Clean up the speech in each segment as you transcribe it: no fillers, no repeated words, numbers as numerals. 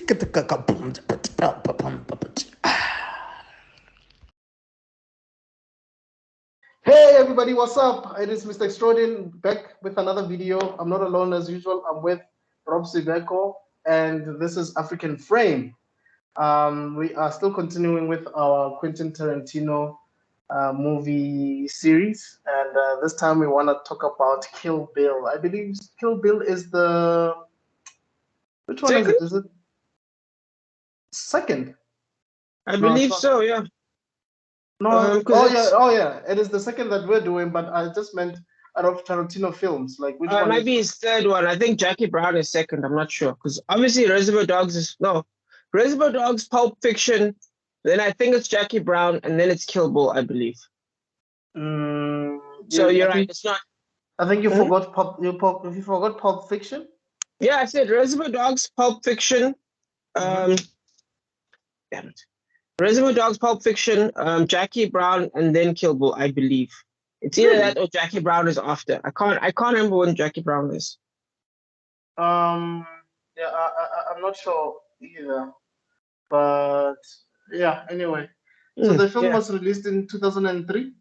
Hey everybody, what's up? It is Mr. Extrodin back with another video. I'm not alone as usual. I'm with Rob Sibeko, and this is African Frame. We are still continuing with our Quentin Tarantino movie series, and this time we want to talk about Kill Bill. I believe Kill Bill is the which one is it? Is it second? I believe so, yeah. No, oh yeah, it is the second that we're doing, but I just meant out of Tarantino films, like which one? It might be his third one. I think Jackie Brown is second. I'm not sure because obviously Reservoir Dogs is Reservoir Dogs, Pulp Fiction. Then I think it's Jackie Brown, and then it's Kill Bill, I believe. So you're right. It's not. I think you forgot You forgot Pulp Fiction. Yeah, I said Reservoir Dogs, Pulp Fiction. Damn it. Reservoir Dogs, Pulp Fiction, Jackie Brown, and then Kill Bill, I believe. It's either that or Jackie Brown is after. I can't remember when Jackie Brown is. I'm not sure either. But yeah, anyway. So the film was released in 2003.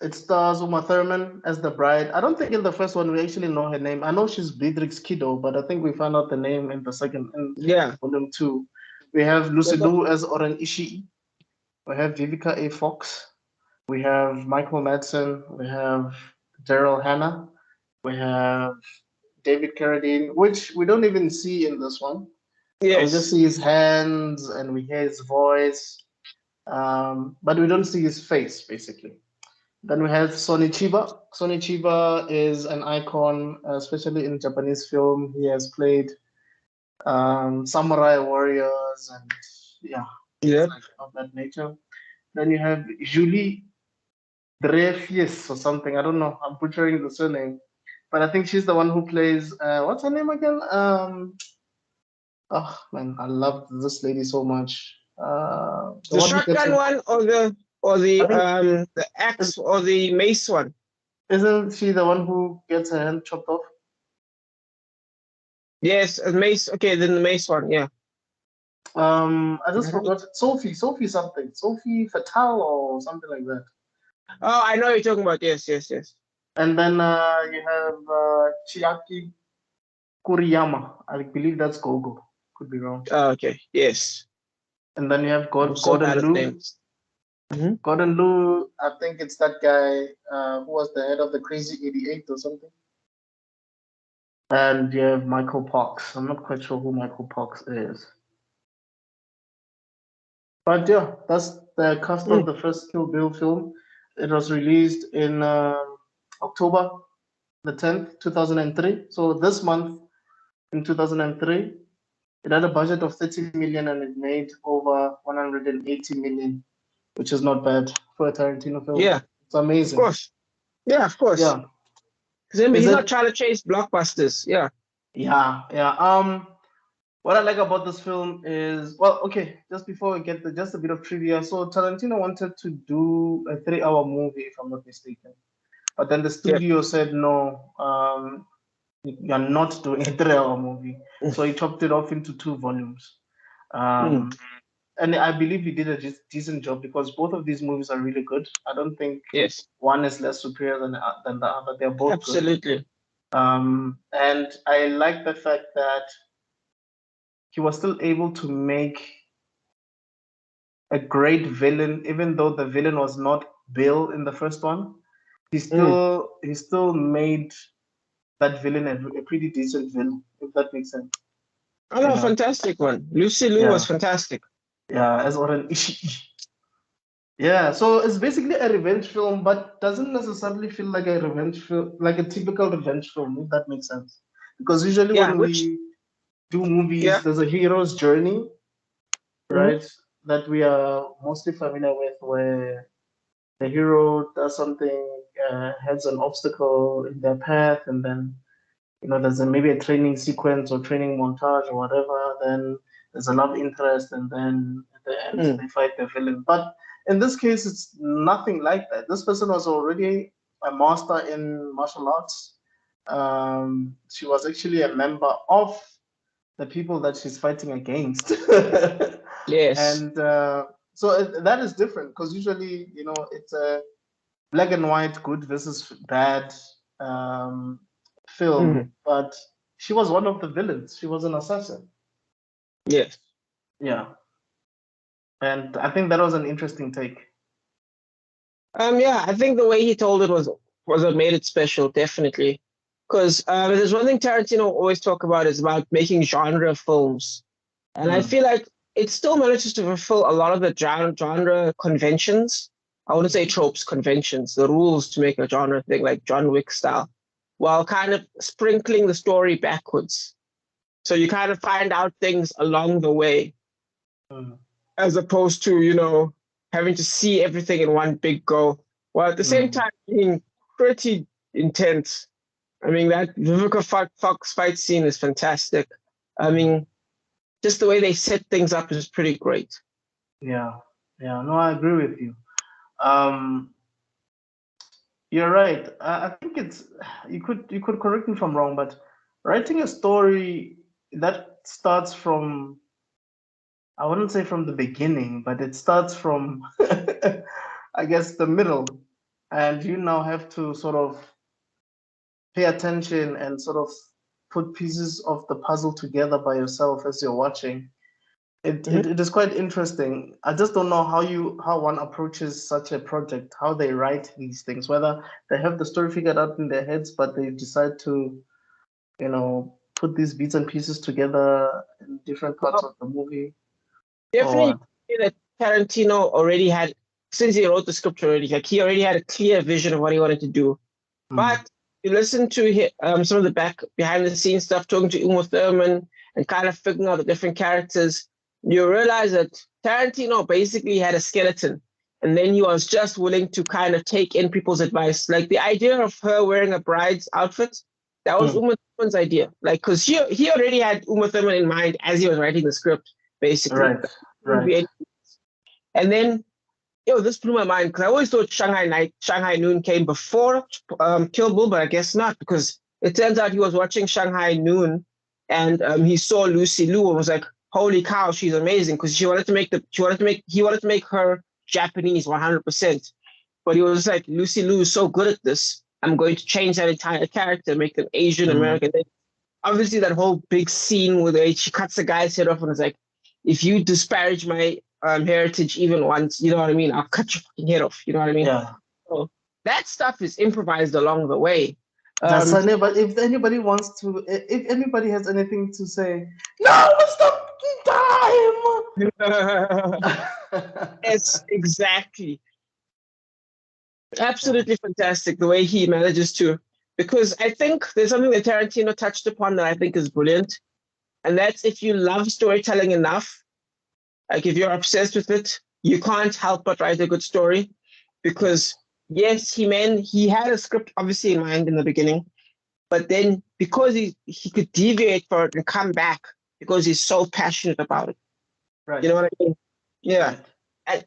It stars Uma Thurman as the bride. I don't think in the first one we actually know her name. I know she's Beatrix Kiddo, but I think we found out the name in the second, volume 2. We have Lucy Liu as Oren Ishii. We have Vivica A. Fox. We have Michael Madsen. We have Daryl Hannah. We have David Carradine, which we don't even see in this one. Yes. We just see his hands and we hear his voice, but we don't see his face, basically. Then we have Sonny Chiba. Sonny Chiba is an icon, especially in Japanese film. He has played samurai warriors and of that nature. Then you have Julie Dreyfus or something. I don't know. I'm butchering the surname, but I think she's the one who plays. What's her name again? Oh man, I love this lady so much. The shotgun one or the axe or the mace one? Isn't she the one who gets her hand chopped off? Yes, a mace. Okay, then the mace one, yeah. I just forgot Sophie something. Sophie Fatale or something like that. Oh, I know what you're talking about. Yes. And then you have Chiaki Kuriyama. I believe that's Gogo. Could be wrong. Oh, okay. Yes. And then you have Gordon Liu. Gordon Liu, I think it's that guy who was the head of the Crazy 88 or something. And you have Michael Parks. I'm not quite sure who Michael Parks is. But yeah, that's the cast of the first Kill Bill film. It was released in October the 10th, 2003. So this month in 2003, it had a budget of 30 million and it made over 180 million, which is not bad for a Tarantino film. Yeah. It's amazing. Of course. Yeah, of course. Yeah. Because he's not trying to chase blockbusters. Yeah. Yeah. What I like about this film is, well, okay, just before we get just a bit of trivia. So Tarantino wanted to do a 3-hour movie, if I'm not mistaken. But then the studio said, no, you're not doing a 3-hour movie. So he chopped it off into 2 volumes. And I believe he did a decent job because both of these movies are really good. I don't think one is less superior than the other. They're both absolutely good. And I like the fact that he was still able to make a great villain, even though the villain was not Bill in the first one. He still made that villain a pretty decent villain, if that makes sense. Oh, no, fantastic one. Lucy Liu was fantastic. Yeah, as Oren Ishii. Yeah, so it's basically a revenge film, but doesn't necessarily feel like a revenge film, like a typical revenge film, if that makes sense. Because usually when we do movies, there's a hero's journey, right? That we are mostly familiar with, where the hero does something, has an obstacle in their path, and then there's maybe a training sequence or training montage or whatever. Then there's a love interest, and then at the end they fight the villain. But in this case, it's nothing like that. This person was already a master in martial arts. She was actually a member of the people that she's fighting against. Yes. And so that is different because usually, it's a black and white, good versus bad film. Mhm. But she was one of the villains. She was an assassin. Yes. Yeah. And I think that was an interesting take. Yeah, I think the way he told it was what made it special, definitely. Because there's one thing Tarantino always talk about is about making genre films, and I feel like it still manages to fulfill a lot of the genre conventions. I wouldn't say tropes, conventions, the rules to make a genre thing, like John Wick style, while kind of sprinkling the story backwards. So you kind of find out things along the way, as opposed to, having to see everything in one big go, while at the same time being pretty intense. I mean, that Vivica Fox fight scene is fantastic. I mean, just the way they set things up is pretty great. Yeah, no, I agree with you. You're right. I think it's you could correct me if I'm wrong, but writing a story that starts from, I wouldn't say from the beginning, but it starts from I guess the middle, and you now have to sort of pay attention and sort of put pieces of the puzzle together by yourself as you're watching. It is quite interesting. I just don't know how one approaches such a project, how they write these things, whether they have the story figured out in their heads, but they decide to, put these bits and pieces together in different parts of the movie. Definitely Or that Tarantino already had, since he wrote the script already, like he already had a clear vision of what he wanted to do. But you listen to some of the behind the scenes stuff, talking to Uma Thurman and kind of figuring out the different characters, you realize that Tarantino basically had a skeleton, and then he was just willing to kind of take in people's advice. Like the idea of her wearing a bride's outfit, that was Uma Thurman's idea. Like, because he already had Uma Thurman in mind as he was writing the script, basically. right. And then, this blew my mind because I always thought Shanghai Noon came before Kill Bill, but I guess not, because it turns out he was watching Shanghai Noon and he saw Lucy Liu and was like, "Holy cow, she's amazing!" Because he wanted to make her Japanese 100%. But he was like, "Lucy Liu is so good at this. I'm going to change that entire character, make them Asian American." Obviously, that whole big scene where she cuts the guy's head off and is like, "If you disparage my heritage even once, you know what I mean, I'll cut your fucking head off." You know what I mean? Yeah. So that stuff is improvised along the way. But if anybody wants to, if anybody has anything to say, no, it's the time. Yes, exactly. Absolutely fantastic the way he manages to, because I think there's something that Tarantino touched upon that I think is brilliant, and that's if you love storytelling enough, like if you're obsessed with it, you can't help but write a good story, because yes, he had a script obviously in mind in the beginning, but then because he could deviate for it and come back because he's so passionate about it. Right. You know what I mean? Yeah. Right. And,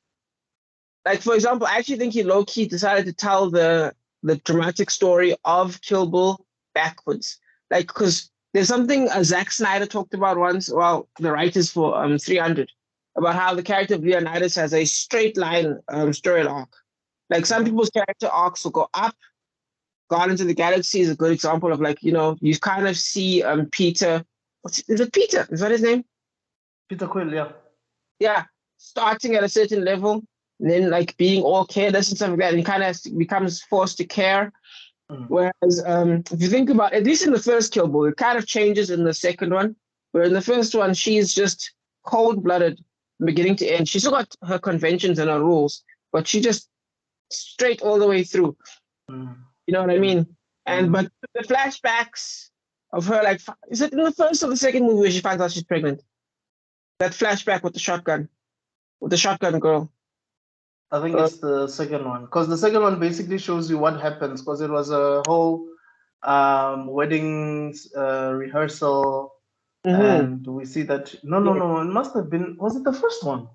like, for example, I actually think he low-key decided to tell the dramatic story of Kill Bill backwards. Like, because there's something Zack Snyder talked about once, well, the writers for 300, about how the character of Leonidas has a straight line story arc. Like, some people's character arcs will go up. God into the Galaxy is a good example of, like, you kind of see Peter. Is it Peter? Is that his name? Peter Quill, yeah. Yeah, starting at a certain level, and then like being all careless and stuff like that, and he kind of becomes forced to care. Whereas if you think about, at least in the first Kill Bill, it kind of changes in the second one, where in the first one, she's just cold-blooded from beginning to end. She's still got her conventions and her rules, but she just straight all the way through. You know what I mean? And but the flashbacks of her, like, is it in the first or the second movie where she finds out she's pregnant? That flashback with the shotgun girl. I think it's the second one, because the second one basically shows you what happens, because it was a whole wedding rehearsal, and we see that no, it must have been, was it the first one?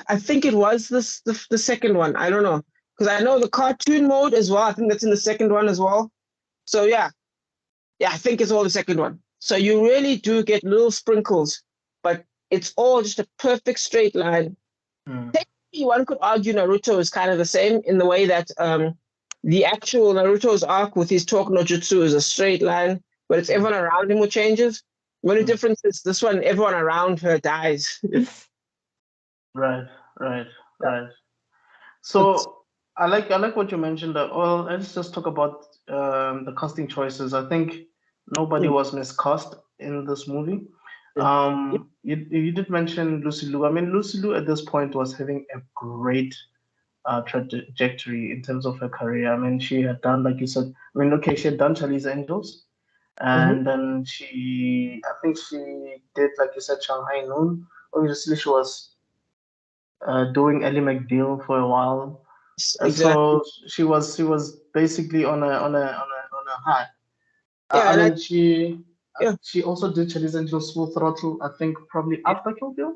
I think it was the second one. I don't know, because I know the cartoon mode as well. I think that's in the second one as well. So yeah, I think it's all the second one. So you really do get little sprinkles, but it's all just a perfect straight line. Technically, one could argue Naruto is kind of the same in the way that the actual Naruto's arc with his talk no jutsu is a straight line, but it's everyone around him who changes. The only difference is this one, everyone around her dies. Right. So I like what you mentioned. That well, let's just talk about the casting choices. I think nobody was miscast in this movie. You did mention Lucy Liu. I mean, Lucy Liu at this point was having a great trajectory in terms of her career. I mean, she had done, like you said, I mean, okay, she had done Charlie's Angels, and then I think she did, like you said, Shanghai Noon. Obviously, she was doing Ellie McBeal for a while, and Exactly. so she was basically on a high. Yeah, I and mean, she also did Charlie's Angels Full Throttle. I think probably after Kill Bill.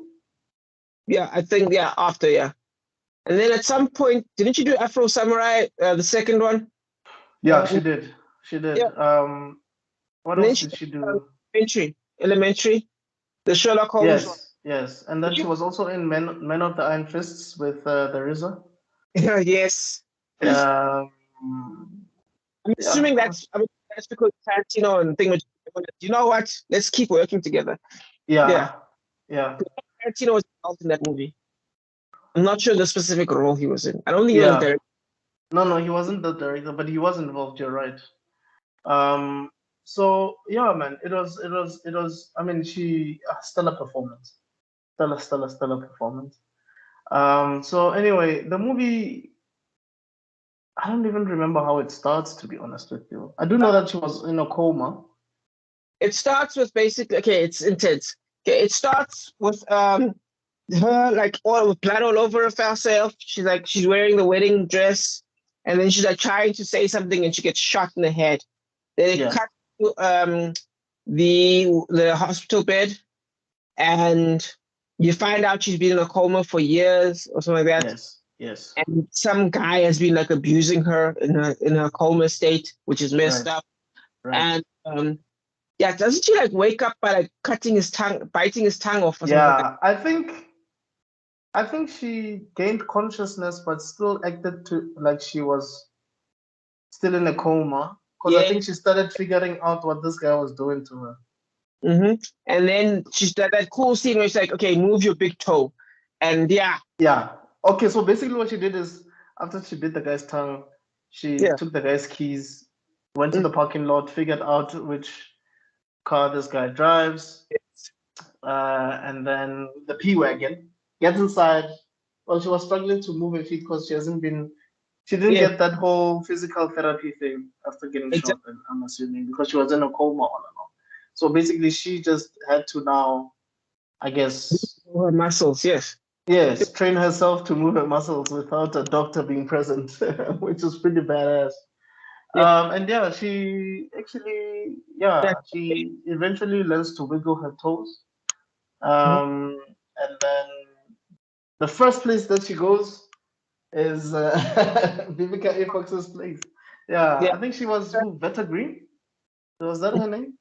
yeah, I think after and then at some point, didn't you do Afro Samurai, the second one? Yeah, she did. She did. Yeah. What And then else she did she did, do? Elementary, the Sherlock Holmes one. Yes, and then she was also in Men of the Iron Fists with the RZA. Yeah, yes. Um, I'm assuming that's because Tarantino and thing. You know what? Let's keep working together. Yeah. Tarantino was involved in that movie. I'm not sure the specific role he was in. I don't think he was the director. No, he wasn't the director, but he was involved. You're right. So yeah, man, it was. I mean, she stellar performance, stellar performance. So anyway, the movie. I don't even remember how it starts, to be honest with you. I do know that she was in a coma. It starts with basically, okay, it's intense. Okay, it starts with her like all with blood all over herself. She's wearing the wedding dress, and then she's like trying to say something, and she gets shot in the head. Then it cuts to the hospital bed, and you find out she's been in a coma for years or something like that. Yes. And some guy has been like abusing her in her coma state, which is messed up. Right. And yeah, doesn't she like wake up by like biting his tongue off or something like that? I think she gained consciousness, but still acted like she was still in a coma. Because I think she started figuring out what this guy was doing to her. And then she's that cool scene where she's like, okay, move your big toe. And yeah. Okay, so basically what she did is after she bit the guy's tongue, she took the guy's keys, went to the parking lot, figured out which car this guy drives, and then the P-Wagon gets inside. Well, she was struggling to move her feet because she didn't get that whole physical therapy thing after getting shot, I'm assuming, because she was in a coma all along. So basically, she just had to now, I guess, her muscles, yes, train herself to move her muscles without a doctor being present, which is pretty badass. And yeah, she eventually learns to wiggle her toes. And then the first place that she goes is Vivica A. Fox's place. Yeah, I think she was Veta Green. Was that her name?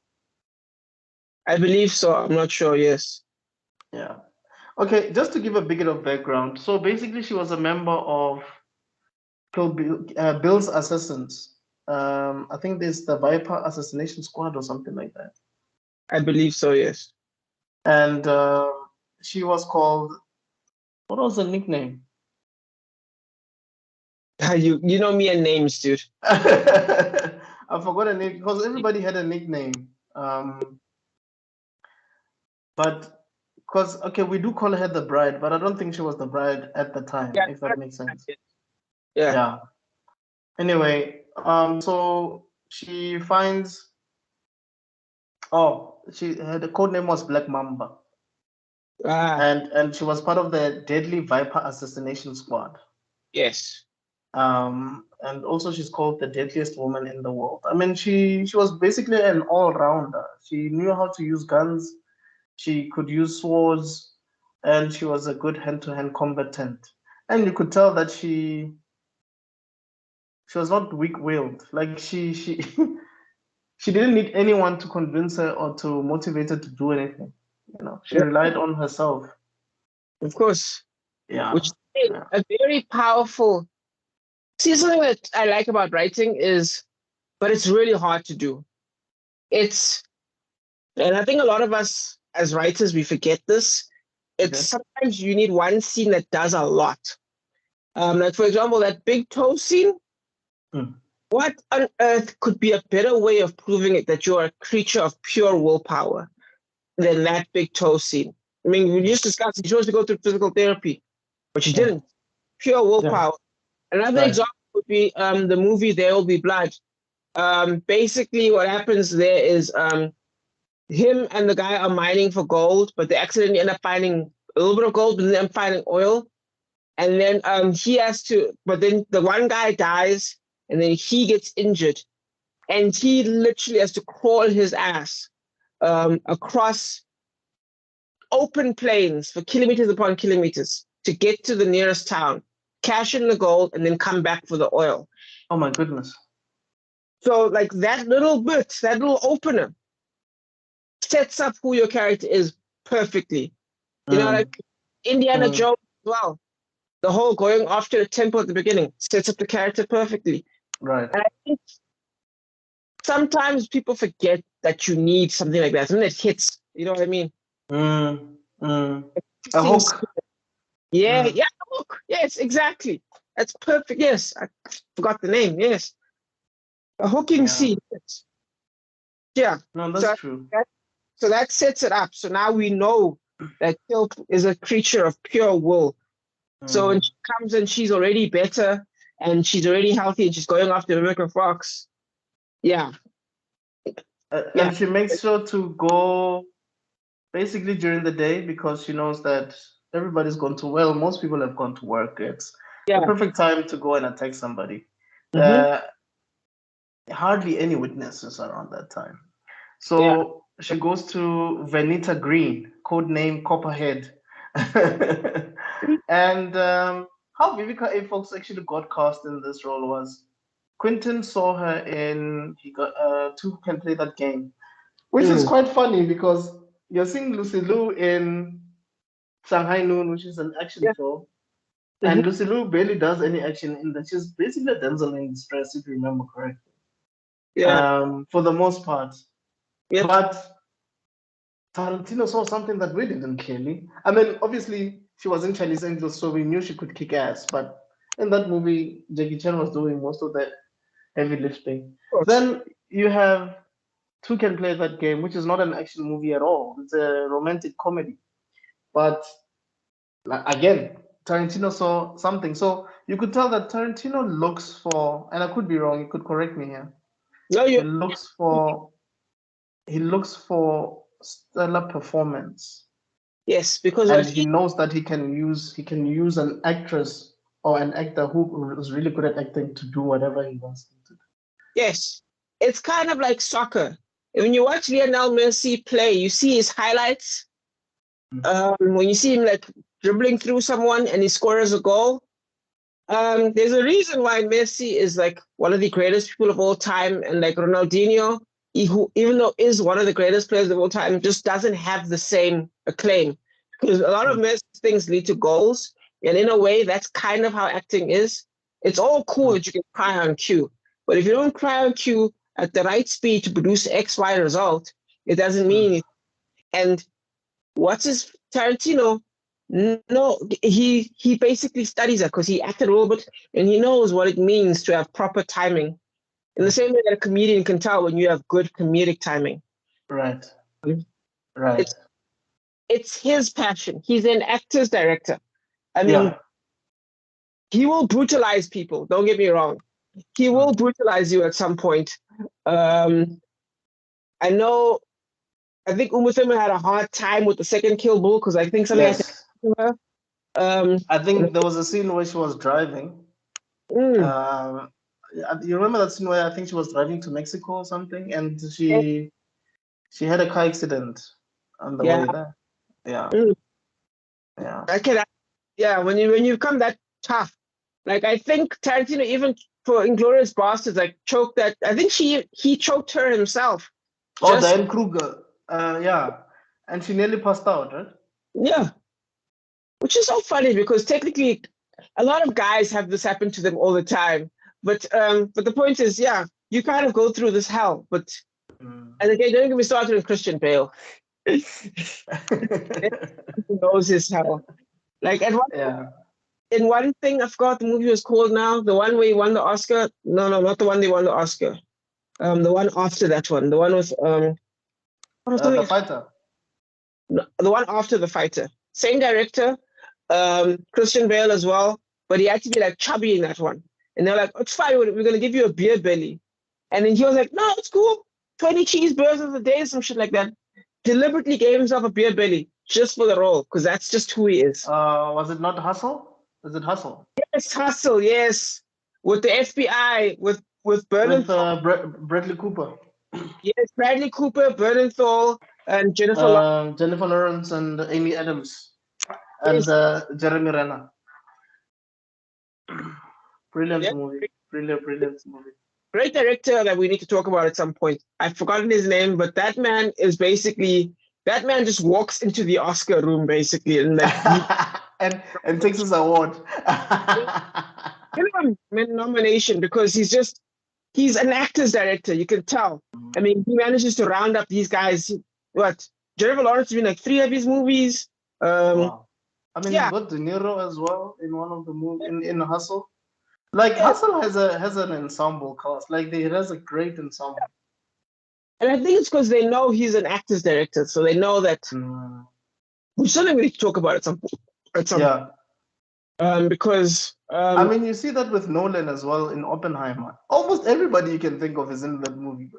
I believe so. I'm not sure. Yes. Yeah. Okay, just to give a bit of background. So basically, she was a member of Bill's assassins. I think there's the Viper Assassination Squad or something like that. I believe so. Yes. And she was called. What was the nickname? You know me and names, dude. I forgot a name because everybody had a nickname. But because we do call her the bride, but I don't think she was the bride at the time, if that makes sense. Yeah. Anyway, so she finds. The code name was Black Mamba. And she was part of the Deadly Viper Assassination Squad. Yes. And also she's called the deadliest woman in the world. I mean, she was basically an all-rounder. She knew how to use guns, she could use swords, and she was a good hand-to-hand combatant. And you could tell that she was not weak-willed. Like she she didn't need anyone to convince her or to motivate her to do anything. She relied on herself. Of course. Yeah. Which is a very powerful. See, something that I like about writing is, but it's really hard to do. And I think a lot of us as writers, we forget this. Sometimes you need one scene that does a lot. Like, for example, that big toe scene. What on earth could be a better way of proving it that you're a creature of pure willpower than that big toe scene? I mean, we just discussed you chose to go through physical therapy, but you didn't. Pure willpower. Another example would be the movie There Will Be Blood. Basically, what happens there is him and the guy are mining for gold, but they accidentally end up finding a little bit of gold, but then finding oil. And then he has to, but then the one guy dies, and then he gets injured. And he literally has to crawl his ass across open plains for kilometers upon kilometers to get to the nearest town, cash in the gold, and then come back for the oil. Oh my goodness. So like that little bit, that little opener sets up who your character is perfectly. You know, like Indiana Jones as well. The whole going after the temple at the beginning sets up the character perfectly. Right. And I think sometimes people forget that you need something like that, something that hits. You know what I mean? A hook. Yeah, a hook. Yes, exactly. That's perfect. Yes, I forgot the name. Yes, a hooking scene. Yeah. No, that's true. So that sets it up. So now we know that Kill is a creature of pure will. So when she comes and she's already better and she's already healthy and she's going after Rebecca Fox. Yeah. And she makes sure to go basically during the day because she knows that everybody's gone to, well, most people have gone to work. It's the perfect time to go and attack somebody. Hardly any witnesses around that time. So she goes to Venita Green, codename Copperhead. And how Vivica A. Fox actually got cast in this role was Quentin saw her in Two Can Play That Game, which is quite funny because you're seeing Lucy Liu in Shanghai Noon, which is an action film. And Lucy Liu barely does any action in that. She's basically a damsel in distress, if you remember correctly. For the most part. But Tarantino saw something that we didn't clearly. I mean, obviously, she was in Chinese Angels, so we knew she could kick ass. But in that movie, Jackie Chan was doing most of the heavy lifting. Then you have Two Can Play That Game, which is not an action movie at all. It's a romantic comedy. But again, Tarantino saw something. So you could tell that Tarantino looks for, and I could be wrong, you could correct me here. No, he looks for stellar performance. Yes, because he knows that he can use an actress or an actor who is really good at acting to do whatever he wants them to do. Yes, it's kind of like soccer. When you watch Lionel Messi play, you see his highlights. When you see him like dribbling through someone and he scores a goal, there's a reason why Messi is like one of the greatest people of all time, and like Ronaldinho, who even though is one of the greatest players of all time, just doesn't have the same acclaim because a lot of Messi things lead to goals, and in a way, that's kind of how acting is. It's all cool that you can cry on cue, but if you don't cry on cue at the right speed to produce X, Y result, it doesn't mean anything. And what's his Tarantino? No, he basically studies it because he acted a little bit and he knows what it means to have proper timing. In the same way that a comedian can tell when you have good comedic timing. Right. It's his passion. He's an actor's director. I mean, he will brutalize people. Don't get me wrong. He will brutalize you at some point. I think Uma Thurman had a hard time with the second Kill Bill because I think something happened to her. I think there was a scene where she was driving. You remember that scene where I think she was driving to Mexico or something, and she had a car accident on the way there. When you come that tough, like I think Tarantino even for Inglourious Bastards, like choked that. I think he choked her himself. Oh, Diane Kruger. Yeah, and she nearly passed out, right? Yeah, which is so funny because technically, a lot of guys have this happen to them all the time. But the point is, yeah, you kind of go through this hell. But and again, don't get me started on Christian Bale. He knows his hell. Like in one thing, I forgot the movie was called now. The one where he won the Oscar. No, not the one they won the Oscar. The one after that one. The one with The Fighter. No, the one after The Fighter. Same director, Christian Bale as well, but he had to be like chubby in that one. And they're like, it's fine, we're going to give you a beer belly. And then he was like, no, it's cool. 20 cheeseburgers a day, some shit like that. Deliberately gave himself a beer belly just for the role, because that's just who he is. Was it not Hustle? Is it Hustle? Yes, Hustle, yes. With the FBI, with Bernenthal. With Bradley Cooper. Yes, Bradley Cooper, Bernenthal, and Jennifer Lawrence and Amy Adams. And Jeremy Renner. Brilliant movie. Brilliant movie. Great director that we need to talk about at some point. I've forgotten his name, but that man just walks into the Oscar room basically and like and takes his award. Give him a nomination because he's an actor's director, you can tell. I mean, he manages to round up these guys. What? Jennifer Lawrence has been like 3 of his movies. Wow. I mean, he got De Niro as well in one of the movies in Hustle. Like Hustle has an ensemble cast. Like he has a great ensemble. And I think it's because they know he's an actor's director, so they know that. Which is something we need to talk about at some point. Because I mean, you see that with Nolan as well in Oppenheimer. Almost everybody you can think of is in that movie.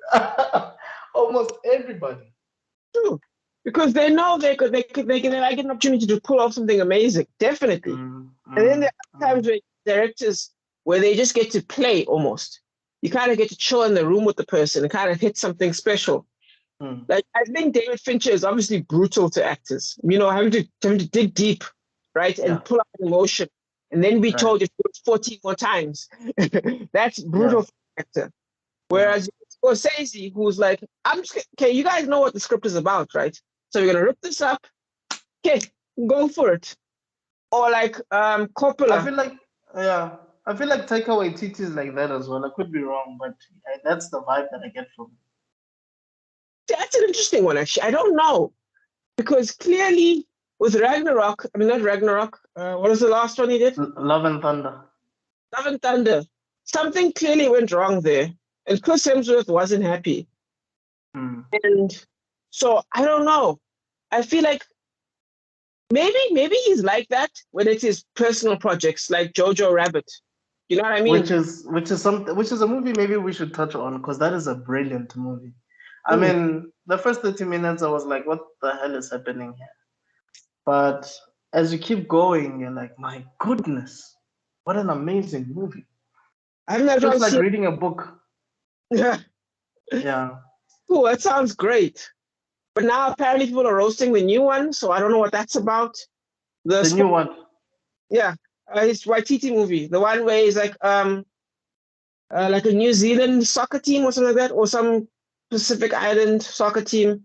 Almost everybody. True. Because they know they get an opportunity to pull off something amazing, definitely. And then there are times where directors where they just get to play almost. You kind of get to chill in the room with the person and kind of hit something special. Like I think David Fincher is obviously brutal to actors. You know, having to dig deep, right, and pull out an emotion, and then be told you 14 more times. That's brutal for an actor. Whereas Scorsese, who's like, okay, you guys know what the script is about, right? So we're gonna rip this up. Okay, go for it. Or like Coppola. I feel like Taika Waititi is like that as well. I could be wrong, but that's the vibe that I get from him. That's an interesting one, actually. I don't know. Because clearly with Ragnarok, I mean, not Ragnarok, what was the last one he did? Love and Thunder. Love and Thunder. Something clearly went wrong there. And Chris Hemsworth wasn't happy. And so I don't know. I feel like maybe he's like that when it's his personal projects, like Jojo Rabbit. You know what I mean? Which is a movie maybe we should touch on because that is a brilliant movie. I mean, the first 30 minutes I was like, what the hell is happening here? But as you keep going, you're like, my goodness, what an amazing movie. It's like reading a book. Yeah. Cool, that sounds great. But now apparently people are roasting the new one, so I don't know what that's about. The new one? Yeah. His Waititi movie, the one where he's like a New Zealand soccer team or something like that, or some Pacific Island soccer team,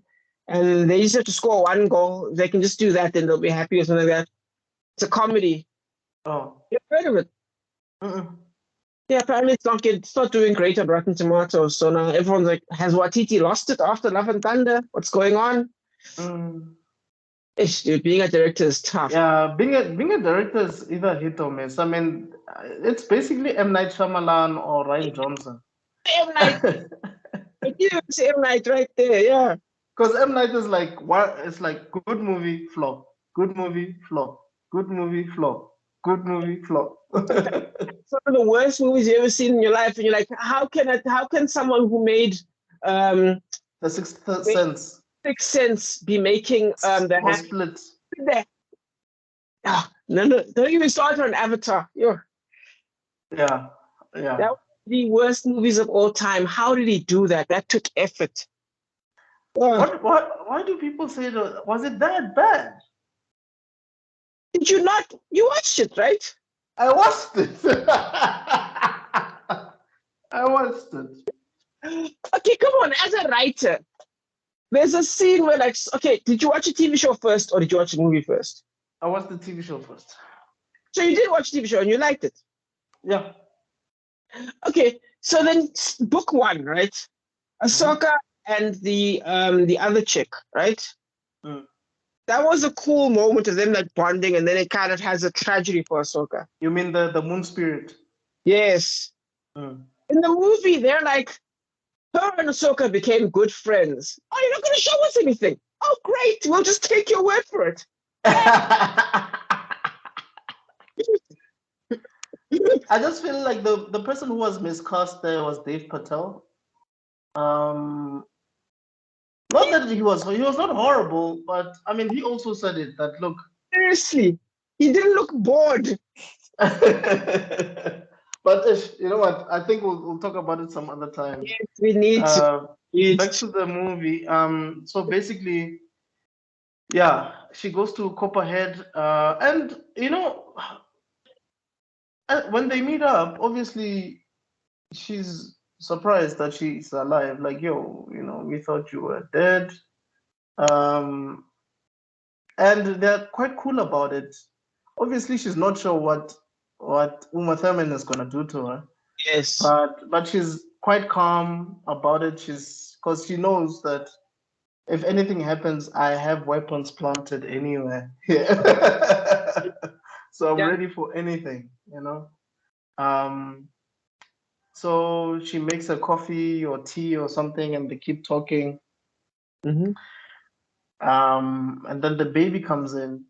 and they just have to score 1 goal. They can just do that, then they'll be happy or something like that. It's a comedy. Oh, you've heard of it? Yeah, apparently it's not doing great on Rotten Tomatoes. So now everyone's like, has Waititi lost it after Love and Thunder? What's going on? Dude, being a director is tough. Yeah, being a director is either hit or miss. I mean, it's basically M. Night Shyamalan or Ryan Johnson. M. Night. It's M. Night right there, yeah. Because M. Night is like, it's like good movie, flop. Good movie, flop. Good movie, flop. Good movie, flop. Some of the worst movies you ever seen in your life, and you're like, how can someone who made The Sixth Sense. Sixth Sense be making the Split. No, don't even start on Avatar. Yeah. That was the worst movies of all time. How did he do that? That took effort. Why do people say that? Was it that bad? Did you not? You watched it, right? I watched it. I watched it. Okay, come on. As a writer, there's a scene where like, okay, did you watch a TV show first or did you watch a movie first? I watched the TV show first. So you did watch TV show and you liked it. Yeah. Okay, so then book one, right? Ahsoka and the other chick, right? Mm. That was a cool moment of them like bonding, and then it kind of has a tragedy for Ahsoka. You mean the moon spirit? Yes. Mm. In the movie, they're like, her and Ahsoka became good friends. Oh, you're not going to show us anything. Oh, great. We'll just take your word for it. I just feel like the person who was miscast there was Dave Patel. Not that he was not horrible, but I mean he also said it that look. Seriously, he didn't look bored. But if you know what, I think we'll talk about it some other time. Yes, we need to. Back to the movie. So basically, yeah, she goes to Copperhead, and you know, when they meet up, obviously she's surprised that she's alive. Like, yo, you know, we thought you were dead. And they're quite cool about it. Obviously, she's not sure what Uma Thurman is gonna do to her. Yes. But she's quite calm about it. Because she knows that if anything happens, I have weapons planted anywhere. So I'm ready for anything, you know. So she makes a coffee or tea or something, and they keep talking. Mm-hmm. And then the baby comes in.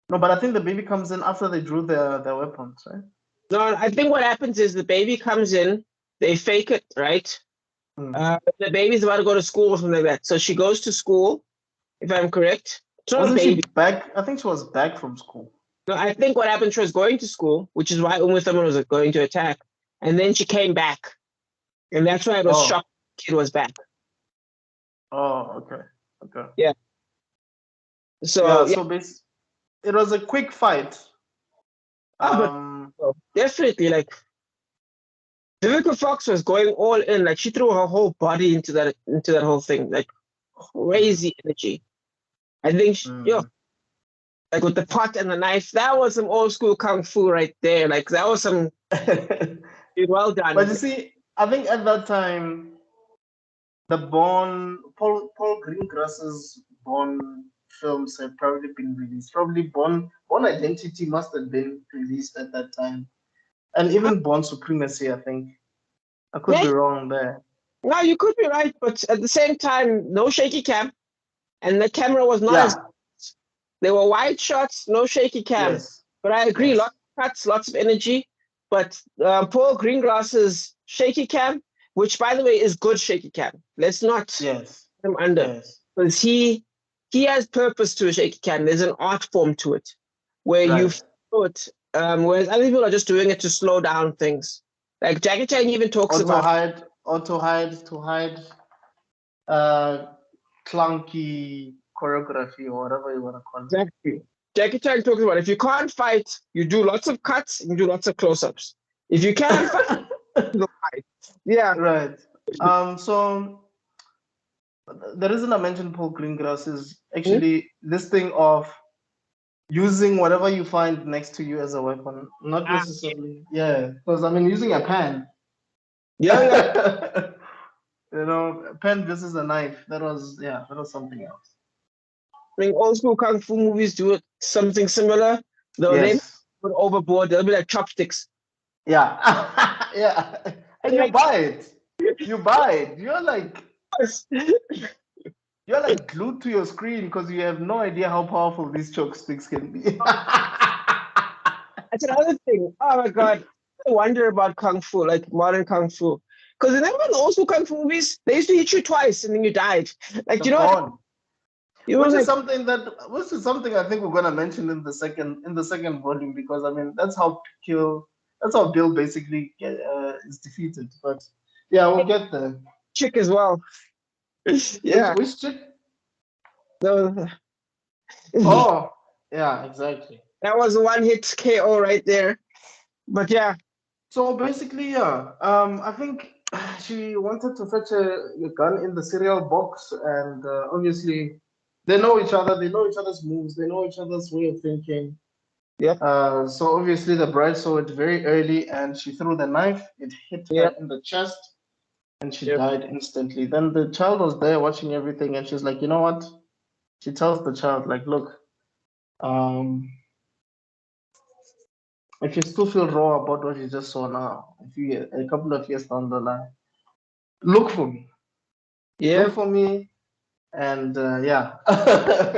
No, but I think the baby comes in after they drew their weapons, right? No, I think what happens is the baby comes in, they fake it, right? The baby's about to go to school or something like that. So she goes to school, if I'm correct. Wasn't she back? I think she was back from school. No, I think what happened, she was going to school, which is why Uma Thurman was going to attack. And then she came back. And that's why I was shocked the kid was back. Oh, okay. Okay. Yeah. So, it was a quick fight. Definitely, like, Vivica Fox was going all in. Like, she threw her whole body into that whole thing. Like, crazy energy. I think, like with the pot and the knife, that was some old school kung fu right there. Like, that was some well done. But you see, I think at that time, the Paul Greengrass's Bourne films had probably been released. Probably Bourne Identity must have been released at that time. And even Bourne Supremacy, I think. I could be wrong there. No, you could be right, but at the same time, no shaky cam. And the camera was not as... There were wide shots, no shaky cam. Yes. But I agree, lots of cuts, lots of energy. But Paul Greengrass's shaky cam, which, by the way, is good shaky cam. Let's not put him under. Because he has purpose to a shaky cam. There's an art form to it, where you feel it. Whereas other people are just doing it to slow down things. Like Jackie Chan even talks about... to hide clunky choreography or whatever you want to call it. Exactly. Jackie Chan talks about if you can't fight, you do lots of cuts and you do lots of close-ups. If you can't fight, you don't fight. Yeah. Right. So the reason I mentioned Paul Greengrass is actually this thing of using whatever you find next to you as a weapon, not necessarily. Yeah, because I mean, using a pen. Yeah. You know, a pen versus a knife. That was something else. I mean, old school kung fu movies do something similar, though they put overboard. They'll be like chopsticks. Yeah, yeah, and you buy it. You buy it. You're like glued to your screen because you have no idea how powerful these chopsticks can be. That's another thing. Oh my god, I wonder about kung fu, like modern kung fu, because remember in the old school kung fu movies, they used to hit you twice and then you died. Like which is something I think we're gonna mention in the second volume, because I mean that's how Bill basically is defeated. But yeah, we'll get there. Chick as well. Yeah. Which chick? Oh, yeah, exactly. That was a one-hit KO right there. But yeah. So basically, yeah. I think she wanted to fetch a gun in the cereal box, and obviously, they know each other. They know each other's moves. They know each other's way of thinking. Yep. So obviously, the bride saw it very early, and she threw the knife. It hit her Yep. in the chest, and she Yep. died instantly. Then the child was there watching everything, and she's like, you know what? She tells the child, like, look, um, if you still feel raw about what you just saw now, a couple of years down the line, look for me. Look Yep. for me, and yeah,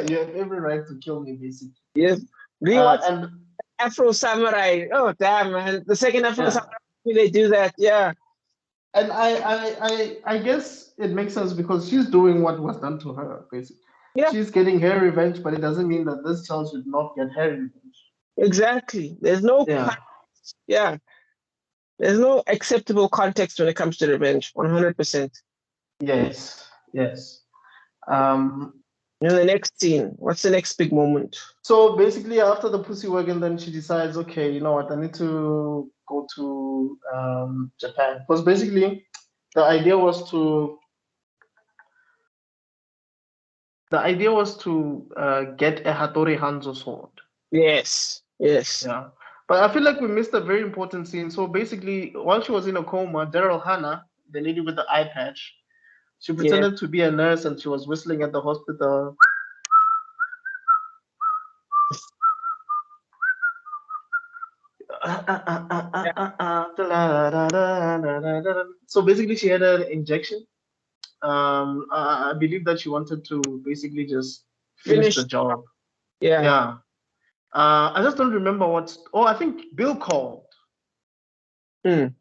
you have every right to kill me, basically. Yep. Do you watch And Afro Samurai? Oh damn, man! The second Afro yeah, Samurai, they do that. Yeah. and I guess it makes sense because she's doing what was done to her, basically. Yeah. She's getting her revenge, but it doesn't mean that this child should not get her revenge. Exactly. There's no. Yeah. Yeah. There's no acceptable context when it comes to revenge. 100%. Yes. Yes. Um. The next scene. What's the next big moment? So basically, after the pussy work, and then she decides, okay, you know what, I need to go to Japan. Because basically, the idea was to get a Hattori Hanzo sword. Yes. Yes. Yeah. But I feel like we missed a very important scene. So basically, while she was in a coma, Daryl Hannah, the lady with the eye patch, she Yeah. pretended to be a nurse and she was whistling at the hospital. So basically, she had an injection. I believe that she wanted to basically just finish the job. Yeah. Yeah. I just don't remember what. Oh, I think Bill called. Mm.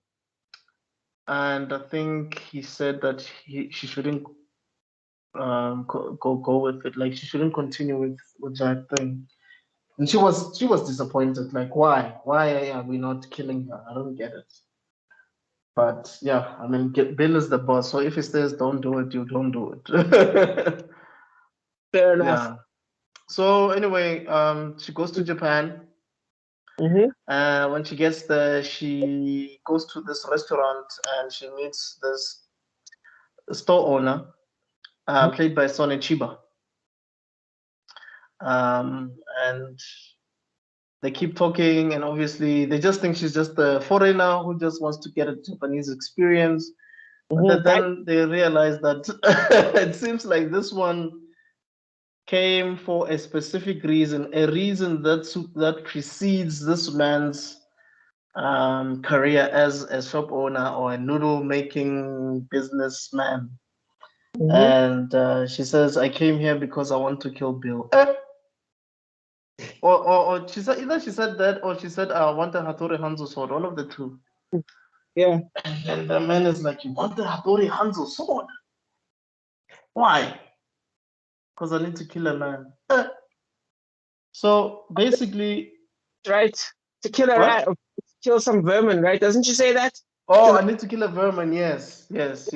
And I think he said that she shouldn't go with it. Like she shouldn't continue with that thing. And she was disappointed. Like why are we not killing her? I don't get it. But yeah, I mean, Bill is the boss. So if he says don't do it, you don't do it. Fair enough. Yeah. So anyway, she goes to Japan. When she gets there, she goes to this restaurant and she meets this store owner, played by Sonny Chiba. And they keep talking, and obviously they just think she's just a foreigner who just wants to get a Japanese experience. But then they realize that it seems like this one came for a specific reason, a reason that precedes this man's career as a shop owner or a noodle making businessman. And she says, I came here because I want to kill Bill. Or she said, either she said that or she said, I want a Hattori Hanzo sword, one of the two. Yeah. And then the man is like, you want the Hattori Hanzo sword? Why? Because I need to kill a man. So basically, right, to kill a rat or kill some vermin, right? Doesn't she say that? Oh, I need to kill a vermin. Yes. There must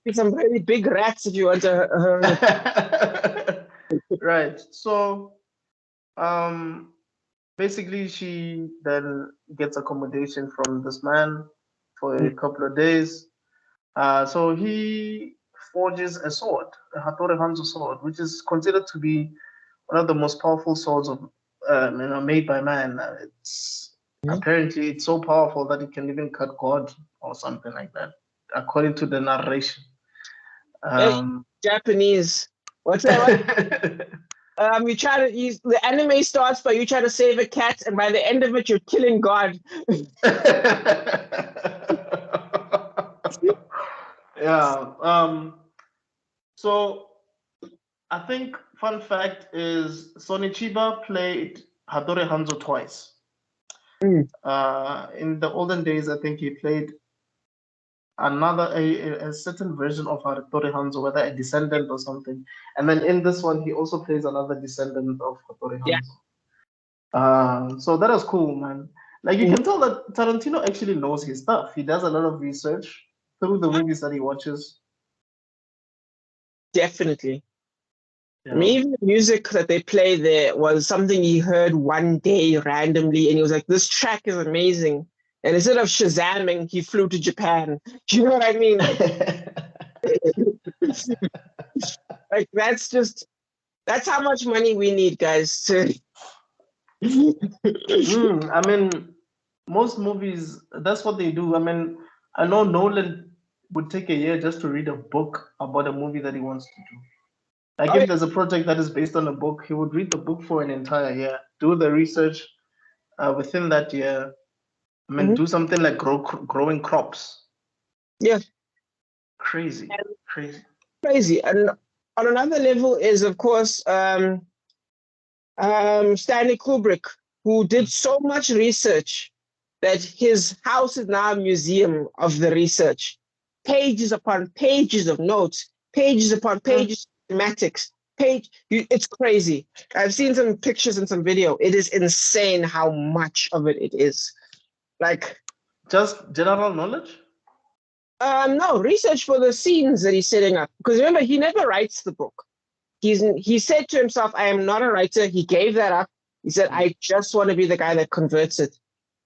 be some very big rats if you want Right. So, basically, she then gets accommodation from this man for a couple of days. So he forges a sword, a Hattori Hanzo sword, which is considered to be one of the most powerful swords of made by man. Apparently it's so powerful that it can even cut God or something like that, according to the narration. Japanese. What's that? You try to use the anime starts by you try to save a cat, and by the end of it, you're killing God. Yeah. So I think fun fact is Sonny Chiba played Hattori Hanzo twice. In the olden days, I think he played a certain version of Hattori Hanzo, whether a descendant or something. And then in this one, he also plays another descendant of Hattori Hanzo. So that was cool, man. Like you can tell that Tarantino actually knows his stuff. He does a lot of research through the movies that he watches. Definitely. Yeah. I mean, even the music that they play there was something he heard one day randomly, and he was like, "This track is amazing." and instead of Shazamming, he flew to Japan. You know what I mean? Like that's how much money we need, guys. I mean, most movies, that's what they do. I mean, I know Nolan would take a year just to read a book about a movie that he wants to do. Like Oh, if yeah. there's a project that is based on a book, he would read the book for an entire year, do the research within that year. I mean, do something like growing crops. Yeah. Crazy, crazy. Crazy. And on another level is, of course, Stanley Kubrick, who did so much research that his house is now a museum of the research. Pages upon pages of notes, pages upon pages of schematics. It's crazy. I've seen some pictures and some video. It is insane how much of it is. Like, just general knowledge? No, research for the scenes that he's setting up. Because remember, he never writes the book. He said to himself, I am not a writer. He gave that up. He said, I just want to be the guy that converts it.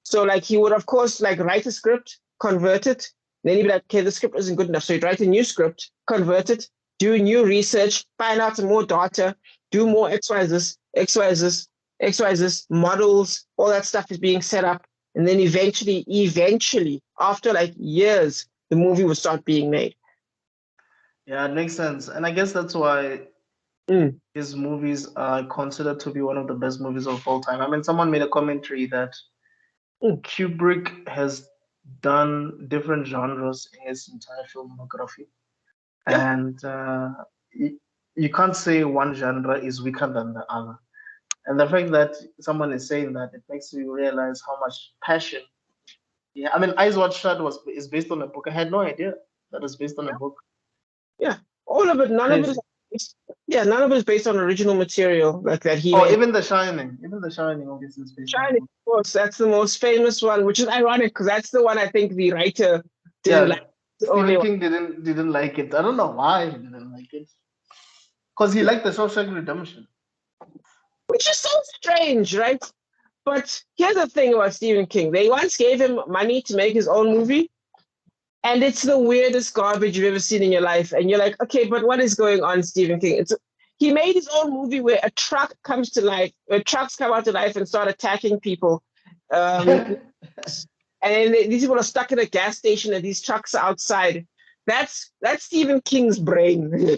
So like he would, of course, like write a script, convert it. Then he'd be like, okay, the script isn't good enough. So he'd write a new script, convert it, do new research, find out some more data, do more XYZ, XYZ, XYZ, models, all that stuff is being set up. And then eventually, after like years, the movie will start being made. Yeah, it makes sense. And I guess that's why his movies are considered to be one of the best movies of all time. I mean, someone made a commentary that Kubrick has done different genres in his entire filmography. Yeah. And you can't say one genre is weaker than the other. And the fact that someone is saying that, it makes you realize how much passion. Yeah, I mean, Eyes Wide Shut is based on a book. I had no idea that it's based on a book. Yeah, all of it. None of it is based on original material like that he made. Even The Shining. Even The Shining, obviously, is based Shining, of course, that's the most famous one, which is ironic because that's the one I think the writer didn't like. Stephen King didn't like it. I don't know why he didn't like it. Because he liked The Shawshank Redemption. Which is so strange, right? But here's the thing about Stephen King. They once gave him money to make his own movie, and it's the weirdest garbage you've ever seen in your life. And you're like, okay, but what is going on, Stephen King? He made his own movie where a truck comes to life, where trucks come out to life and start attacking people. And these people are stuck in a gas station and these trucks are outside. That's Stephen King's brain.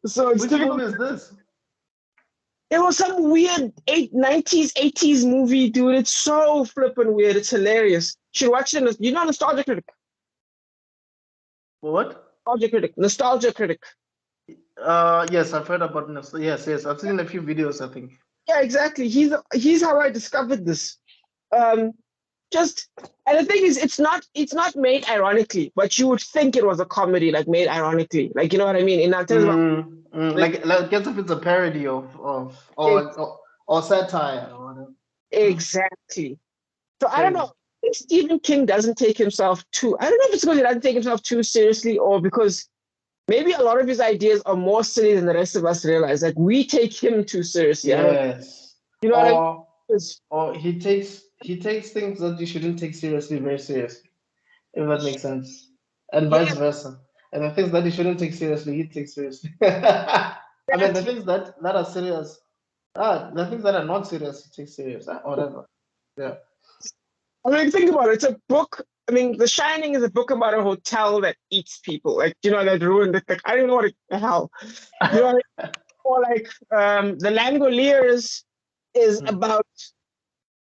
So it's Which movie is this? It was some weird 90s, 80s movie, dude. It's so flippin' weird. It's hilarious. You should watch it. You know Nostalgia Critic? What? Nostalgia Critic. Yes, I've heard about this. Yes. I've seen a few videos, I think. Yeah, exactly. He's how I discovered this. And the thing is, it's not made ironically, but you would think it was a comedy, like made ironically, like you know what I mean. In terms of like guess if it's a parody or satire or whatever. Exactly. So I don't know. Stephen King doesn't take himself too. I don't know if it's because he doesn't take himself too seriously, or because maybe a lot of his ideas are more silly than the rest of us realize. Like we take him too seriously. Yes. You know what I mean? Or he takes things that you shouldn't take seriously very seriously, if that makes sense, and vice versa. And the things that you shouldn't take seriously, he takes seriously. I mean, the things that are serious, the things that are not serious, he takes serious, whatever. Yeah. I mean, think about it. It's a book. I mean, The Shining is a book about a hotel that eats people. Like, you know, that ruined it. Like, I don't know what the hell. You know, or like The Langoliers is about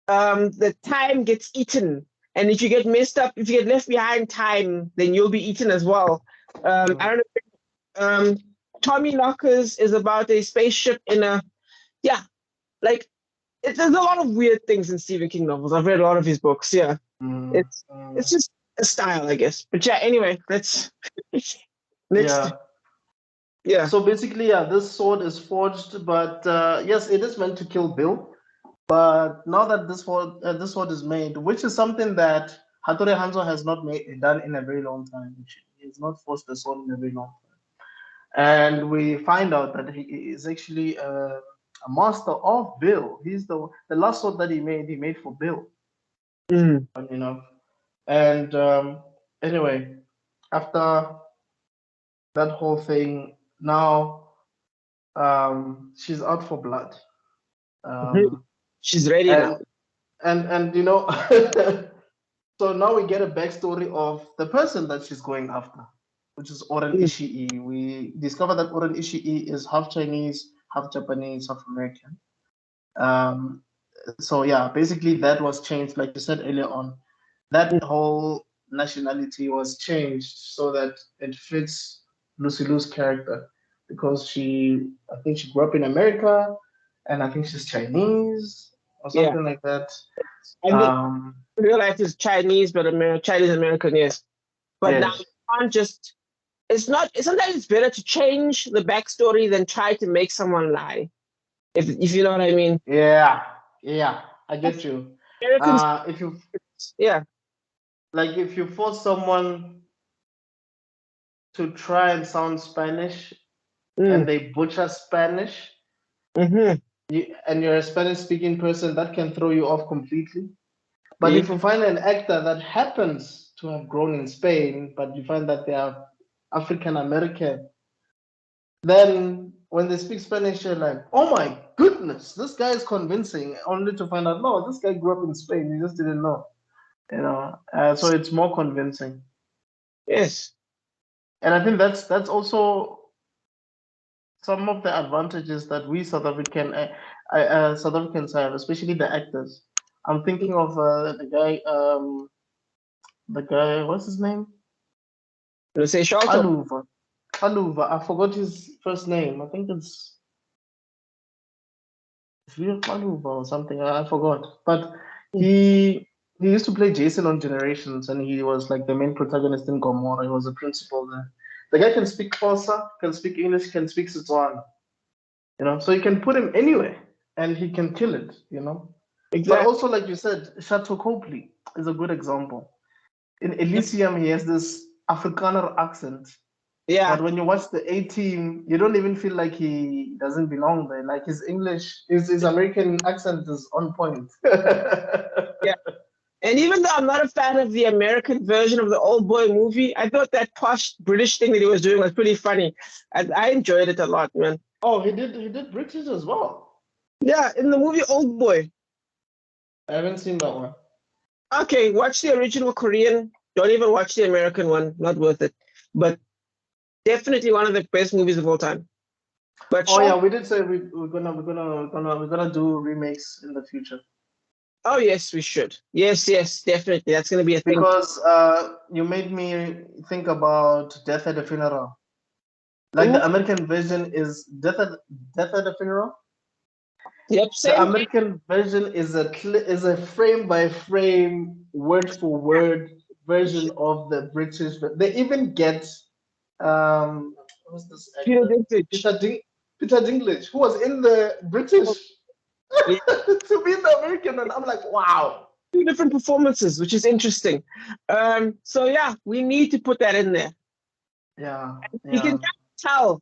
the time gets eaten. And if you get messed up, if you get left behind time, then you'll be eaten as well. I don't know. Tommy Knockers is about a spaceship in a, like, there's a lot of weird things in Stephen King novels. I've read a lot of his books. Yeah, it's just a style, I guess. But yeah, anyway, let's next. Yeah. So basically, this sword is forged, but yes, it is meant to kill Bill. But now that this sword is made, which is something that Hattori Hanzo has not done in a very long time. He has not forged the sword in a very long time. And we find out that he is actually a master of Bill. He's the last sword that he made for Bill. Funny enough. And anyway, after that whole thing, now she's out for blood. Um, She's ready now. and you know, so now we get a backstory of the person that she's going after, which is Oren Ishii. We discover that Oren Ishii is half Chinese, half Japanese, half American. So yeah, basically that was changed, like you said earlier on. That whole nationality was changed so that it fits Lucy Liu's character because I think she grew up in America, and I think she's Chinese or something like that. And then real life is Chinese, but Chinese American, yes. But now you can't just. Sometimes it's better to change the backstory than try to make someone lie. If you know what I mean. Yeah, I get you. Americans, if you yeah, like if you force someone to try and sound Spanish and they butcher Spanish, and you're a Spanish speaking person, that can throw you off completely. But if you find an actor that happens to have grown in Spain, but you find that they are African American, then when they speak Spanish, you're like, oh my goodness, this guy is convincing, only to find out, no, this guy grew up in Spain, you just didn't know. You know, so it's more convincing. Yes. And I think that's also some of the advantages that we South Africans have, especially the actors. I'm thinking of the guy, what's his name? Let's say Shalto. Aluva. I forgot his first name. I think it's Aluva or something. I forgot. But he used to play Jason on Generations, and he was like the main protagonist in Gomorrah. He was a principal there. The guy can speak Xhosa, can speak English, can speak Setswana. You know, so you can put him anywhere, and he can kill it. You know. Exactly. But also, like you said, Chateau Copley is a good example. In Elysium, he has this Afrikaner accent. Yeah. But when you watch the A-Team, you don't even feel like he doesn't belong there. Like his English, his American accent is on point. Yeah. And even though I'm not a fan of the American version of the Old Boy movie, I thought that posh British thing that he was doing was pretty funny. And I enjoyed it a lot, man. Oh, he did British as well. Yeah, in the movie Old Boy. I haven't seen that one. Okay, watch the original Korean. Don't even watch the American one. Not worth it. But definitely one of the best movies of all time. But yeah, we did say we're gonna do remakes in the future. Oh yes, we should. Yes, definitely. That's gonna be a thing. Because you made me think about Death at the Funeral. Like the American version is Death at the Funeral. Yep. The American version is a frame by frame, word for word version of the British. They even get what's this actor? Peter Dinklage, who was in the British to be the American, and I'm like, wow. Two different performances, which is interesting. So yeah, we need to put that in there. Yeah. You can tell.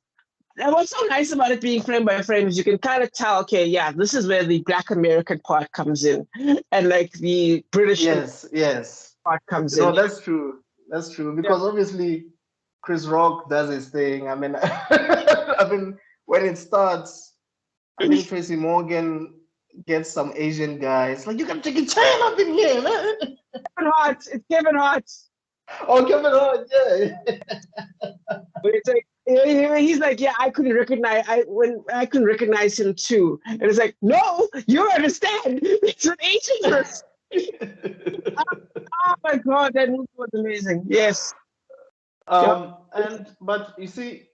And what's so nice about it being frame by frame is you can kind of tell, okay, yeah, this is where the Black American part comes in, and like the British part comes in. No, that's true. That's true because obviously Chris Rock does his thing. I mean, when it starts, I think Tracy Morgan gets some Asian guys like, you can take a chain up in here, man. Kevin Hart. It's Kevin Hart. Oh, Kevin Hart, yeah. It's like, he's like, yeah, I couldn't recognize him too. And it's like, no, you understand. It's an Asian person. Oh my God, that movie was amazing. Yes. But you see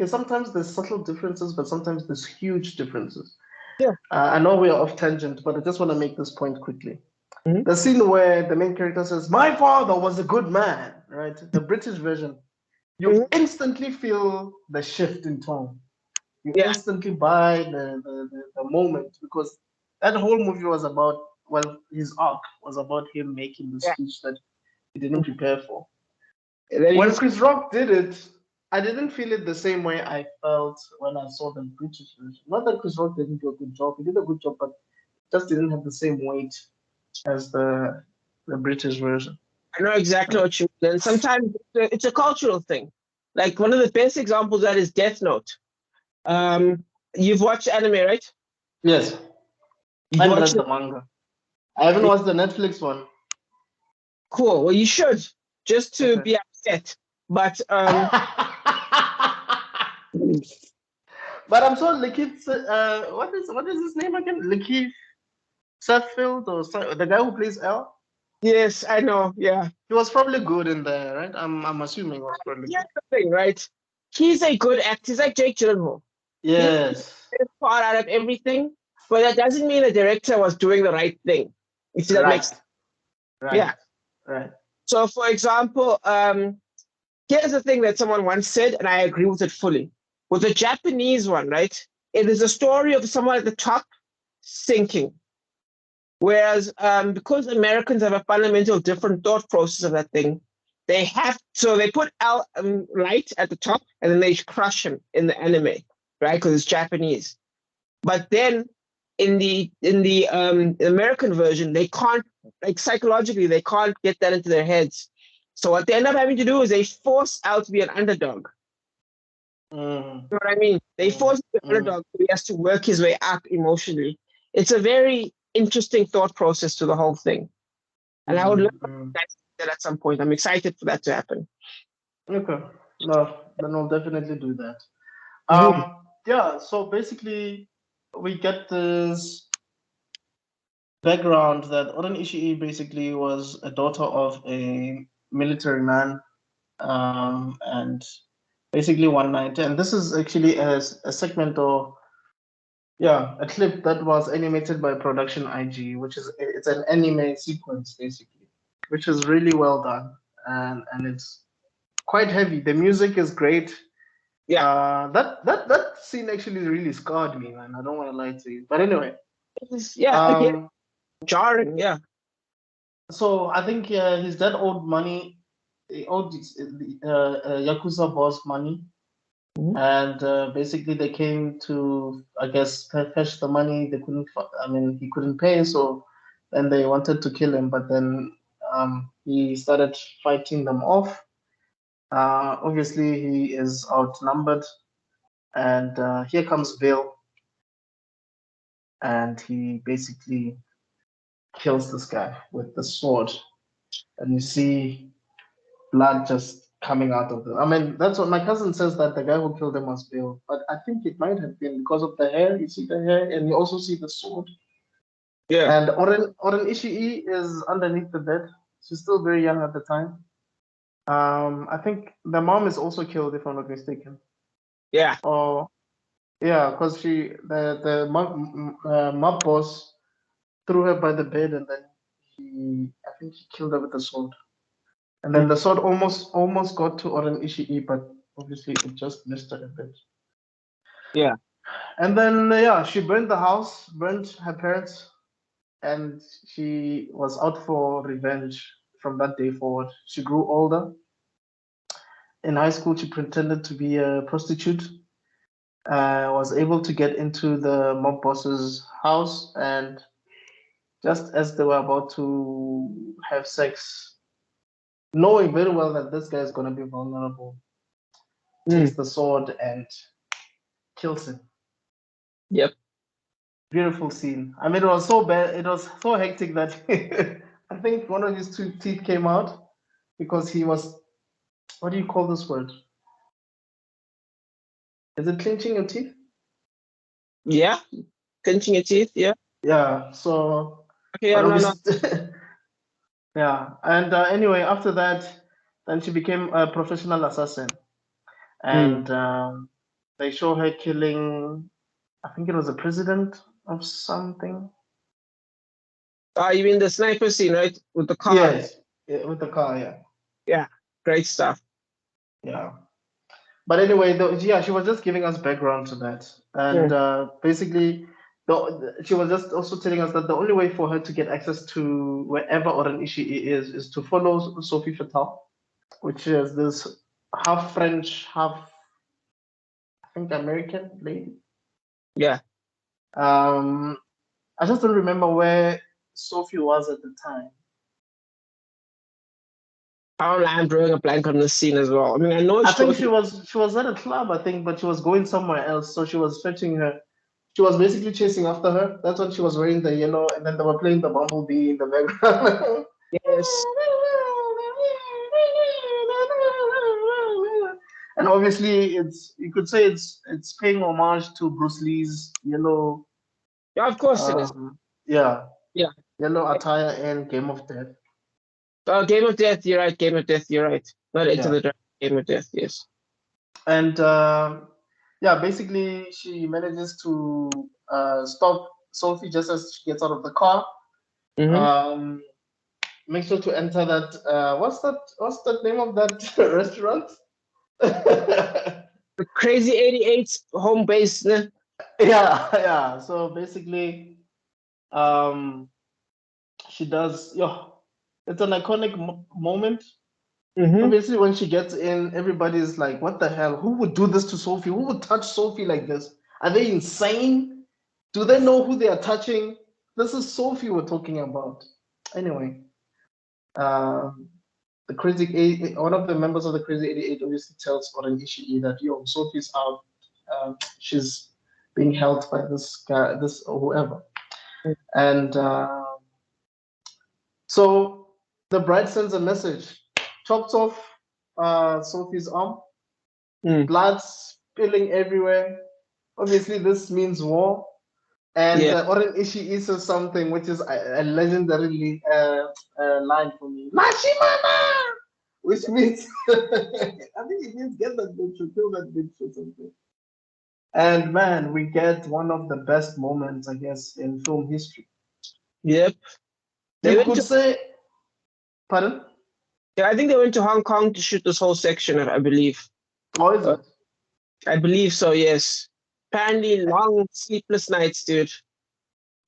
sometimes there's subtle differences, but sometimes there's huge differences. Yeah. I know we are off tangent, but I just want to make this point quickly. The scene where the main character says, "My father was a good man," right? The British version, you instantly feel the shift in tone. You instantly buy the moment because that whole movie was about, his arc was about him making the speech that he didn't prepare for. When Chris Rock did it, I didn't feel it the same way I felt when I saw the British version. Not that Chris Rock didn't do a good job; he did a good job, but just didn't have the same weight as the The British version. I know exactly what you mean. And sometimes it's a cultural thing. Like one of the best examples of that is Death Note. You've watched anime, right? Yes. You've And watched read it. the manga. I haven't watched the Netflix one. Cool. Well, you should, just to Okay. be upset. But But I'm so Lakeith. What is his name again? Lakeith Suffield or the guy who plays L. yes, I know. Yeah. He was probably good in there, right? I'm assuming he was probably Here's good. the thing, right? He's a good actor. He's like Jake Gyllenhaal. He's Yes. the best part out of everything, but that doesn't mean the director was doing the right thing. You see, that makes Right. Right. yeah. Right. So, for example, here's the thing that someone once said, and I agree with it fully. With the Japanese one, right? It is a story of someone at the top sinking. Whereas because Americans have a fundamental different thought process of that thing, they put light at the top and then they crush him in the anime, right? Because it's Japanese. But then in the American version, they can't, like, psychologically they can't get that into their heads. So what they end up having to do is they force Al to be an underdog. Mm. You know what I mean? They force the underdog, so he has to work his way up emotionally. It's a very interesting thought process to the whole thing. And I would love that at some point. I'm excited for that to happen. Okay. No, then we'll definitely do that. Mhm. Yeah, so basically we get this background that Oren Ishii basically was a daughter of a military man. And basically one night, and this is actually a segment or a clip that was animated by Production IG, which is it's an anime sequence basically, which is really well done, and it's quite heavy. The music is great. Yeah. That scene actually really scarred me, man. I don't want to lie to you, but anyway. Yeah, jarring. Yeah. So I think his dad owed money. He owed Yakuza boss money, and basically they came to, I guess, fetch the money. They couldn't. I mean, he couldn't pay, so then they wanted to kill him. But then he started fighting them off. Obviously, he is outnumbered, and here comes Bill, and he basically kills this guy with the sword, and you see blood just coming out of them. I mean, that's what my cousin says, that the guy who killed him was Bill. But I think it might have been because of the hair. You see the hair, and you also see the sword. Yeah. And Oren Ishii is underneath the bed. She's still very young at the time. I think the mom is also killed, if I'm not mistaken. Yeah. Or yeah, because the mob boss threw her by the bed, and then I think he killed her with the sword. And then the sword almost got to Oren Ishii, but obviously it just missed her a bit. Yeah. And then she burned the house, burned her parents, and she was out for revenge from that day forward. She grew older. In high school, she pretended to be a prostitute. Was able to get into the mob boss's house, and just as they were about to have sex, knowing very well that this guy is going to be vulnerable, takes the sword and kills him. Yep. Beautiful scene. I mean, it was so bad. It was so hectic that I think one of his two teeth came out because he was. What do you call this word? Is it clenching your teeth? Yeah. Clenching your teeth. Yeah. Yeah. So. Okay. Yeah. No. Yeah. And anyway, after that, then she became a professional assassin, and they show her killing. I think it was a president of something. You mean the sniper scene, right? With the car? Yes, with the car, yeah. Yeah, great stuff. Yeah. But anyway, she was just giving us background to that. And basically, she was just also telling us that the only way for her to get access to wherever Oren Ishii is to follow Sophie Fatal, which is this half French, half, I think, American lady. Yeah. I just don't remember where Sophie was at the time. I'm drawing a blank on this scene as well. I mean, I know I it's think totally. she was at a club, I think, but she was going somewhere else. So she was fetching her. She was basically chasing after her. That's when she was wearing the yellow, and then they were playing the bumblebee in the background. Yes. And obviously, it's you could say it's paying homage to Bruce Lee's yellow, Yeah, of course it is. yeah, Yeah. yellow attire and Game of Death. Game of Death. You're right. Game of Death. You're right. Not Into Yeah, the Dragon. Game of Death. Yes. and yeah, basically she manages to stop Sophie just as she gets out of the car. Mm-hmm. Make sure to enter that. What's the name of that restaurant? The Crazy 88's home base. Né? Yeah, yeah. So basically, um, she does. Yeah, it's an iconic moment. Mm-hmm. Obviously, when she gets in, everybody's like, "What the hell? Who would do this to Sophie? Who would touch Sophie like this? Are they insane? Do they know who they are touching? This is Sophie we're talking about." Anyway, um, the crazy eight, one of the members of the Crazy 88 obviously tells Oren Ishii that yo, Sophie's out. She's being held by this guy, this or whoever, and so the bride sends a message, chops off Sophie's arm, Mm. blood spilling everywhere. Obviously, this means war. And Yeah. Oren Ishii says something which is a legendary line for me. Mashimana! Which means, I think it means get that bitch or kill that bitch or something. And man, we get one of the best moments, I guess, in film history. Yep. They You went could to. say, pardon? Yeah, I think they went to Hong Kong to shoot this whole section. I believe. Or is Uh, it? I believe so. Yes. Apparently, long sleepless nights, dude.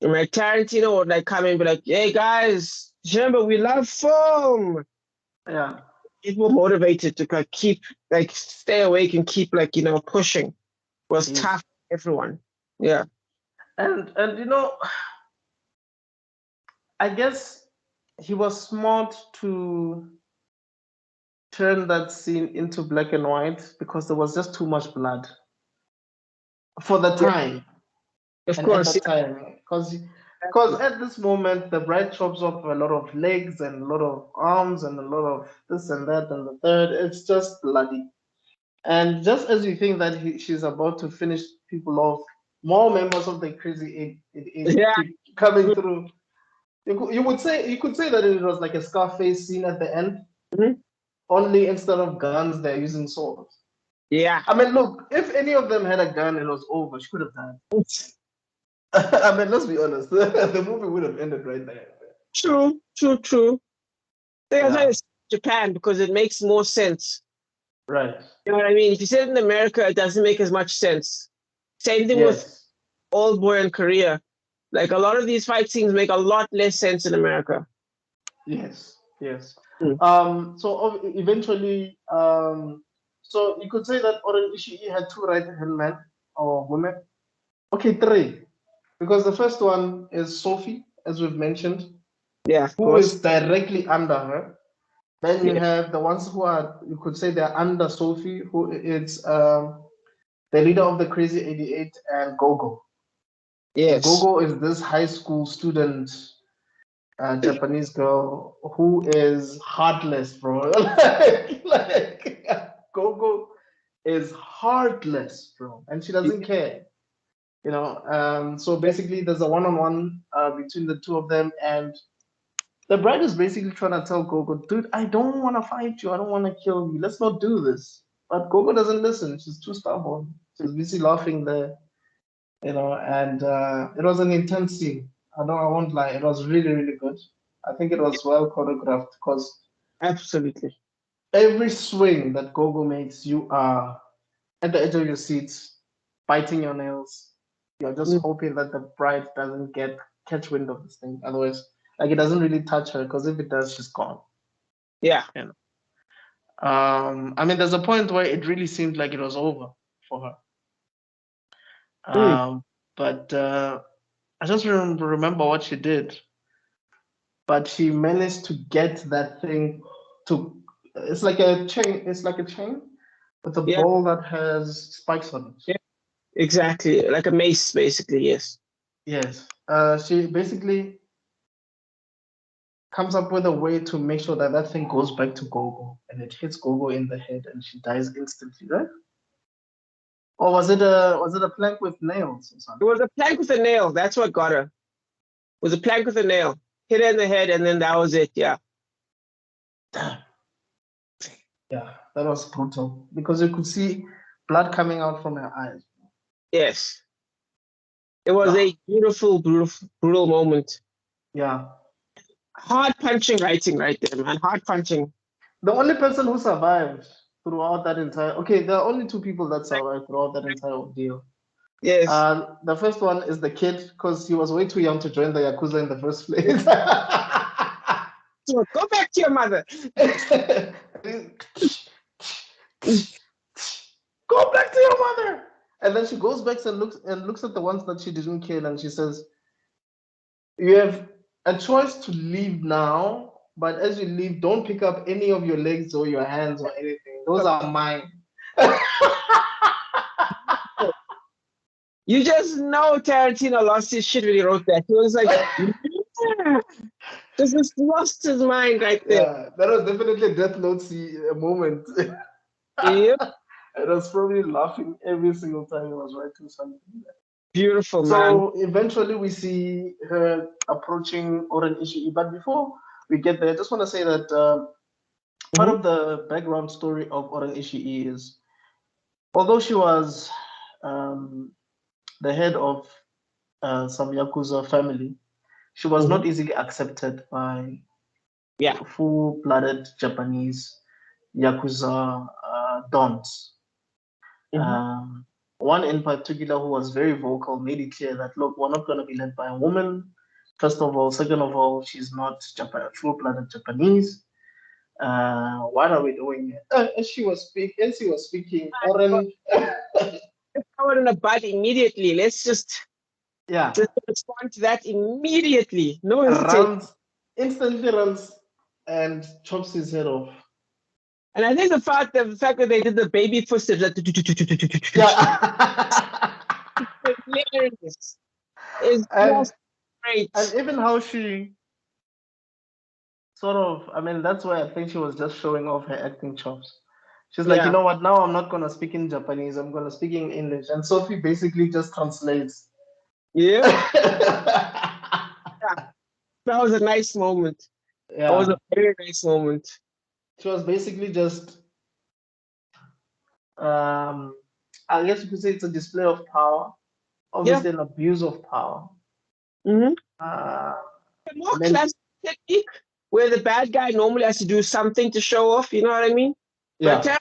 And like Tarantino would like come and be like, "Hey guys, remember we love film." Yeah. People motivated to like keep like stay awake and keep like pushing. It was Yes. tough for everyone. Yeah. And you know, I guess he was smart to turn that scene into black and white because there was just too much blood for the Yeah. time Of and at course. that time because at this moment the bride chops off a lot of legs and a lot of arms and a lot of this and that and the third. It's just bloody, and just as you think that she's about to finish people off, more members of the crazy eight Yeah. keep coming through. You could say that it was like a Scarface scene at the end, Mhm. only instead of guns they're using swords. Yeah. I mean, look, if any of them had a gun, it was over. She could have died. I mean, let's be honest. The movie would have ended right there. True. True. True. That's why Yeah. it's Japan because it makes more sense. Right. You know what I mean? If you say it in America, it doesn't make as much sense. Same thing with Yes. Old Boy in Korea. Like a lot of these fight scenes make a lot less sense in America. Yes. Yes. Mm. So eventually, so you could say that Oren Ishii had two right-hand men or women. Okay, three. Because the first one is Sophie, as we've mentioned, Yeah, of who course. is directly under her. Then you Yeah. have the ones who are, you could say they're under Sophie, who is the leader of the Crazy 88 and Gogo. And Yes. Gogo is this high school student, Japanese girl who is heartless, bro. like Gogo is heartless, bro, and she doesn't care. So basically, there's a one-on-one between the two of them, and the bride is basically trying to tell Gogo, dude, I don't want to fight you. I don't want to kill you. Let's not do this. But Gogo doesn't listen. She's too stubborn. She's busy laughing there, and it was an intense scene. I won't lie. It was really, really good. I think it was well choreographed because Absolutely. every swing that Gogo makes, you are at the edge of your seats, biting your nails. You're just Mm. hoping that the bride doesn't catch wind of this thing. Otherwise, like it doesn't really touch her because if it does, she's gone. Yeah. I mean, there's a point where it really seemed like it was over for her. Mm. But I just remember what she did. But she managed to get that thing to It's like a chain. It's like a chain with a Yeah, ball that has spikes on it. yeah, exactly. Like a mace, basically. Yes. Yes. She basically comes up with a way to make sure that that thing goes back to Gogo and it hits Gogo in the head and she dies instantly, right? Or was it a plank with nails or It something? was a plank with a nail. That's what got her. It was a plank with a nail. Hit her in the head, and then that was it. Yeah. Damn. Yeah, that was brutal because you could see blood coming out from her eyes. Yes. It was Ah, a beautiful, brutal moment. yeah. Hard punching writing right there, man. Hard punching. The only person who survived throughout that entire there are only two people that survived throughout that entire ordeal. Yes. The first one is the kid because he was way too young to join the Yakuza in the first place. So go back to your mother. Go back to your mother. And then she goes back and looks at the ones that she didn't kill, and she says, "You have a choice to leave now, but as you leave, don't pick up any of your legs or your hands or anything. Those are mine." You just know Tarantino lost his shit when he wrote that. He was like, yeah. Just lost his mind right there. Yeah, that was definitely a Death Note moment. Yep. I was probably laughing every single time he was writing something. Beautiful, man. So eventually we see her approaching Oren Ishii. But before we get there, I just want to say that part Mhm. of the background story of Oren Ishii is, although she was the head of some Yakuza family, she was Mhm. not easily accepted by Yeah. full-blooded Japanese Yakuza dons. Mhm. One in particular who was very vocal made it clear that, look, we're not going to be led by a woman. First of all, second of all, she's not full-blooded Japanese. What are we doing here? As she was speaking, Oren, Covered in a butt immediately. Let's yeah, just respond to that immediately. No hesitation. instantly runs and chops his head off. And I think the fact that they did the baby footsteps, like, Yeah, hilarious. Is and just great. even how she sort of, I mean, that's why I think she was just showing off her acting chops. She's like, you Yeah. know what? Now I'm not gonna speak in Japanese. I'm gonna speak in English, and Sophie basically just translates. Yep. Yeah, Yeah. That was a nice moment. That was a very nice moment. she was basically just, um, I guess you could say it's a display of power, Yeah. obviously an abuse of power. Mm-hmm. Uh, A more and then, classic technique where the bad guy normally has to do something to show off, you know what I mean? But yeah,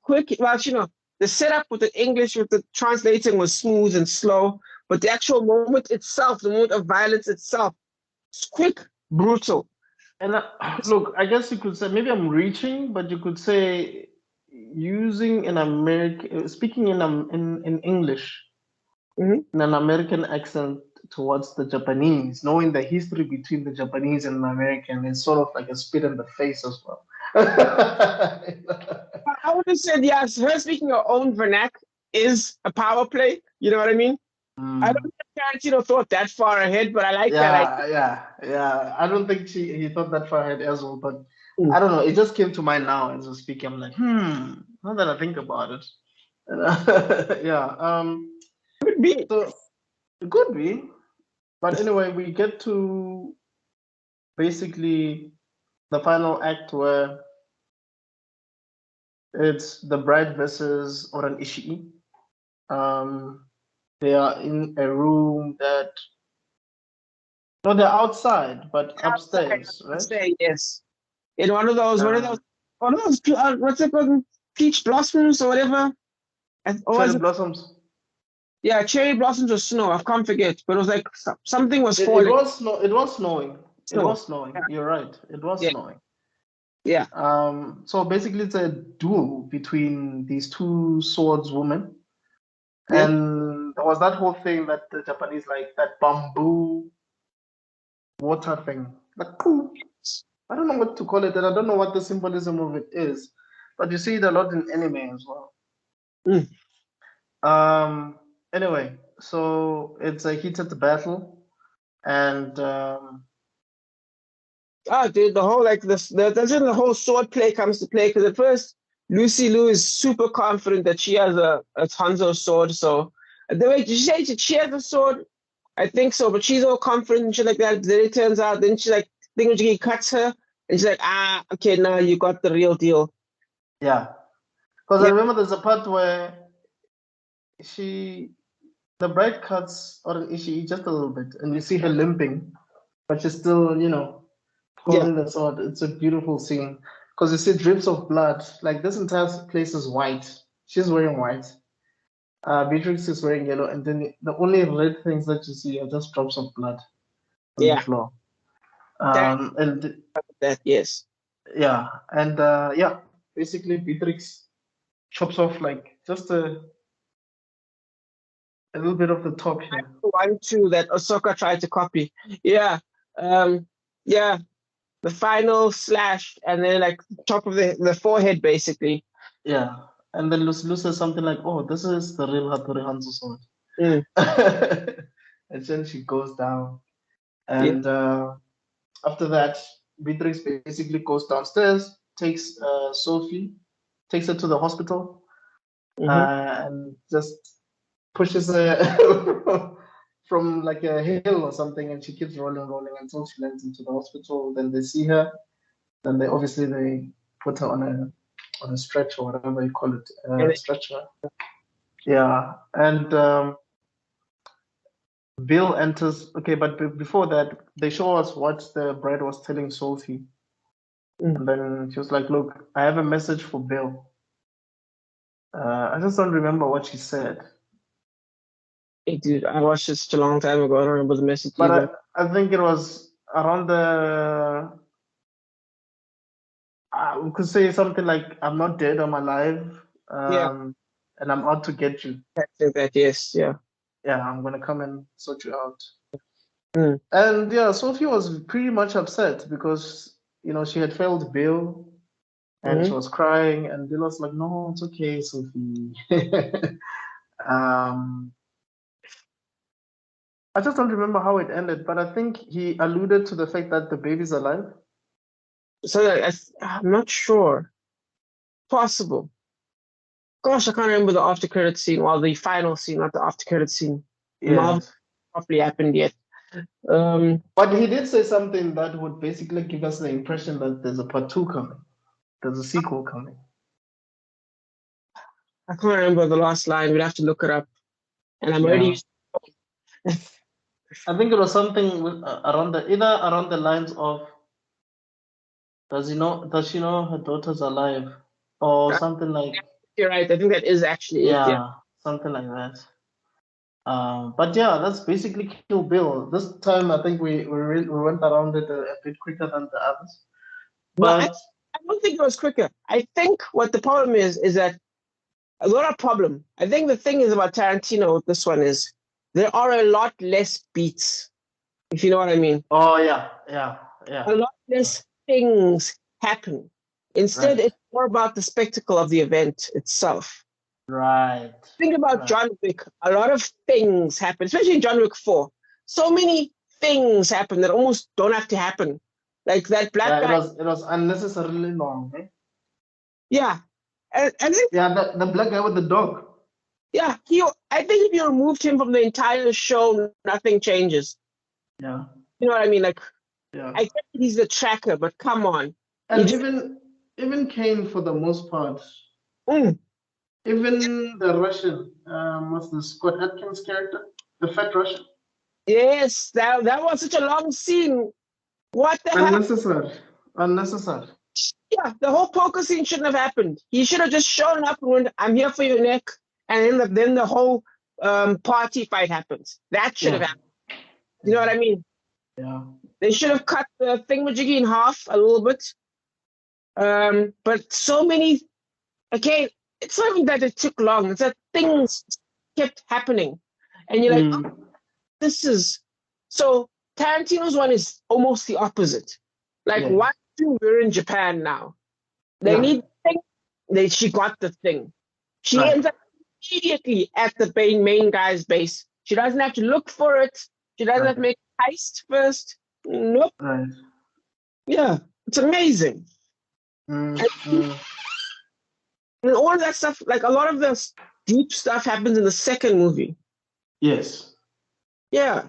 quick, well, the setup with the English, with the translating was smooth and slow, but the actual moment itself, the moment of violence itself, it's quick, brutal. and look, I guess you could say maybe I'm reaching, but you could say using an American, speaking in English Mm-hmm. in an American accent towards the Japanese, knowing the history between the Japanese and the American is sort of like a spit in the face as well. I would have said yes. Her speaking her own vernac is a power play. You know what I mean? I don't Mm. think Tarantino thought that far ahead, but I like that idea. Yeah. I don't think he thought that far ahead as well, but Mm. I don't know. It just came to mind now as we speak. I'm like, now that I think about it. Yeah. Could be. So it could be. But anyway, we get to basically the final act where it's the bride versus Oran Ishii. Um, they are in a room that, no, they're outside, but Outside, upstairs, I'd right? say yes. In Uh, one of those, what's it called? Peach blossoms or whatever. Or was Cherry it? blossoms. Yeah, cherry blossoms or snow. I can't forget, but it was like something was It falling. was snow. It was snowing. It Snow. was snowing. Yeah, You're right. It was yeah, snowing. yeah. So basically, it's a duel between these two swordswomen, Yep. and there was that whole thing that the Japanese like that bamboo water thing. Like, pooh. I don't know what to call it, and I don't know what the symbolism of it is, but you see it a lot in anime as well. Anyway, so it's a heated battle, and dude, the whole like that's when the whole sword play comes to play. Because at first, Lucy Liu is super confident that she has a Hanzo sword. So the way did you say she has a sword? I think so, but she's all confident and shit like that. Then it turns out, then she like Thingamajiggy cuts her, and she's like, okay, now you got the real deal. yeah, because I remember there's a part where the bride cuts or Ishii just a little bit, and you see her limping, but she's still, holding the sword. It's a beautiful scene because you see drips of blood. Like this entire place is white. She's wearing white. Beatrix is wearing yellow, and then the only red things that you see are just drops of blood on the floor. Yes. Yeah, and basically Beatrix chops off like just a little bit of the top here. One, two that Ahsoka tried to copy. Yeah. The final slash and then like top of the forehead basically. Yeah. And then Lucy says something like, "Oh, this is the real Hattori Hanzo sword." And then she goes down. And after that, Beatrix basically goes downstairs, takes Sophie, takes her to the hospital, and just pushes her from like a hill or something, and she keeps rolling until she lands into the hospital. Then they see her. Then they put her on a stretcher, or whatever you call it, stretcher. Yeah, and Bill enters. Okay, but before that, they show us what the bride was telling Sophie. And then she was like, "Look, I have a message for Bill." I just don't remember what she said. Hey, dude, I watched this such a long time ago. I don't remember the message but either. I think it was around we could say something like, "I'm not dead, I'm alive. And I'm out to get you." Yes, yeah. Yeah, I'm gonna come and sort you out. And yeah, Sophie was pretty much upset because she had failed Bill, and she was crying, and Bill was like, "No, it's okay, Sophie." I just don't remember how it ended, but I think he alluded to the fact that the baby's alive. So I'm not sure. Possible. Gosh, I can't remember the after credit scene or the final scene, not the after credit scene. Marvel properly happened yet. But he did say something that would basically give us the impression that there's a part 2 coming. There's a sequel coming. I can't remember the last line. We'd have to look it up. And I'm already. I think it was something around the lines of, does she know her daughter's alive, or something like. You're right. I think that is actually it. Yeah, something like that. But yeah, that's basically Kill Bill. This time, I think we went around it a bit quicker than the others. But I don't think it was quicker. I think what the problem is that not a problem. I think the thing is about Tarantino with this one is there are a lot less beats, if you know what I mean. Oh yeah. A lot less things happen. Instead, it's more about the spectacle of the event itself. Right. Think about John Wick. A lot of things happen, especially in John Wick 4. So many things happen that almost don't have to happen. Like that black guy. It was unnecessarily long. Eh? Yeah. And then, the black guy with the dog. Yeah, I think if you removed him from the entire show, nothing changes. Yeah. You know what I mean? Like, I get he's the tracker, but come on. And even Kane, for the most part. Even the Russian, what's the Scott Atkins character? The fat Russian. Yes, that was such a long scene. What the hell? Unnecessary. Yeah, the whole poker scene shouldn't have happened. He should have just shown up and went, "I'm here for your neck," and then the whole party fight happens. That should have happened. You know what I mean? Yeah. They should have cut the thingamajiggy in half a little bit. But so many. Okay, it's not even that it took long. It's that things kept happening, and you're like, "Oh, this is." So Tarantino's one is almost the opposite. Like, why we're in Japan now. They need the thing. She got the thing. She ends up immediately at the main guy's base. She doesn't have to look for it. She doesn't have to make a heist first. Nope. Right. Yeah, it's amazing. And all of that stuff, like a lot of the deep stuff happens in the second movie. Yes. Yeah.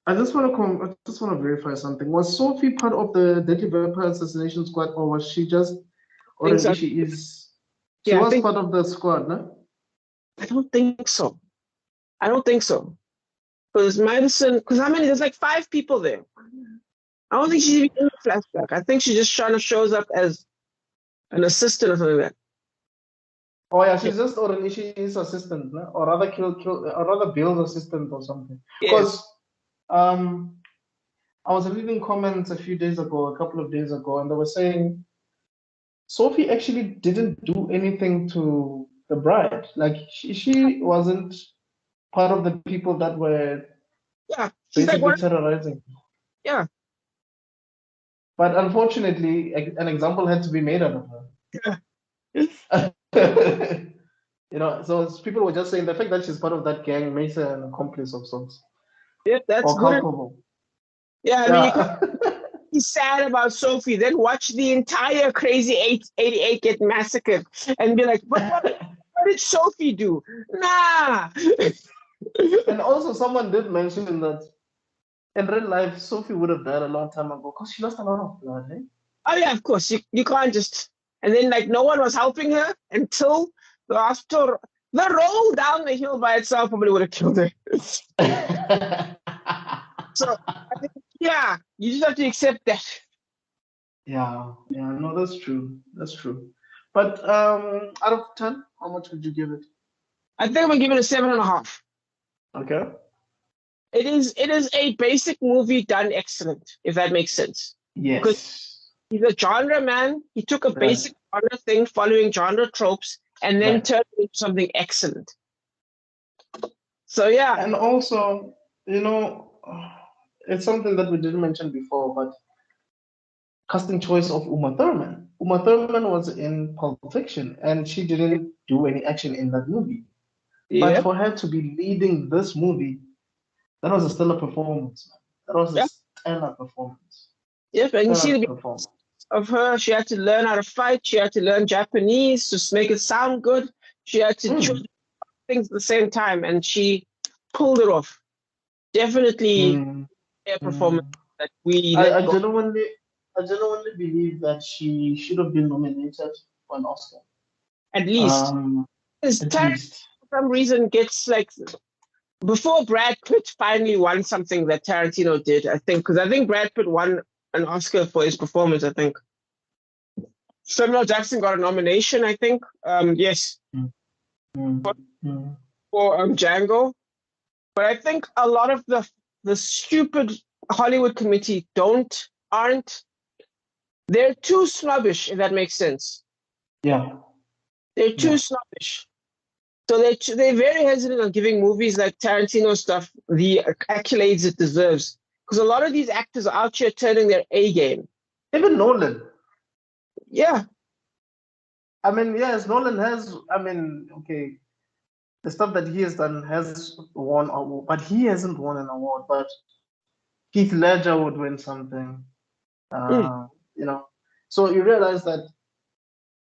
I just want to verify something. Was Sophie part of the Deadly Vampire Assassination Squad, or was she just, or So. she is? She was part of the squad, no? I don't think so. I don't think so. Because Madison, because how many? There's like 5 people there. I don't think she's even in the flashback. I think she just kind of shows up as an assistant or something like that. Oh yeah, she's just Ornishi's assistant, no? Or rather, or rather Bill's assistant or something. Because I was reading comments a couple of days ago, and they were saying Sophie actually didn't do anything to the bride. Like she wasn't part of the people that were basically terrorizing. Yeah. But unfortunately, an example had to be made out of her. Yeah. You know, so people were just saying the fact that she's part of that gang makes her an accomplice of sorts. Yeah, that's or good. Culpable. Yeah, I mean, you could be sad about Sophie, then watch the entire Crazy 88 get massacred and be like, what did Sophie do? Nah. And also, someone did mention that in real life, Sophie would have died a long time ago because she lost a lot of blood, eh? Oh, yeah, of course. You can't just. And then, like, no one was helping her until the hospital. The roll down the hill by itself probably would have killed her. So, I think, yeah, you just have to accept that. Yeah, no, that's true. That's true. But out of 10, how much would you give it? I think I'm gonna give it a 7.5. Okay. It is a basic movie done excellent, if that makes sense. Yes. Because he's a genre man. He took a basic genre thing, following genre tropes, and then turned it into something excellent. So yeah. And also, you know, it's something that we didn't mention before, but casting choice of Uma Thurman. Uma Thurman was in Pulp Fiction, and she didn't do any action in that movie. But for her to be leading this movie, that was a stellar performance. That was a stellar performance. Yep, and you see the performance of her. She had to learn how to fight. She had to learn Japanese to make it sound good. She had to choose things at the same time, and she pulled it off. Definitely a performance that we. I genuinely believe that she should have been nominated for an Oscar. At least. For some reason gets like before Brad Pitt finally won something that Tarantino did, I think, because I think Brad Pitt won an Oscar for his performance, I think. Samuel Jackson got a nomination, I think. Yes. For Django. But I think a lot of the stupid Hollywood committee aren't. They're too snobbish, if that makes sense. Yeah. They're too snobbish. So they're very hesitant on giving movies like Tarantino stuff the accolades it deserves. Because a lot of these actors are out here turning their A game. Even Nolan. Yeah. I mean, yes, Nolan has, okay, the stuff that he has done has won an award, but he hasn't won an award. But Heath Ledger would win something. You know, so you realize that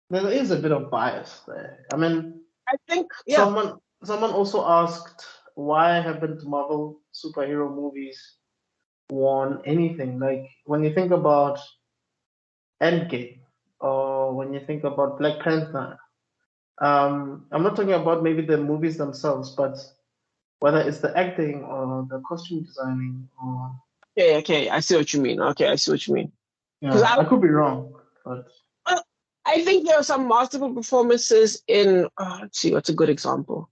there is a bit of bias there. I mean, I think someone also asked why haven't Marvel superhero movies won anything? Like when you think about Endgame or when you think about Black Panther, I'm not talking about maybe the movies themselves, but whether it's the acting or the costume designing or. Okay, I see what you mean. Okay, I see what you mean. Yeah, I could be wrong, but I think there are some masterful performances in. Let's see, what's a good example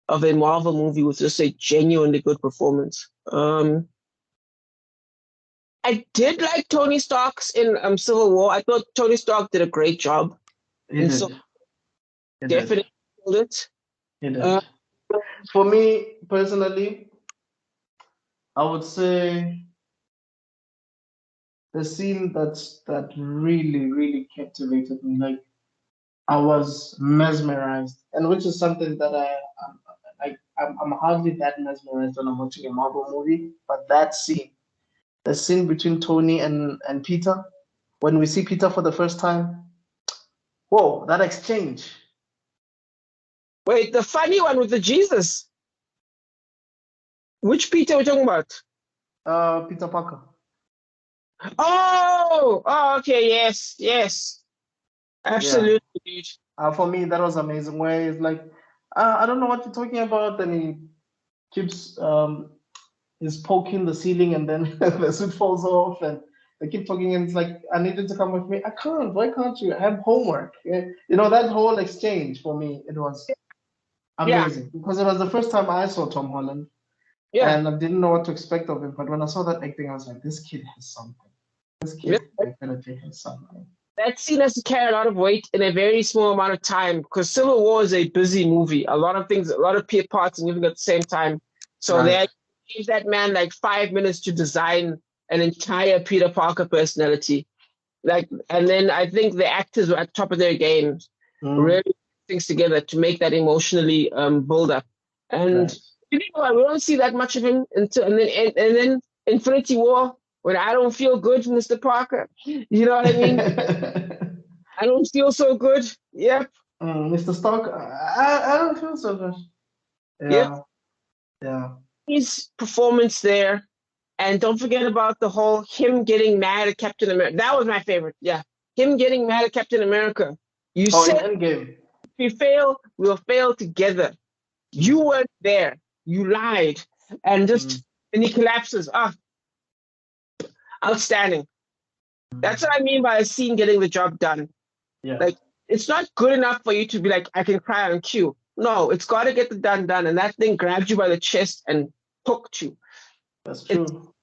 of a Marvel movie with just a genuinely good performance? I did like Tony Stark's in Civil War. I thought Tony Stark did a great job. He did. Definitely killed it. He did. For me personally, I would say the scene that really captivated me. Like I was mesmerized, and which is something that I'm hardly that mesmerized when I'm watching a Marvel movie. But that scene, the scene between Tony and Peter, when we see Peter for the first time, whoa, that exchange. Wait, the funny one with the Jesus. Which Peter are we talking about? Peter Parker. Oh, okay, yes. Absolutely, dude. For me, that was amazing. Where it's like, I don't know what you're talking about, and he keeps he's poking the ceiling, and then the suit falls off, and they keep talking, and it's like, I needed to come with me. I can't. Why can't you? I have homework. Yeah. You know, that whole exchange for me, it was Yeah, amazing because it was the first time I saw Tom Holland, yeah. and I didn't know what to expect of him. But when I saw that acting, I was like, this kid has something. This Yeah. kid definitely has something. That scene has to carry a lot of weight in a very small amount of time because Civil War is a busy movie. A lot of things, a lot of parts moving at the same time. So Right. they gave that man like 5 minutes to design an entire Peter Parker personality. Like, and then I think the actors were at the top of their games, really put things together to make that emotionally build up. And Right. you know what, we don't see that much of him until and then Infinity War when I don't feel good, Mr. Parker. You know what I mean? I don't feel so good. Yep. Mr. Stark, I don't feel so good. Yep. Yeah. His performance there. And don't forget about the whole him getting mad at Captain America. That was my favorite. Yeah. Him getting mad at Captain America. You Oh, in said Endgame. if we fail, we'll fail together. You weren't there. You lied. And and he collapses. Outstanding. That's what I mean by a scene getting the job done. Yeah. Like, it's not good enough for you to be like, I can cry on cue. No, it's got to get the done. And that thing grabbed you by the chest and hooked you. That's true.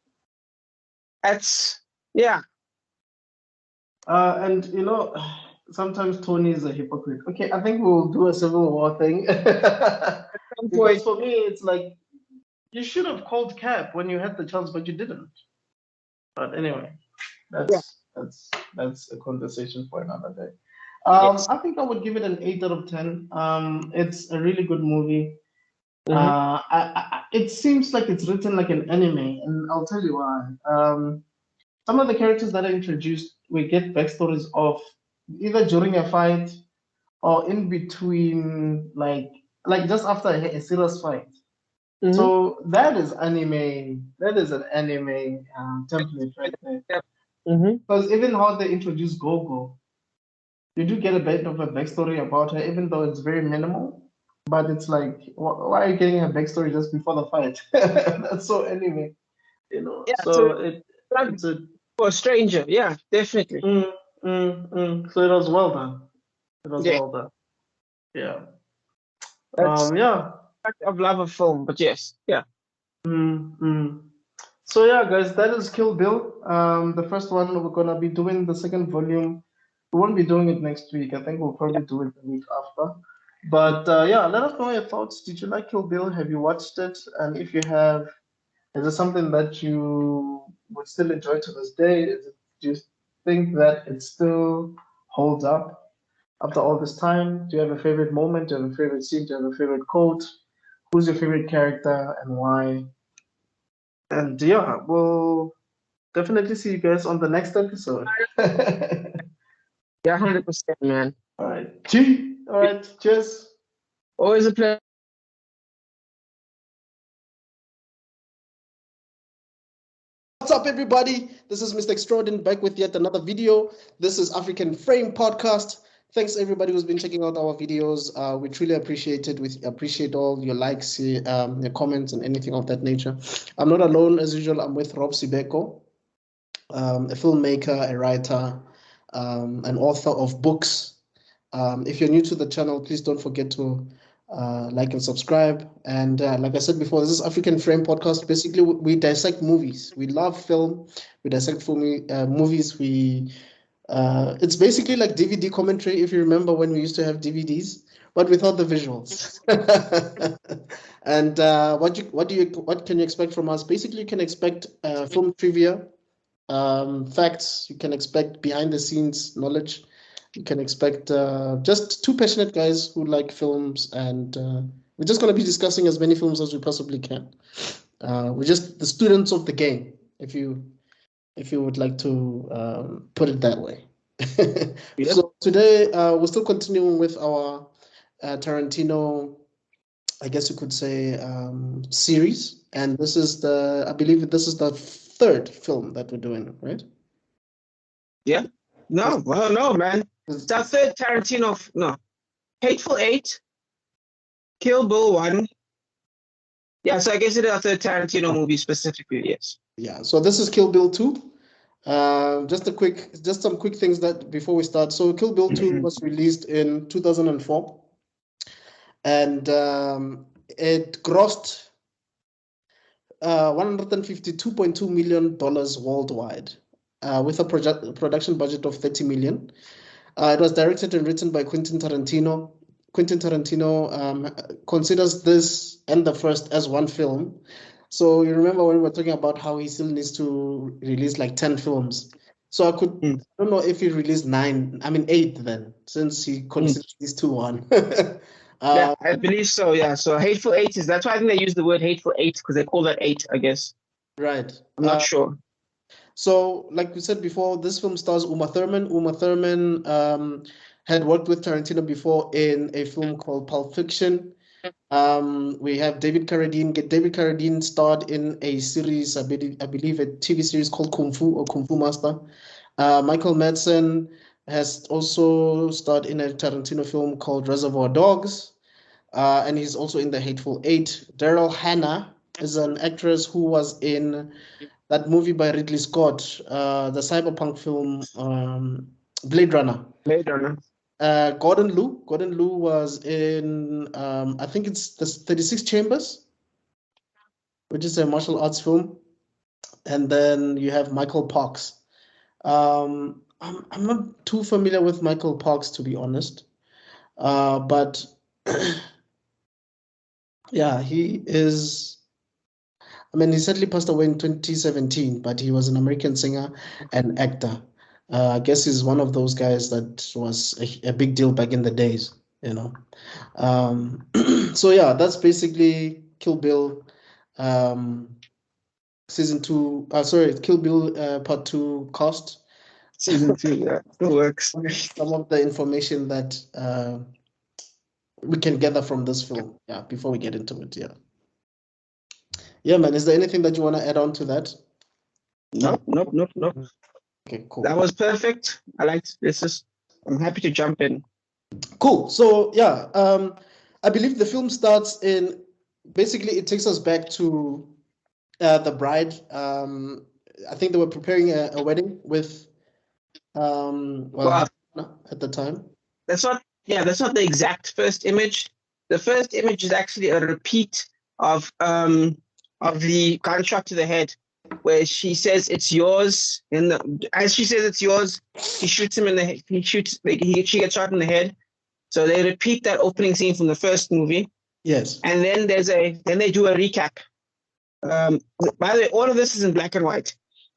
Yeah. And you know, sometimes Tony is a hypocrite. Okay, I think we'll do a Civil War thing. Some Because point. for me, it's like you should have called Cap when you had the chance, but you didn't. But anyway, Yeah. that's a conversation for another day. Yes. I think I would give it an 8 out of 10. It's a really good movie. Mm-hmm. It seems like it's written like an anime, and I'll tell you why. Some of the characters that are introduced, we get backstories of either during a fight or in between, like just after a serious fight. Mm-hmm. So that is anime. That is an anime template right there. Yep. Mm-hmm. Because even how they introduce Gogo, you do get a bit of a backstory about her, even though it's very minimal. But it's like, why are you getting her backstory just before the fight? That's so anime, you know. Yeah. So So it's a for a stranger. Yeah, definitely. So it was well done. It was Yeah. well done. Yeah. That's Yeah. fact of love of film, but yes. Yeah. So yeah, guys, that is Kill Bill. The first one we're gonna be doing the second volume. We won't be doing it next week. I think we'll probably do it the week after. But yeah, let us know your thoughts. Did you like Kill Bill? Have you watched it? And if you have, is it something that you would still enjoy to this day? Do you think that it still holds up after all this time? Do you have a favorite moment? Do you have a favorite scene? Do you have a favorite quote? Who's your favorite character and why? And yeah, we'll definitely see you guys on the next episode. Yeah, 100%, man. All right. G. All right. Cheers. Always a pleasure. What's up, everybody? This is Mr. Extrodin back with yet another video. This is African Frame Podcast. Thanks everybody who's been checking out our videos. We truly appreciate it. We appreciate all your likes, your comments, and anything of that nature. I'm not alone as usual. I'm with Rob Sibeko, a filmmaker, a writer, an author of books. If you're new to the channel, please don't forget to like and subscribe. And like I said before, this is African Frame Podcast. Basically, we dissect movies. We love film. We dissect movies. It's basically like DVD commentary. If you remember when we used to have DVDs, but without the visuals. And what can you expect from us? Basically, you can expect film trivia. facts. You can expect behind the scenes knowledge. You can expect just two passionate guys who like films, and we're just going to be discussing as many films as we possibly can. We're just the students of the game, if you would like to put it that way. Yep. So today we're still continuing with our Tarantino, I guess you could say, series, and this is I believe this is the third film that we're doing, right? Yeah. No, well, no, man. It's our third Tarantino. No, Hateful Eight, Kill Bill 1. Yeah, so I guess it is our third Tarantino movie specifically. Yes. Yeah. So this is Kill Bill 2. Just some quick things that before we start. So Kill Bill 2 was released in 2004, and it grossed $152.2 million worldwide, with a production budget of $30 million. It was directed and written by Quentin Tarantino. Quentin Tarantino considers this and the first as one film. So you remember when we were talking about how he still needs to release like 10 films. So I don't know if he released 8 then, since he considers these two one. Yeah, I believe so. Yeah, so Hateful Eight that's why I think they use the word Hateful Eight, because they call that 8, I guess. Right. I'm not sure. So, like we said before, this film stars Uma Thurman. Uma Thurman had worked with Tarantino before in a film called Pulp Fiction. We have David Carradine. David Carradine starred in a series, I believe a TV series called Kung Fu or Kung Fu Master. Michael Madsen has also starred in a Tarantino film called Reservoir Dogs, and he's also in The Hateful Eight. Daryl Hannah is an actress who was in that movie by Ridley Scott, the cyberpunk film Blade Runner. Blade Runner. Gordon Liu was in, I think it's the 36 Chambers, which is a martial arts film. And then you have Michael Parks. I'm not too familiar with Michael Parks, to be honest. But yeah, he is. I mean, he sadly passed away in 2017, but he was an American singer and actor. I guess he's one of those guys that was a big deal back in the days, you know. So yeah, that's basically Kill Bill season 2. Kill Bill part 2 cast. Season 2, yeah, it works. Some of the information that we can gather from this film, yeah, before we get into it, yeah. Yeah, man, is there anything that you want to add on to that? Nope. Okay, cool. That was perfect. I liked this. I'm happy to jump in. Cool. So yeah, I believe the film starts in, basically it takes us back to the bride. I think they were preparing a wedding with at the time. That's not the exact first image. The first image is actually a repeat of the gunshot to the head, where she says it's yours, and as she says it's yours, he shoots him in the head. She gets shot in the head. So they repeat that opening scene from the first movie. Yes. And then then they do a recap. By the way, all of this is in black and white.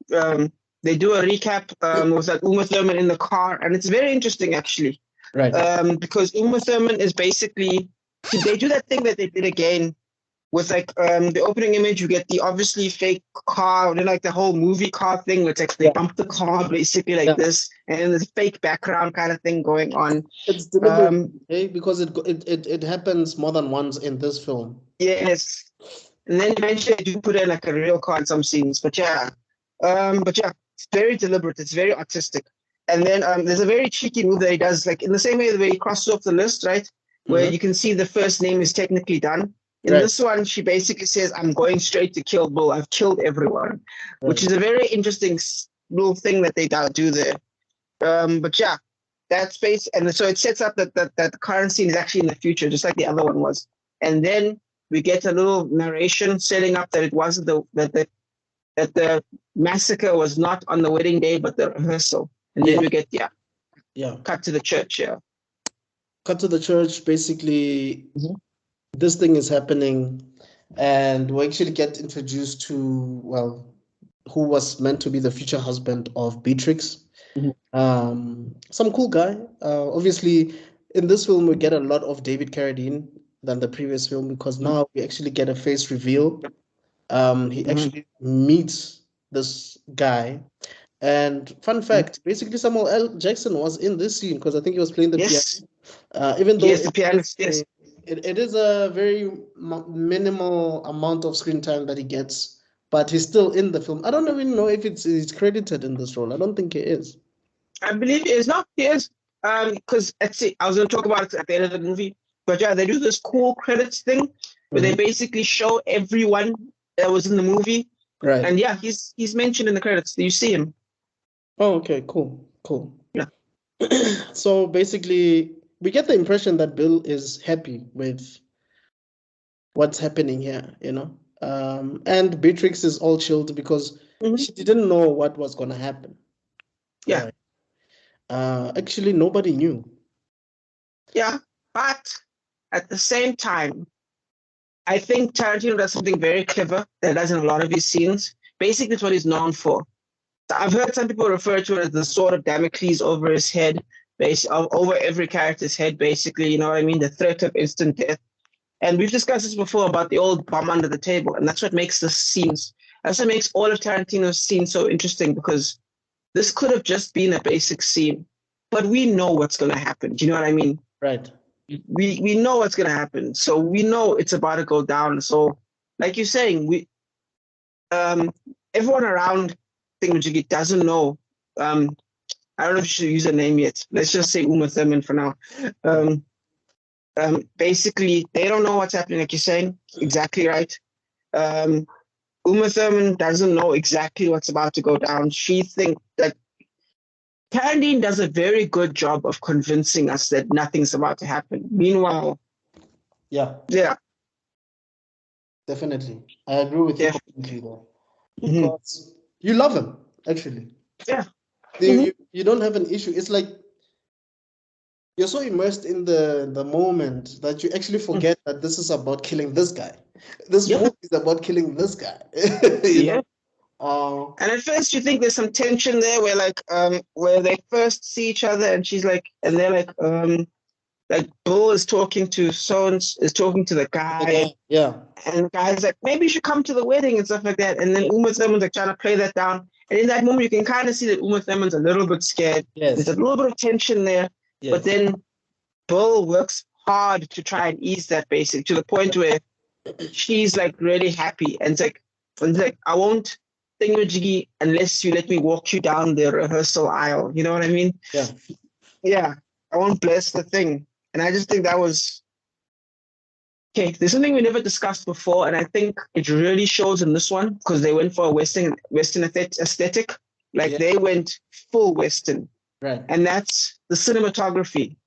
They do a recap with that Uma Thurman in the car, and it's very interesting actually. Right. Because Uma Thurman is basically, they do that thing that they did again with like the opening image. You get the obviously fake car, and then like the whole movie car thing, where it's like they bump the car basically like this, and then there's fake background kind of thing going on. It's deliberate, because it happens more than once in this film. Yes, and then eventually they do put in like a real car in some scenes, but yeah, it's very deliberate. It's very artistic. And then there's a very cheeky move that he does, like in the same way the way he crosses off the list, right? Where you can see the first name is technically done. In this one, she basically says, "I'm going straight to Kill Bill. I've killed everyone," which is a very interesting little thing that they do there. But yeah, that space, and so it sets up that the current scene is actually in the future, just like the other one was. And then we get a little narration setting up that it wasn't that the massacre was not on the wedding day, but the rehearsal. And then we get cut to the church. Yeah, cut to the church. Basically, this thing is happening, and we actually get introduced to who was meant to be the future husband of Beatrix. Mhm. Some cool guy. Obviously, in this film, we get a lot of David Carradine than the previous film because now we actually get a face reveal. He actually meets this guy. And fun fact, basically Samuel L. Jackson was in this scene because I think he was playing the piano. Yes. Even though Yes, the pianist. Yes. it is a very minimal amount of screen time that he gets, but he's still in the film. I don't even know if he's credited in this role. I don't think he is. I believe it is not. He is. Because let's see, I was going to talk about it at the end of the movie, but yeah, they do this cool credits thing where they basically show everyone that was in the movie, Right. and yeah, he's mentioned in the credits. You see him. Oh, okay, cool. Yeah. So basically, we get the impression that Bill is happy with what's happening here, and Beatrix is all chilled because she didn't know what was going to happen. Yeah. Right. Actually, nobody knew. Yeah, but at the same time, I think Tarantino does something very clever that he does in a lot of his scenes. Basically, it's what he's known for. I've heard some people refer to it as the sword of Damocles over his head, over every character's head, basically, you know what I mean? The threat of instant death. And we've discussed this before about the old bomb under the table, and that's what makes the scenes, that's what makes all of Tarantino's scenes so interesting, because this could have just been a basic scene, but we know what's going to happen. Do you know what I mean? Right. We know what's going to happen, so we know it's about to go down. So, like you're saying, everyone around Thingamajiggy doesn't know. I don't know if you should use a name yet. Let's just say Uma Thurman for now. Basically, they don't know what's happening, like you're saying. Exactly right. Uma Thurman doesn't know exactly what's about to go down. She thinks that Carradine does a very good job of convincing us that nothing's about to happen. Meanwhile, yeah, definitely, I agree with you completely there. Because you love him, actually. Yeah. You don't have an issue. It's like you're so immersed in the moment that you actually forget that this is about killing this guy. This movie is about killing this guy. you know? And at first you think there's some tension there where they first see each other and she's like, and they're like Bill is talking to the guy. Yeah. And the guy's like, maybe you should come to the wedding and stuff like that. And then Uma Thurman's like trying to play that down. And in that moment, you can kind of see that Uma Thurman's a little bit scared. Yes. There's a little bit of tension there. Yes. But then Bill works hard to try and ease that basic to the point where she's like really happy. And it's like I won't thingamajiggy unless you let me walk you down the rehearsal aisle. You know what I mean? Yeah. Yeah. I won't bless the thing. And I just think that was okay. There's something we never discussed before, and I think it really shows in this one because they went for a Western aesthetic. Like they went full Western. Right. And that's the cinematography.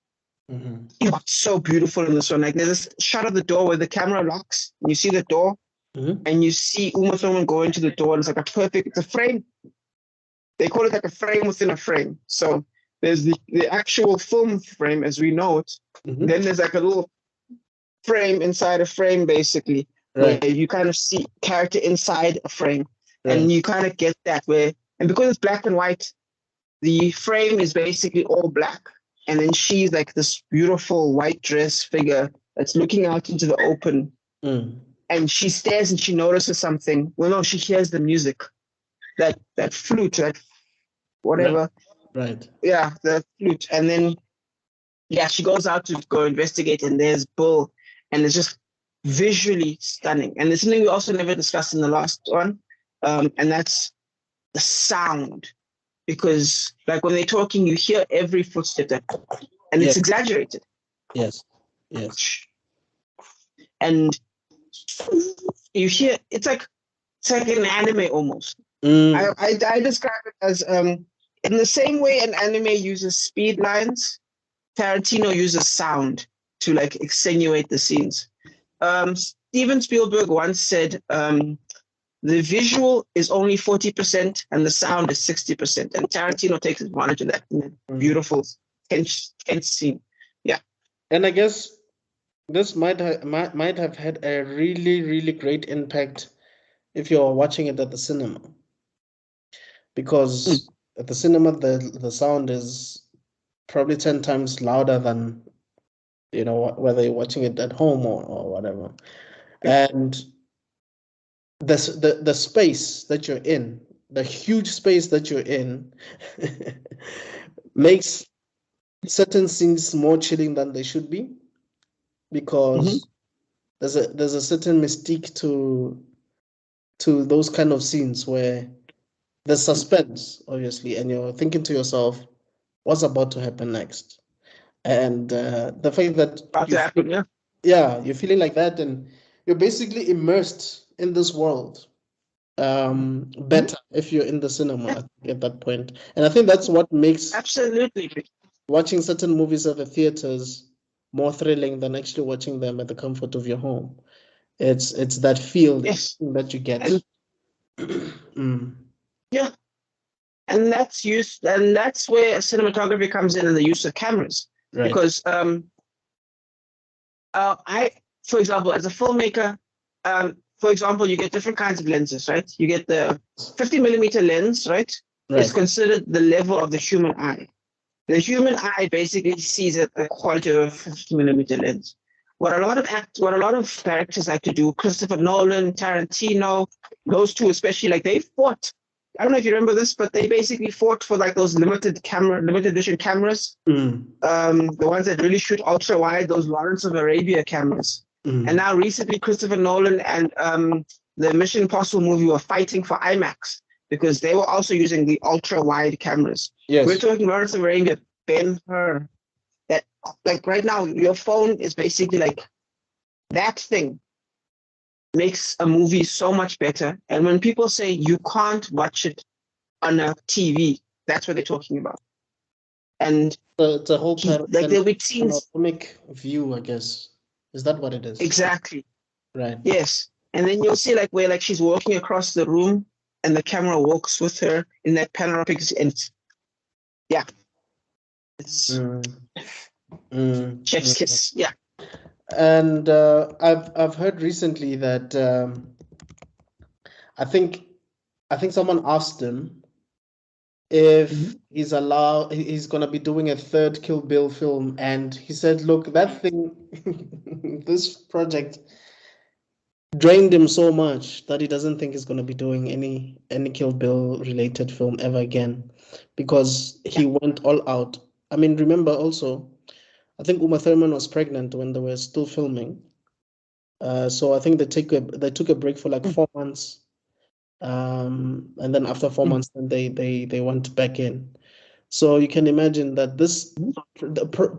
It was so beautiful in this one. Like there's this shot of the door where the camera locks, and you see the door, and you see Uma Thurman go into the door, and it's like it's a frame. They call it like a frame within a frame. So there's the actual film frame as we know it. Then there's like a little frame inside a frame, basically, where you kind of see character inside a frame. And you kind of get that and because it's black and white, the frame is basically all black. And then she's like this beautiful white dress figure that's looking out into the open. And she stares and she notices something. Well, no, she hears the music. That flute, that whatever. Right. Yeah, the flute. And then, she goes out to go investigate, and there's Bill. And it's just visually stunning. And there's something we also never discussed in the last one. And that's the sound. Because like when they're talking, you hear every footstep and it's exaggerated. Yes. And you hear it's like an anime almost. I describe it as in the same way an anime uses speed lines, Tarantino uses sound to like extenuate the scenes. Steven Spielberg once said the visual is only 40% and the sound is 60%. And Tarantino takes advantage of that in a beautiful, tense scene. Yeah. And I guess this might have had a really, really great impact if you're watching it at the cinema. because at the cinema the sound is probably 10 times louder than, you know, whether you're watching it at home or whatever. And the space that you're in, the huge space that you're in, makes certain scenes more chilling than they should be, because there's a certain mystique to those kind of scenes where there's suspense, obviously, and you're thinking to yourself, what's about to happen next? And the fact that you're feeling like that, and you're basically immersed in this world better if you're in the cinema at that point. And I think that's what makes watching certain movies at the theaters more thrilling than actually watching them at the comfort of your home. It's that feel that you get. Yeah. And that's where cinematography comes in, and the use of cameras. Right. Because for example, as a filmmaker, for example, you get different kinds of lenses, right? You get the 50mm lens, right? It's considered the level of the human eye. The human eye basically sees it the quality of a 50mm lens. What a lot of directors like to do, Christopher Nolan, Tarantino, those two especially, like they fought. I don't know if you remember this, but they basically fought for like those limited edition cameras. The ones that really shoot ultra wide, those Lawrence of Arabia cameras. And now recently, Christopher Nolan and the Mission Impossible movie were fighting for IMAX because they were also using the ultra wide cameras. Yes. We're talking Lawrence of Arabia, Ben-Hur. That, like right now, your phone is basically like that thing makes a movie so much better. And when people say you can't watch it on a TV, that's what they're talking about. And the whole like there'll be scenes, panoramic view, I guess. Is that what it is? Exactly. Right. Yes. And then you'll see like where like she's walking across the room and the camera walks with her in that panoramic, and it's chef's kiss. Yeah. And I've heard recently that I think someone asked him if he's going to be doing a third Kill Bill film, and he said, look, that thing, this project drained him so much that he doesn't think he's going to be doing any Kill Bill related film ever again, because he went all out. I mean, remember also, I think Uma Thurman was pregnant when they were still filming. So I think they took a break for like 4 months. And then after 4 months, then they went back in. So you can imagine that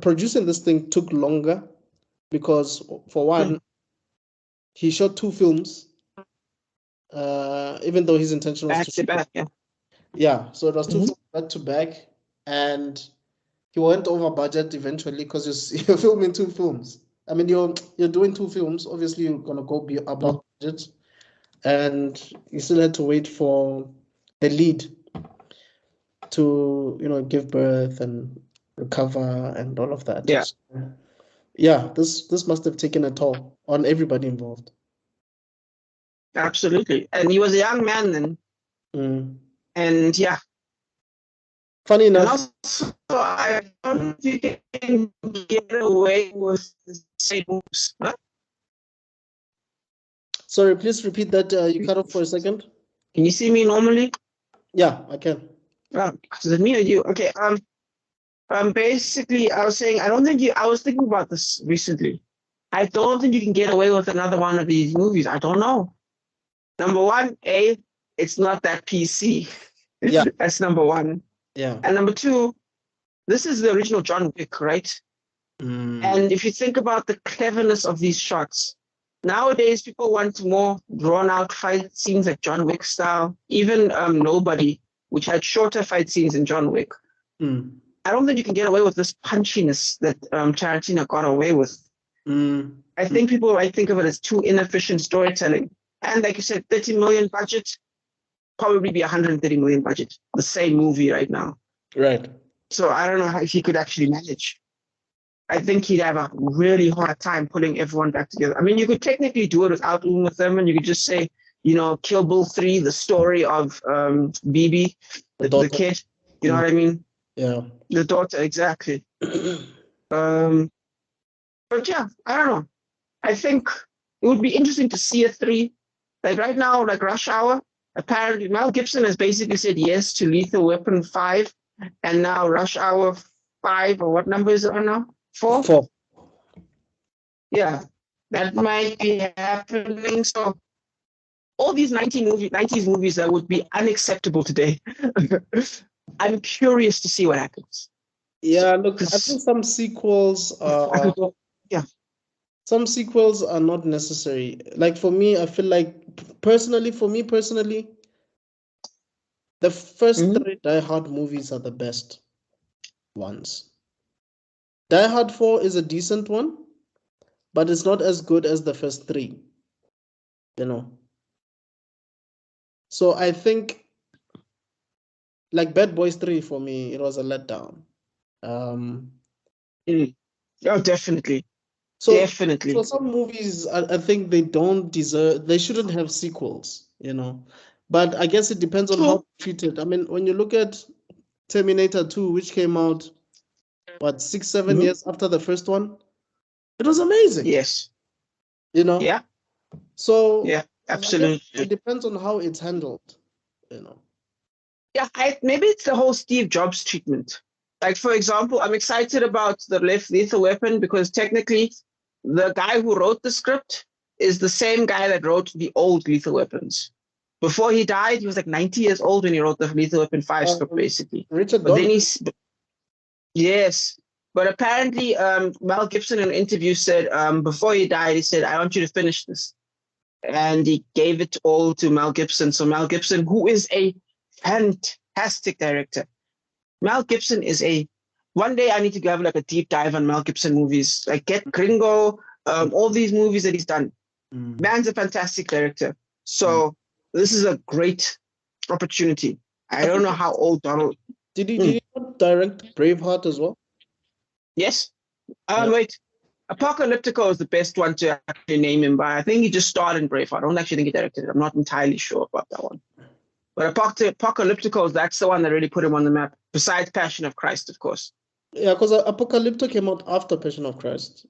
producing this thing took longer, because for one, he shot 2 films, even though his intention was back to back. Yeah, so it was 2 films back to back, and he went over budget eventually because you're filming 2 films. I mean, you're doing 2 films. Obviously, you're gonna go above budget, and you still had to wait for the lead to give birth and recover and all of that. Yeah. So, yeah, this must have taken a toll on everybody involved. Absolutely, and he was a young man then, and yeah. Funny enough, also, I don't think you can get away with the same moves. Huh? Sorry, please repeat that. You cut off for a second. Can you see me normally? Yeah, I can. Is it me or you? Okay. Basically, I was saying I was thinking about this recently. I don't think you can get away with another one of these movies. I don't know. Number one, it's not that PC. Yeah. That's number one. Yeah. And number two, this is the original John Wick, right? And if you think about the cleverness of these shots, nowadays people want more drawn out fight scenes like John Wick style. Even Nobody, which had shorter fight scenes in John Wick. I don't think you can get away with this punchiness that Tarantino got away with. I think people might think of it as too inefficient storytelling. And like you said, 30 million budget, probably be 130 million budget. The same movie right now. Right. So I don't know how he could actually manage. I think he'd have a really hard time putting everyone back together. I mean, you could technically do it without Uma Thurman. You could just say, Kill Bill 3, the story of BB, the kid. You know what I mean? Yeah. The daughter, exactly. But yeah, I don't know. I think it would be interesting to see a 3. Like right now, like Rush Hour, apparently Mel Gibson has basically said yes to Lethal Weapon 5, and now Rush Hour 5, or what number is it on now? 4? 4. Yeah, that might be happening. So all these 90s movies that would be unacceptable today, I'm curious to see what happens. Yeah, look, I think some sequels yeah. Some sequels are not necessary. Like for me, I feel like for me personally, the first 3 Die Hard movies are the best ones. Die Hard 4 is a decent one, but it's not as good as the first 3. So I think like Bad Boys 3 for me, it was a letdown. Oh, definitely. So definitely. So some movies, I think they shouldn't have sequels, But I guess it depends on how treated. I mean, when you look at Terminator 2, which came out, 6, 7 years after the first one, it was amazing. Yes. Yeah. So yeah, absolutely. It depends on how it's handled, Yeah, maybe it's the whole Steve Jobs treatment. Like, for example, I'm excited about the Lethal Weapon because technically the guy who wrote the script is the same guy that wrote the old Lethal Weapons. Before he died, he was like 90 years old when he wrote the Lethal Weapon 5 script, basically. Richard But Donner. Yes. But apparently, Mel Gibson in an interview said, before he died, he said, I want you to finish this. And he gave it all to Mel Gibson. So Mel Gibson, who is a fantastic director. Mel Gibson is one day I need to have like a deep dive on Mel Gibson movies, like Get Gringo, all these movies that he's done. Man's a fantastic director. So this is a great opportunity. I don't know how old Donald. Did he direct Braveheart as well? Yes. Wait. Apocalyptico is the best one to actually name him by. I think he just starred in Braveheart. I don't actually think he directed it. I'm not entirely sure about that one. But Apocalyptico, that's the one that really put him on the map, besides Passion of Christ, of course. Yeah, because Apocalypto came out after Passion of Christ.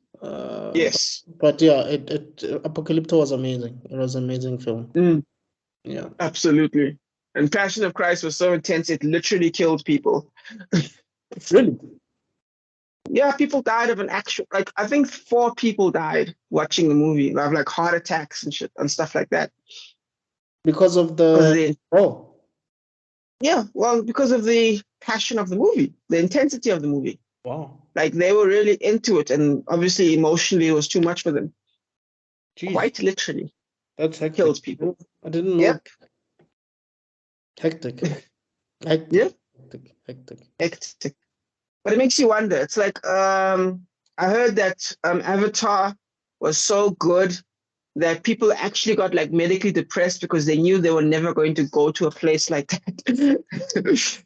Yes. But yeah, Apocalypto was amazing. It was an amazing film. Yeah. Absolutely. And Passion of Christ was so intense, it literally killed people. Really? Yeah, people died of an actual, I think 4 people died watching the movie, like heart attacks and shit and stuff like that. Because of Yeah, well, because of the passion of the movie, the intensity of the movie. Wow. Like they were really into it, and obviously emotionally it was too much for them. Jeez. Quite literally. That's hectic. Killed people. I didn't know. Yep. Hectic. Yeah. Hectic. But it makes you wonder. It's like I heard that Avatar was so good that people actually got like medically depressed because they knew they were never going to go to a place like that.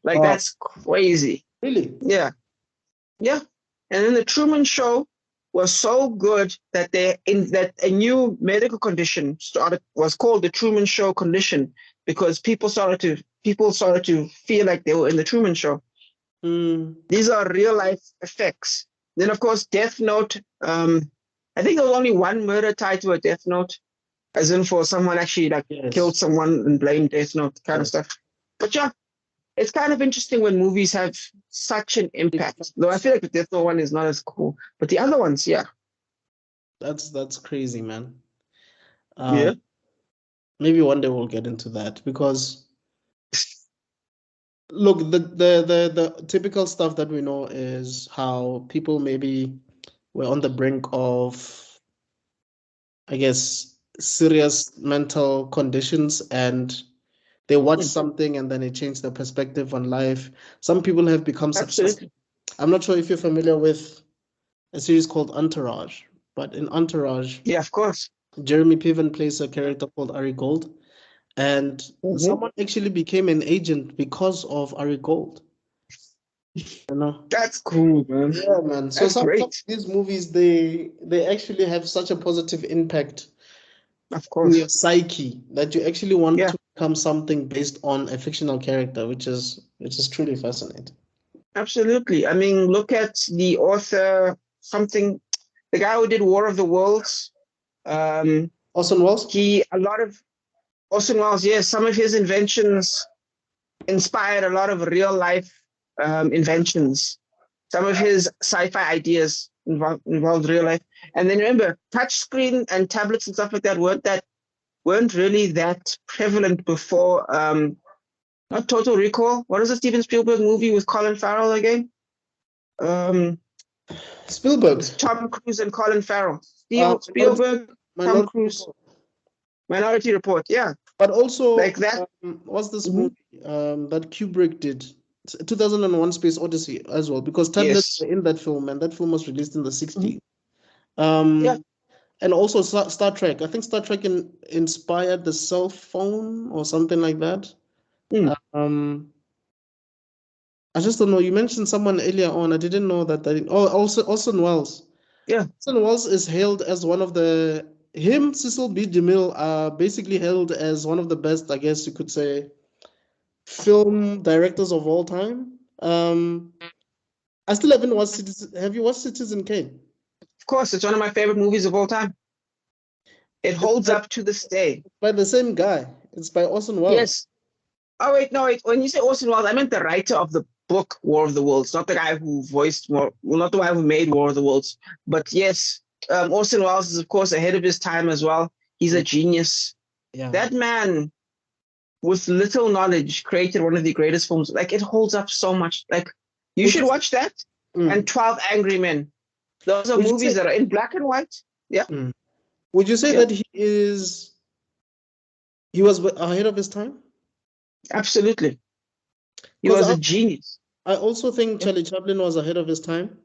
That's crazy. Really? Yeah. Yeah. And then the Truman Show was so good that a new medical condition was called the Truman Show condition because people started to feel like they were in the Truman Show. These are real life effects. Then of course Death Note. I think there was only one murder tied to a Death Note, as in for someone actually killed someone and blamed Death Note kind of stuff. But yeah, it's kind of interesting when movies have such an impact. Though I feel like the Death Note one is not as cool, but the other ones, yeah. That's crazy, man. Yeah. Maybe one day we'll get into that because look, the typical stuff that we know is how people maybe were on the brink of, I guess, serious mental conditions and they watch something and then it changed their perspective on life. Some people have become successful. I'm not sure if you're familiar with a series called Entourage, but in Entourage, yeah, of course, Jeremy Piven plays a character called Ari Gold, and someone actually became an agent because of Ari Gold. That's cool, man. Yeah, man. So some of these movies, they actually have such a positive impact Of in course. your psyche that you actually want Yeah. to become something based on a fictional character, which is truly fascinating. Absolutely. I mean, look at the author, the guy who did War of the Worlds. Orson Welles? Orson Welles, yes, some of his inventions inspired a lot of real life inventions. Some of his sci-fi ideas involved real life. And then remember, touchscreen and tablets and stuff like that weren't really that prevalent before. Not Total Recall. What is the Steven Spielberg movie with Colin Farrell again? Spielberg. Tom Cruise and Colin Farrell. Spielberg, Tom Cruise. Minority Report, yeah. But also, like that. What's this movie that Kubrick did? 2001 Space Odyssey as well, because tablets were in that film, and that film was released in the 60s. Yeah. And also Star Trek. I think Star Trek inspired the cell phone or something like that. I just don't know. You mentioned someone earlier on. I didn't know that. Also Orson Welles. Yeah. Orson Welles is hailed as one of Cecil B. DeMille are basically hailed as one of the best, I guess you could say, film directors of all time. I still haven't watched Citizen. Have you watched Citizen Kane? Of course, it's one of my favorite movies of all time. It holds up to this day. By the same guy. It's by Orson Welles. Yes. Oh wait, no, wait. When you say Orson Welles, I meant the writer of the book War of the Worlds, not the guy who not the guy who made War of the Worlds. But yes, Orson Welles is of course ahead of his time as well. He's a genius. Yeah. That man, with little knowledge, created one of the greatest films. Like, it holds up so much. Like, you should watch that and 12 Angry Men. Those are movies that are in black and white. Yeah. Would you say that he was ahead of his time? Absolutely. He was a genius. I also think Charlie Chaplin was ahead of his time.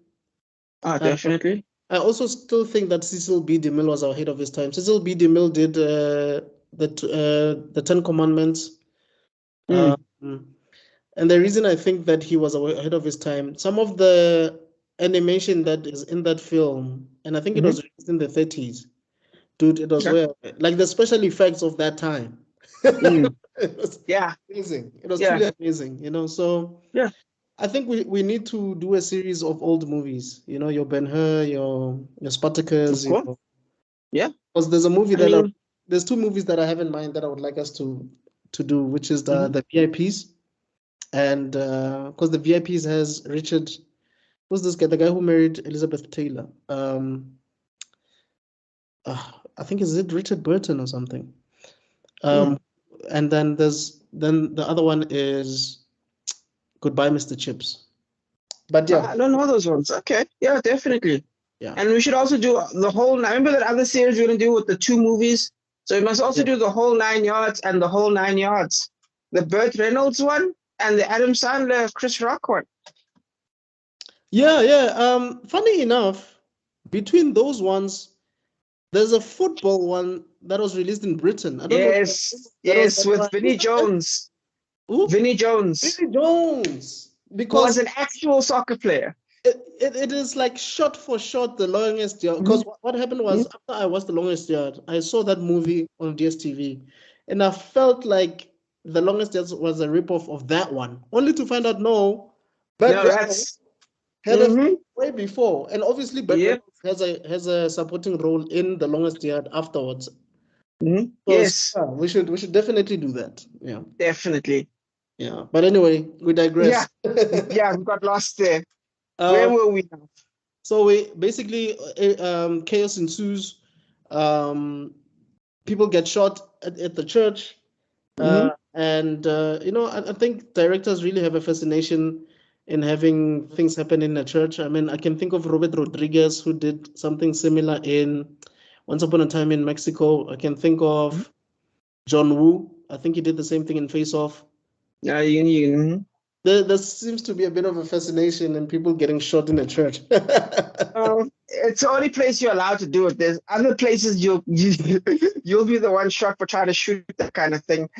Definitely. I also still think that Cecil B. DeMille was ahead of his time. Cecil B. DeMille did the Ten Commandments. And the reason I think that he was ahead of his time, some of the animation that is in that film, and I think it was released in the 30s, dude, it was like the special effects of that time. It was amazing. It was truly amazing, so I think we need to do a series of old movies, your Ben-Hur, your Spartacus. Because there's a movie there's two movies that I have in mind that I would like us to do, which is the VIPs. And because the VIPs has Richard, who's this guy? The guy who married Elizabeth Taylor. I think is it Richard Burton or something. And then the other one is Goodbye, Mr. Chips. But I don't know those ones. Okay, yeah, definitely. Yeah, and we should also do the whole. Remember that other series we're gonna do with the two movies. So we must also do the whole 9 yards and the whole 9 yards. The Burt Reynolds one and the Adam Sandler, Chris Rock one. Yeah. Funny enough, between those ones, there's a football one that was released in Britain. I don't know. Yes, with Vinnie Jones. Vinnie Jones. Because was an actual soccer player. It is like shot for shot The Longest Yard. Because what happened was after I watched The Longest Yard, I saw that movie on DSTV, and I felt like The Longest Yard was a ripoff of that one, only to find out that's had a way before, and obviously, but has a supporting role in The Longest Yard afterwards. Yes, we should definitely do that. Yeah, definitely. Yeah, but anyway, we digress. Yeah, we got lost there. Where were we now? So we basically chaos ensues. People get shot at the church, and I think directors really have a fascination in having things happen in a church. I mean, I can think of Robert Rodriguez, who did something similar in Once Upon a Time in Mexico. I can think of John Woo. I think he did the same thing in Face Off. There seems to be a bit of a fascination in people getting shot in a church. It's the only place you're allowed to do it. There's other places you'll be the one shot for trying to shoot that kind of thing.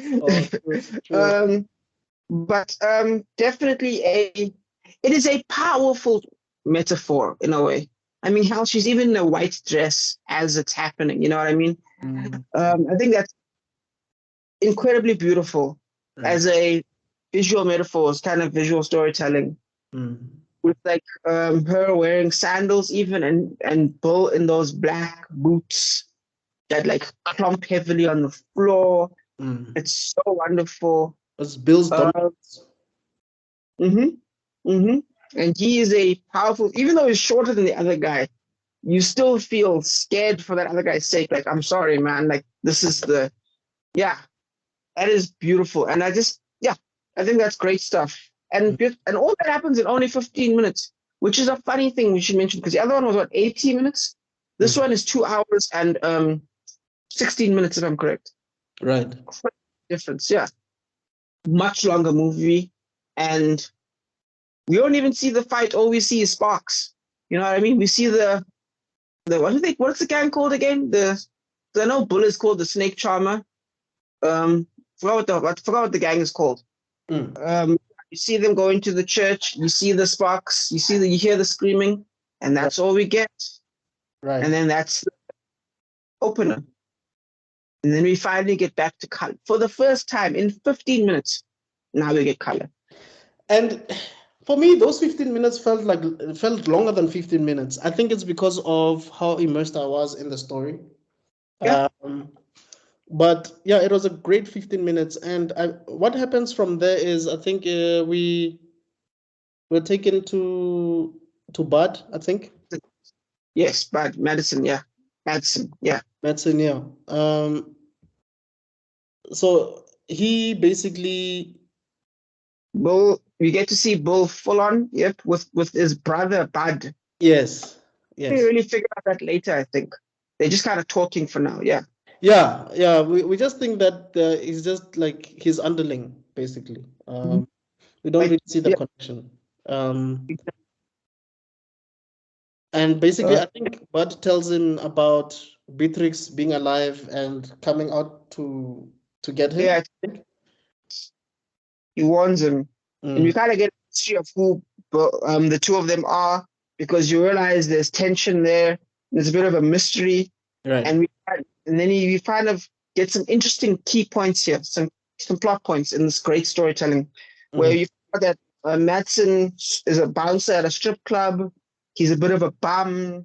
True. But definitely it is a powerful metaphor in a way. I mean, how she's even in a white dress as it's happening. You know what I mean? I think that's incredibly beautiful as a visual metaphors, kind of visual storytelling. With like her wearing sandals even and Bill in those black boots that like clump heavily on the floor. It's so wonderful. It's Bill's dominance. And he is a powerful, even though he's shorter than the other guy, you still feel scared for that other guy's sake. Like, I'm sorry, man. Like, this is that is beautiful. And I think that's great stuff. And all that happens in only 15 minutes, which is a funny thing we should mention, because the other one was, 80 minutes? This one is 2 hours and 16 minutes, if I'm correct. Right. Difference, yeah. Much longer movie. And we don't even see the fight. All we see is sparks. You know what I mean? We see what's the gang called again? I know Bull is called the Snake Charmer. I forgot what the gang is called. You see them go into the church. You see the sparks. You hear the screaming, and that's all we get. Right. And then that's the opener. And then we finally get back to color for the first time in 15 minutes. Now we get color. And for me, those 15 minutes felt longer than 15 minutes. I think it's because of how immersed I was in the story. Yeah. But yeah, it was a great 15 minutes. And what happens from there is, I think we were taken to Bud, I think. Yes, Bud, Madison, yeah. Madison, yeah. Madison, yeah. So he basically... Bull, we get to see Bull full on, yep, with his brother, Bud. Yes. We really figure out that later, I think. They're just kind of talking for now, yeah. Yeah. We just think that he's just like his underling, basically. We don't really see the connection. And basically, I think Bud tells him about Beatrix being alive and coming out to get him. Yeah, he warns him. And we kind of get a history of who the two of them are, because you realize there's tension there. There's a bit of a mystery. Right. And then we kind of get some interesting key points here, some plot points in this great storytelling, where you find that Madsen is a bouncer at a strip club. He's a bit of a bum.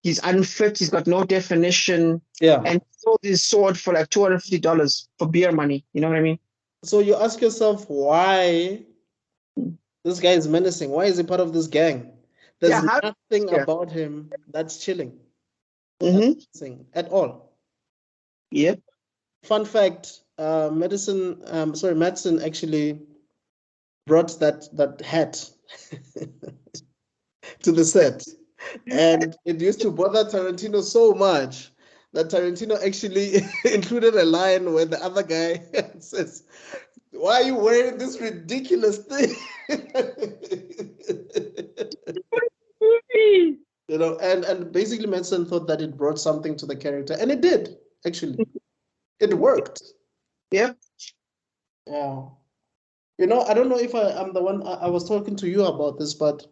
He's unfit. He's got no definition. Yeah. And he sold his sword for like $250 for beer money. You know what I mean? So you ask yourself, why this guy is menacing? Why is he part of this gang? There's nothing about him that's chilling. Nothing at all. Yep. Fun fact, Madsen actually brought that hat to the set. And it used to bother Tarantino so much that Tarantino actually included a line where the other guy says, "Why are you wearing this ridiculous thing?" You know, and basically Madsen thought that it brought something to the character, and it did, actually. It worked. Yep. Yeah. You know, I don't know if I'm the one, I was talking to you about this, but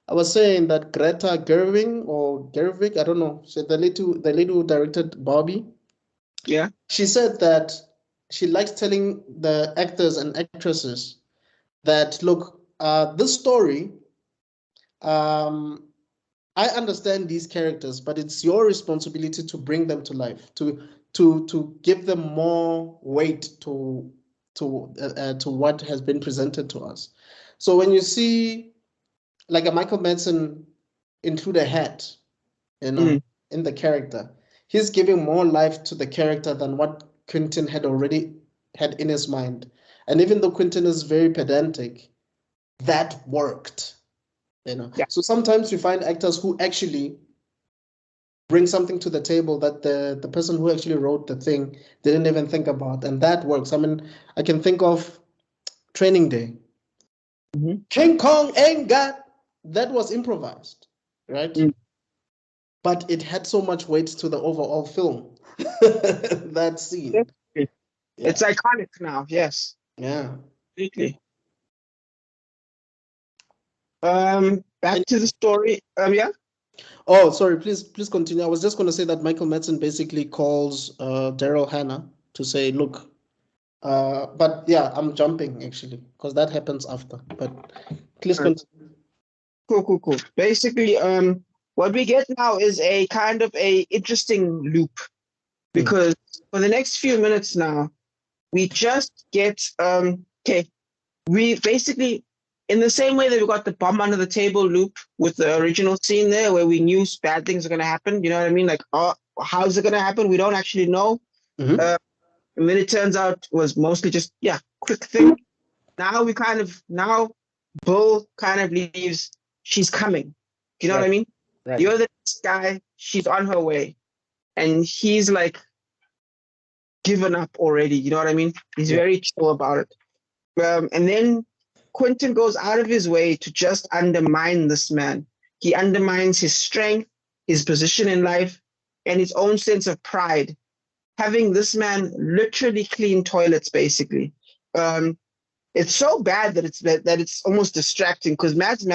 I was saying that Greta Gerwig or Gerwig, I don't know, the lady who directed Barbie. Yeah. She said that she likes telling the actors and actresses that, look, this story, I understand these characters, but it's your responsibility to bring them to life, to give them more weight to what has been presented to us. So when you see like a Michael Madsen include a hat, you know, in the character, he's giving more life to the character than what Quentin had already had in his mind. And even though Quentin is very pedantic, that worked. You know, so sometimes you find actors who actually bring something to the table that the person who actually wrote the thing didn't even think about, and that works. I mean, I can think of Training Day. King Kong ain't got, that was improvised, right? But it had so much weight to the overall film. That scene. It's iconic now, yes. Yeah. Completely. Back to the story. Yeah. Oh, sorry. Please continue. I was just going to say that Michael Madsen basically calls Daryl Hannah to say, look. But yeah, I'm jumping actually because that happens after. But please Alright. continue. Cool. Basically, what we get now is a kind of a interesting loop because for the next few minutes now, we just get okay. We basically, in the same way that we got the bomb under the table loop with the original scene there, where we knew bad things are gonna happen. You know what I mean? Like, oh, how's it gonna happen? We don't actually know. Mhm. And then it turns out was mostly just quick thing. Now Bill kind of leaves. She's coming. You know what I Right. mean? Right. You're the next guy. She's on her way, and he's like given up already. You know what I mean? He's Yeah. very chill about it. And then Quentin goes out of his way to just undermine this man. He undermines his strength, his position in life, and his own sense of pride. Having this man literally clean toilets, basically. It's so bad that it's almost distracting because Mads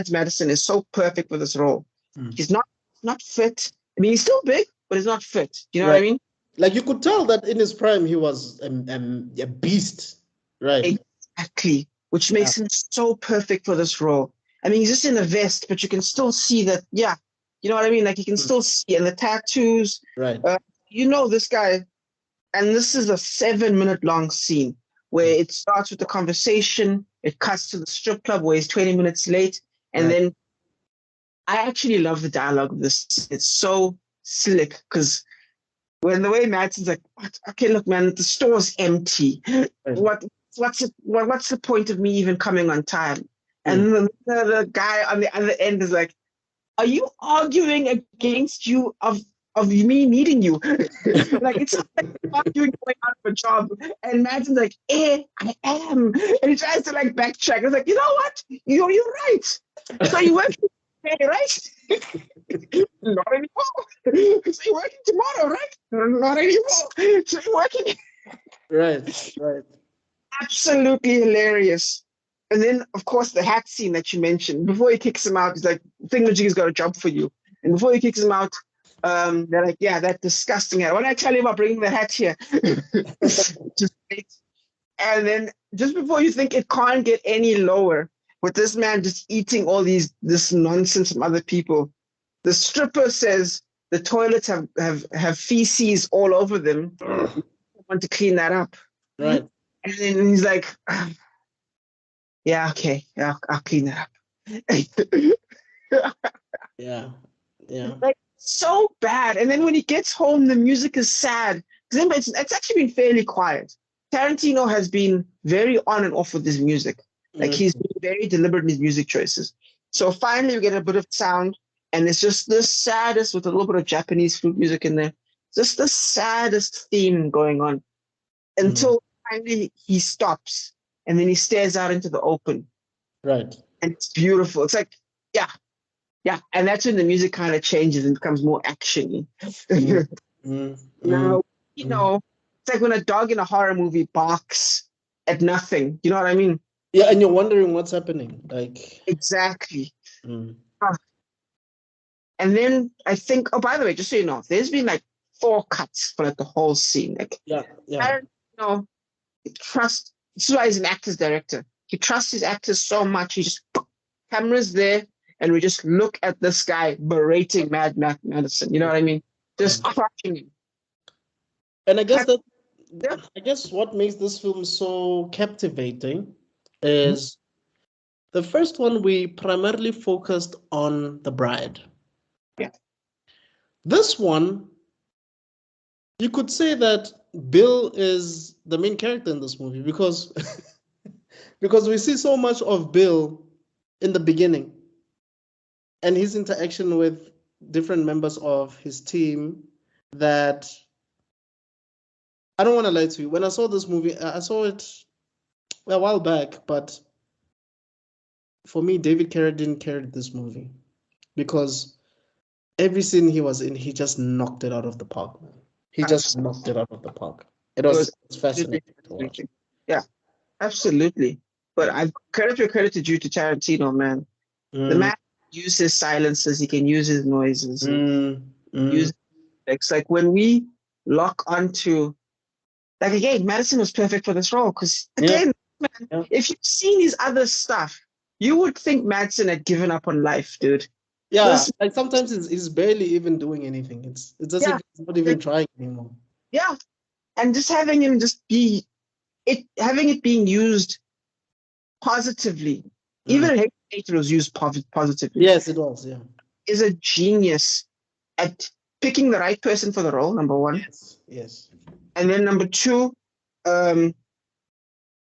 Madison is so perfect for this role. He's not fit. I mean, he's still big, but he's not fit. You know what I mean? Like you could tell that in his prime he was a beast, right? Exactly, which makes him so perfect for this role. I mean, he's just in a vest, but you can still see that. Yeah, you know what I mean? Like you can still see and the tattoos. Right. This guy, and this is a 7-minute long scene where it starts with the conversation, it cuts to the strip club where he's 20 minutes late, and then I actually love the dialogue of this. It's so slick because when the way Madsen's like, what? Okay, look, man, the store's empty. What's the point of me even coming on time? And the guy on the other end is like, are you arguing against you of me needing you? Like it's not like arguing going out of a job. And Madsen's like, I am. And he tries to like backtrack. It's like, you know what? You're right. So you work today, right? Not anymore. So you're working tomorrow, right? Not anymore. So you're working. Right. Absolutely hilarious. And then, of course, the hat scene that you mentioned. Before he kicks him out, he's like, Thingamajig's got a job for you. And before he kicks him out, they're like, yeah, that disgusting hat. Why did I tell you about bringing the hat here? Just great. And then just before you think it can't get any lower, with this man just eating all this nonsense from other people, the stripper says the toilets have feces all over them. I want to clean that up. Right. And then he's like, yeah, okay, I'll clean that up. Yeah. Like so bad. And then when he gets home, the music is sad. It's actually been fairly quiet. Tarantino has been very on and off with his music. Like he's been very deliberate in his music choices. So finally we get a bit of sound, and it's just the saddest with a little bit of Japanese flute music in there. Just the saddest theme going on until finally he stops, and then he stares out into the open. Right. And it's beautiful. It's like, yeah. And that's when the music kind of changes and becomes more actiony. Now, it's like when a dog in a horror movie barks at nothing. You know what I mean? Yeah, and you're wondering what's happening. Like exactly. And then I think, oh, by the way, just so you know, there's been like 4 cuts for like the whole scene. Like, trust. This is why he's an actor's director. He trusts his actors so much. He just cameras there, and we just look at this guy berating Madison. You know what I mean? Just crushing him. And I guess what makes this film so captivating is the first one we primarily focused on the bride. Yeah. This one, you could say that Bill is the main character in this movie because we see so much of Bill in the beginning and his interaction with different members of his team that I don't want to lie to you. When I saw this movie, I saw it a while back, but for me, David Carradine carried this movie because every scene he was in, he just knocked it out of the park, man. He just knocked it out of the park. It was fascinating to watch. Yeah, absolutely. But I credit due to Tarantino, man. The man use his silences, he can use his noises, use effects. Like when we lock onto, like again, Madison was perfect for this role because again, man, if you've seen his other stuff, you would think Madison had given up on life, dude. Yeah, like sometimes he's barely even doing anything. It's just like he's not even trying anymore. Yeah, and just having him having it being used positively, even it was used positively. Yes, it was. Yeah, is a genius at picking the right person for the role. Number one. Yes. And then number two,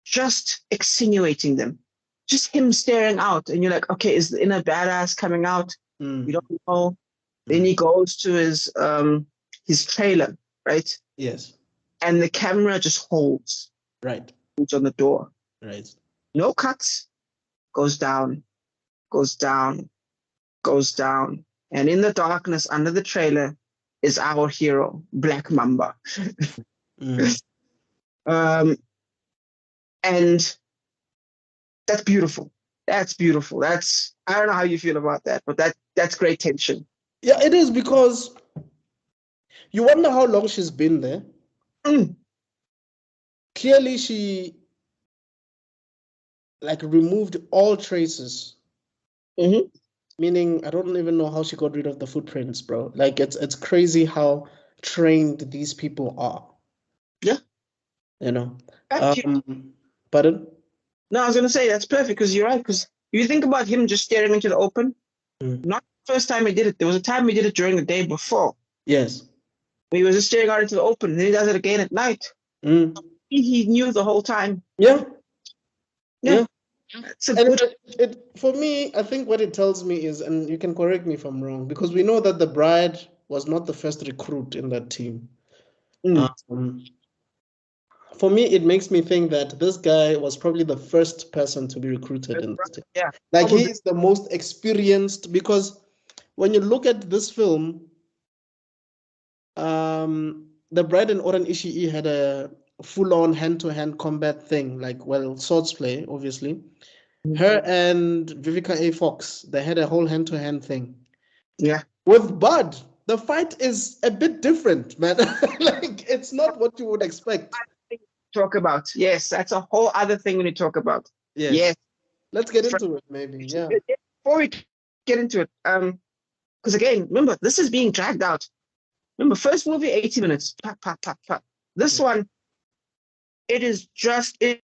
just extenuating them. Just him staring out, and you're like, okay, is the inner badass coming out? We don't know. Then he goes to his trailer, right? Yes. And the camera just holds. Right. On the door. Right. No cuts. Goes down. Goes down. Goes down. And in the darkness under the trailer is our hero, Black Mamba. And that's beautiful. That's beautiful. I don't know how you feel about that, but that's great tension. Yeah, it is, because you wonder how long she's been there. Clearly, she removed all traces. Meaning, I don't even know how she got rid of the footprints, bro. Like, it's crazy how trained these people are. Yeah. You know. Pardon? No, I was gonna say that's perfect, because you're right. Because you think about him just staring into the open. Not the first time he did it. There was a time he did it during the day before. Yes. He was just staring out into the open. And then he does it again at night. He knew the whole time. Yeah. Yeah. For me, I think what it tells me is, and you can correct me if I'm wrong, because we know that the bride was not the first recruit in that team. For me, it makes me think that this guy was probably the first person to be recruited in this team. Yeah. Like, he is the most experienced, because when you look at this film, the bride and Oran Ishii had a full-on hand-to-hand combat thing, swords play, obviously. Her and Vivica A. Fox, they had a whole hand-to-hand thing. Yeah. With Bud, the fight is a bit different, man. It's not what you would expect. Talk about. Yes, that's a whole other thing we need to talk about. Yes. Let's get into it, maybe. Yeah. Before we get into it, because again, remember, this is being dragged out. Remember, first movie, 80 minutes. Pop, pop, pop, pop. This one, it is the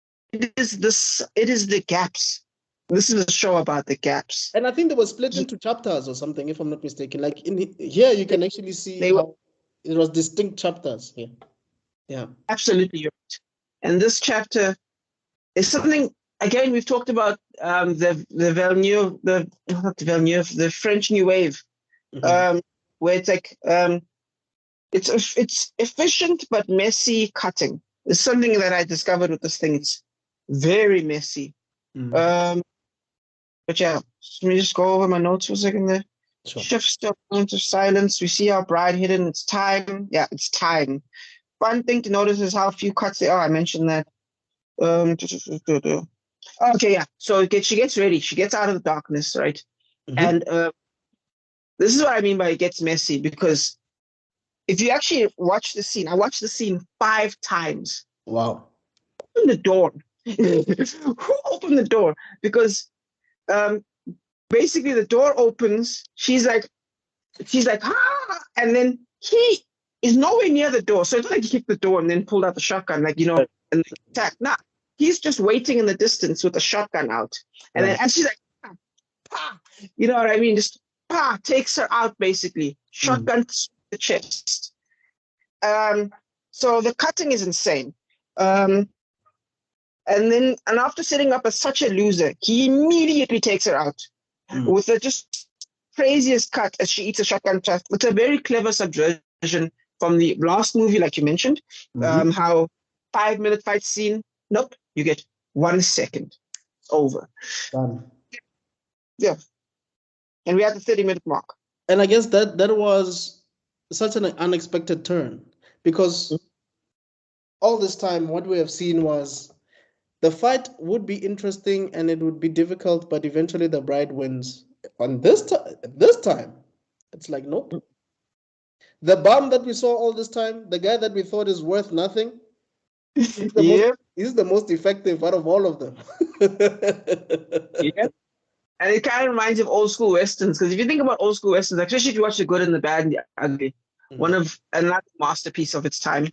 gaps. This is a show about the gaps. And I think they were split into chapters or something, if I'm not mistaken. Like in here, you can actually see how it was distinct chapters. Yeah. Absolutely right. And this chapter is something, again, we've talked about the French New Wave, where it's like it's efficient but messy cutting. It's something that I discovered with this thing. It's very messy. But yeah, let me just go over my notes for a second there. Sure. Shifts into silence. We see our bride hidden. It's time. Yeah, it's time. One thing to notice is how few cuts there are. I mentioned that. Okay, yeah. So she gets ready. She gets out of the darkness, right? And this is what I mean by it gets messy, because if you actually watch the scene, I watched the scene 5 times. Wow. Open the door. Who opened the door? Because basically the door opens. She's like, ah, and then he is nowhere near the door. So it's not like he kicked the door and then pulled out the shotgun, and attack. Nah, he's just waiting in the distance with the shotgun out. And then, and she's like, ah, you know what I mean? Just takes her out, basically. Shotgun to the chest. So the cutting is insane. And after setting up as such a loser, he immediately takes her out with the just craziest cut as she eats a shotgun chest. It's a very clever subversion from the last movie, like you mentioned, how 5-minute fight scene. Nope, you get 1 second. Over. Done. Yeah. And we're at the 30-minute mark. And I guess that was such an unexpected turn, because all this time what we have seen was the fight would be interesting and it would be difficult, but eventually the bride wins. on this time, it's like, nope. The bum that we saw all this time, the guy that we thought is worth nothing, he's the most effective out of all of them. Yeah. And it kind of reminds you of old school westerns, because if you think about old school westerns, especially if you watch The Good and the Bad and the Ugly, one of another masterpiece of its time,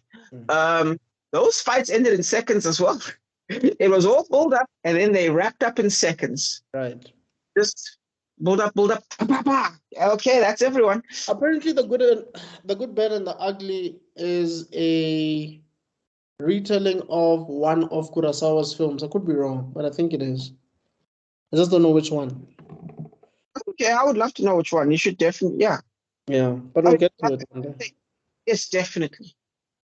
those fights ended in seconds as well. It was all build up, and then they wrapped up in seconds. Right. Just build up. Okay, that's everyone. Apparently, The Good, Bad, and the Ugly is a retelling of one of Kurosawa's films. I could be wrong, but I think it is. I just don't know which one. Okay, I would love to know which one. You should definitely, yeah. But we'll get to it one day. Yes, definitely.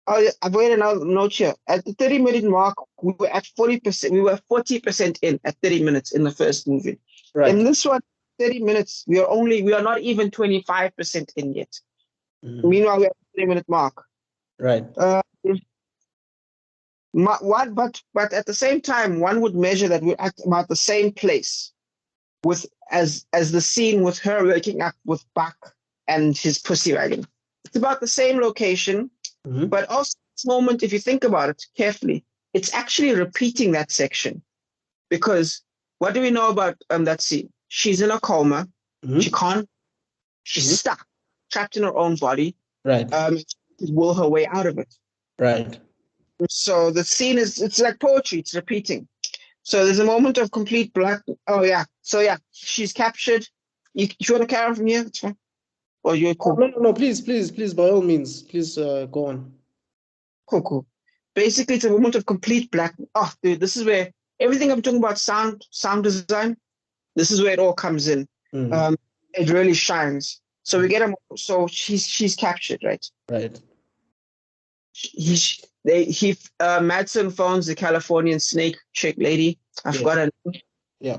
Oh, yeah, I've waited another note here. At the 30-minute mark, we were at 40%. We were 40% in at 30 minutes in the first movie. Right. In this one, 30 minutes, we are not even 25% in yet. Meanwhile, we're at the 30-minute mark. Right. But at the same time, one would measure that we're at about the same place as the scene with her waking up with Buck and his pussy wagon. It's about the same location, but also this moment, if you think about it carefully, it's actually repeating that section. Because what do we know about that scene? She's in a coma. She can't. She's stuck, trapped in her own body. Right. Will her way out of it. Right. So the scene it's like poetry. It's repeating. So there's a moment of complete black. Oh yeah. So yeah, she's captured. You want to carry on from here? It's fine. Or you're cool. No. Please. By all means, please go on. Cool. Basically, it's a moment of complete black. Oh, dude, this is where everything I'm talking about sound design. This is where it all comes in. It really shines. So we get him. So she's captured, right? Right. Madsen phones the Californian snake chick lady. I forgot her name. Yeah.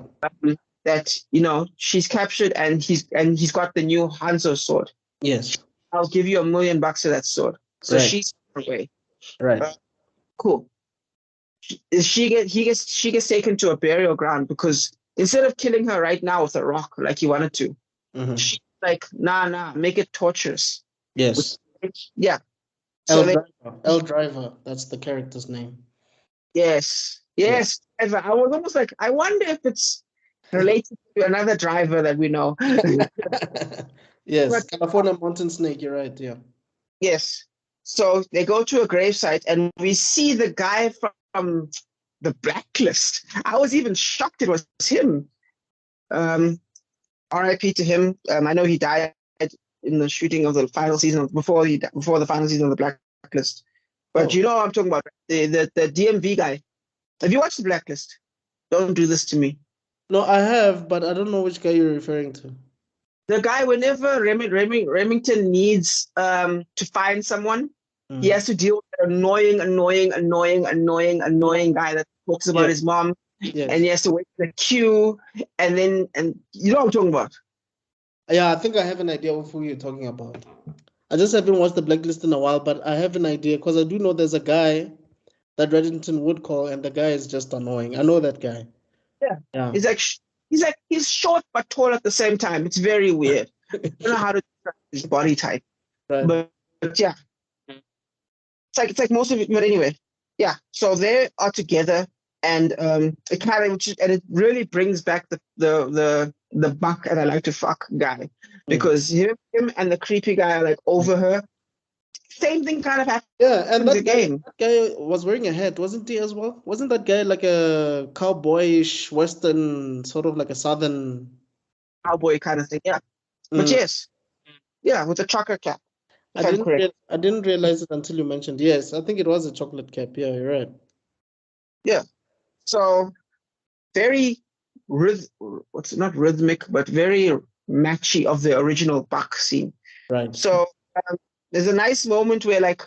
That she's captured and he's got the new Hanzo sword. Yes. I'll give you $1 million for that sword. So she's away. Right. Cool. She gets taken to a burial ground because instead of killing her right now with a rock like he wanted to, she's like, nah, make it torturous. Yes. Yeah. L Driver, that's the character's name. Yes. I was almost like, I wonder if it's related to another driver that we know. Yes, but, California mountain snake, you're right, yeah. Yes. So they go to a gravesite and we see the guy from the Blacklist. I was even shocked it was him. R.I.P. to him. I know he died in the shooting of the final season before the final season of the Blacklist. But you know what I'm talking about, the DMV guy. Have you watched the Blacklist? Don't do this to me. No, I have, but I don't know which guy you're referring to. The guy, whenever Remington needs to find someone, he has to deal with an annoying guy that talks about his mom, and he has to wait for the queue, and you know what I'm talking about. Yeah, I think I have an idea of who you're talking about. I just haven't watched the Blacklist in a while, but I have an idea because I do know there's a guy that Reddington would call, and the guy is just annoying. I know that guy. Yeah. He's short but tall at the same time. It's very weird. I don't know how to describe his body type. Right. But yeah. It's like most of it, but anyway. Yeah. So they are together and it really brings back the Buck and I like to fuck guy. Because him and the creepy guy are like over her. Same thing kind of happened. Yeah, and that guy was wearing a hat, wasn't he, as well? Wasn't that guy like a cowboyish Western, sort of like a Southern cowboy kind of thing? Yeah. But yes. Yeah, with a trucker cap. I didn't realize it until you mentioned. Yes, I think it was a chocolate cap. Yeah, you're right. Yeah. So very not rhythmic, but very matchy of the original Buck scene. Right. So there's a nice moment where, like,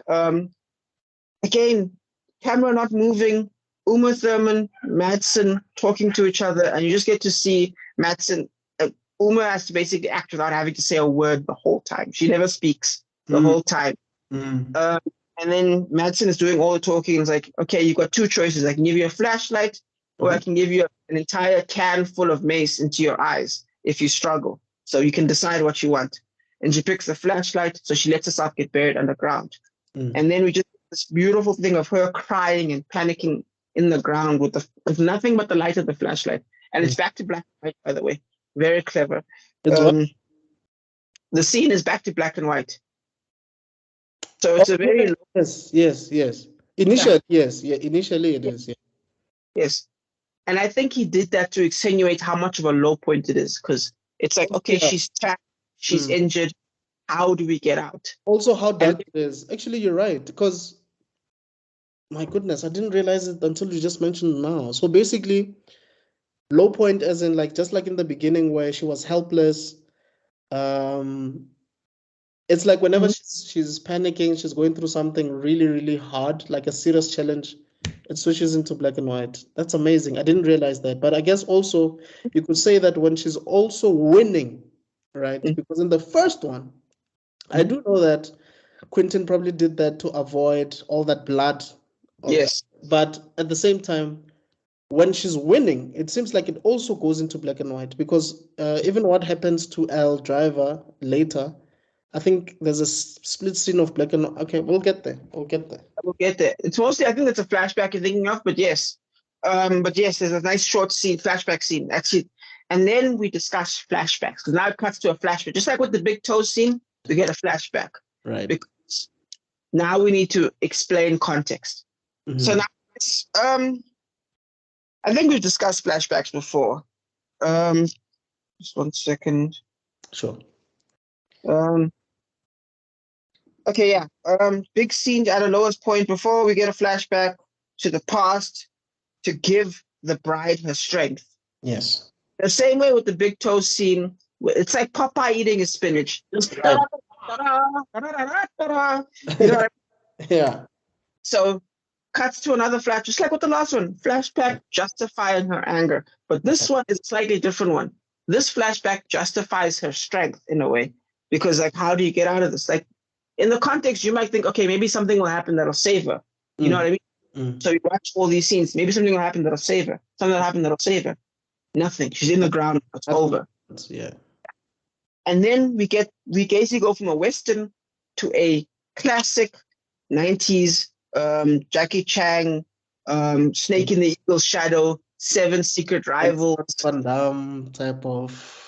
again, camera not moving, Uma Thurman, Madsen talking to each other, and you just get to see Madsen. Uma has to basically act without having to say a word the whole time. She never speaks the whole time. And then Madsen is doing all the talking. It's like, okay, you've got two choices. I can give you a flashlight, or I can give you an entire can full of mace into your eyes. if you struggle. So you can decide what you want. And she picks the flashlight, so she lets herself get buried underground. And then we just this beautiful thing of her crying and panicking in the ground with nothing but the light of the flashlight. And it's back to black and white, by the way. Very clever. The scene is back to black and white. So it's a very yes. Initially, initially it is. Yeah. Yes. And I think he did that to extenuate how much of a low point it is, because it's like, okay, she's trapped, she's injured. How do we get out? Also, how dark it is. Actually, you're right, because my goodness, I didn't realize it until you just mentioned now. So basically, low point as in like just like in the beginning where she was helpless. It's like whenever she's panicking, she's going through something really, really hard, like a serious challenge, it switches into black and white. That's amazing. I didn't realize that. But I guess also you could say that when she's also winning, right? Because in the first one, I do know that Quentin probably did that to avoid all that blood. Yes. But at the same time, when she's winning, it seems like it also goes into black and white, because even what happens to Al Driver later, I think there's a split scene of black and white. Okay, we'll get there. We'll get there. It's mostly, I think that's a flashback you're thinking of, but yes. There's a nice short scene, flashback scene. That's it. And then we discuss flashbacks, because now it cuts to a flashback. Just like with the big toe scene, we get a flashback. Right. Because now we need to explain context. So now it's, I think we've discussed flashbacks before. Just 1 second. Sure. Okay, yeah. Big scene at a lowest point before we get a flashback to the past to give the bride her strength. Yes. The same way with the big toe scene. It's like Popeye eating his spinach. You know what I mean? Yeah. So cuts to another flash, just like with the last one. Flashback justifying her anger. But this one is a slightly different one. This flashback justifies her strength in a way. Because like, how do you get out of this? Like, in the context, you might think, okay, maybe something will happen that'll save her. You know what I mean? So you watch all these scenes. Maybe something will happen that'll save her. Something will happen that'll save her. Nothing. She's in the ground. It's over. Yeah. And then we basically go from a Western to a classic 90s Jackie Chan, Snake in the Eagle's Shadow, Seven Secret Rivals. Van Damme type of.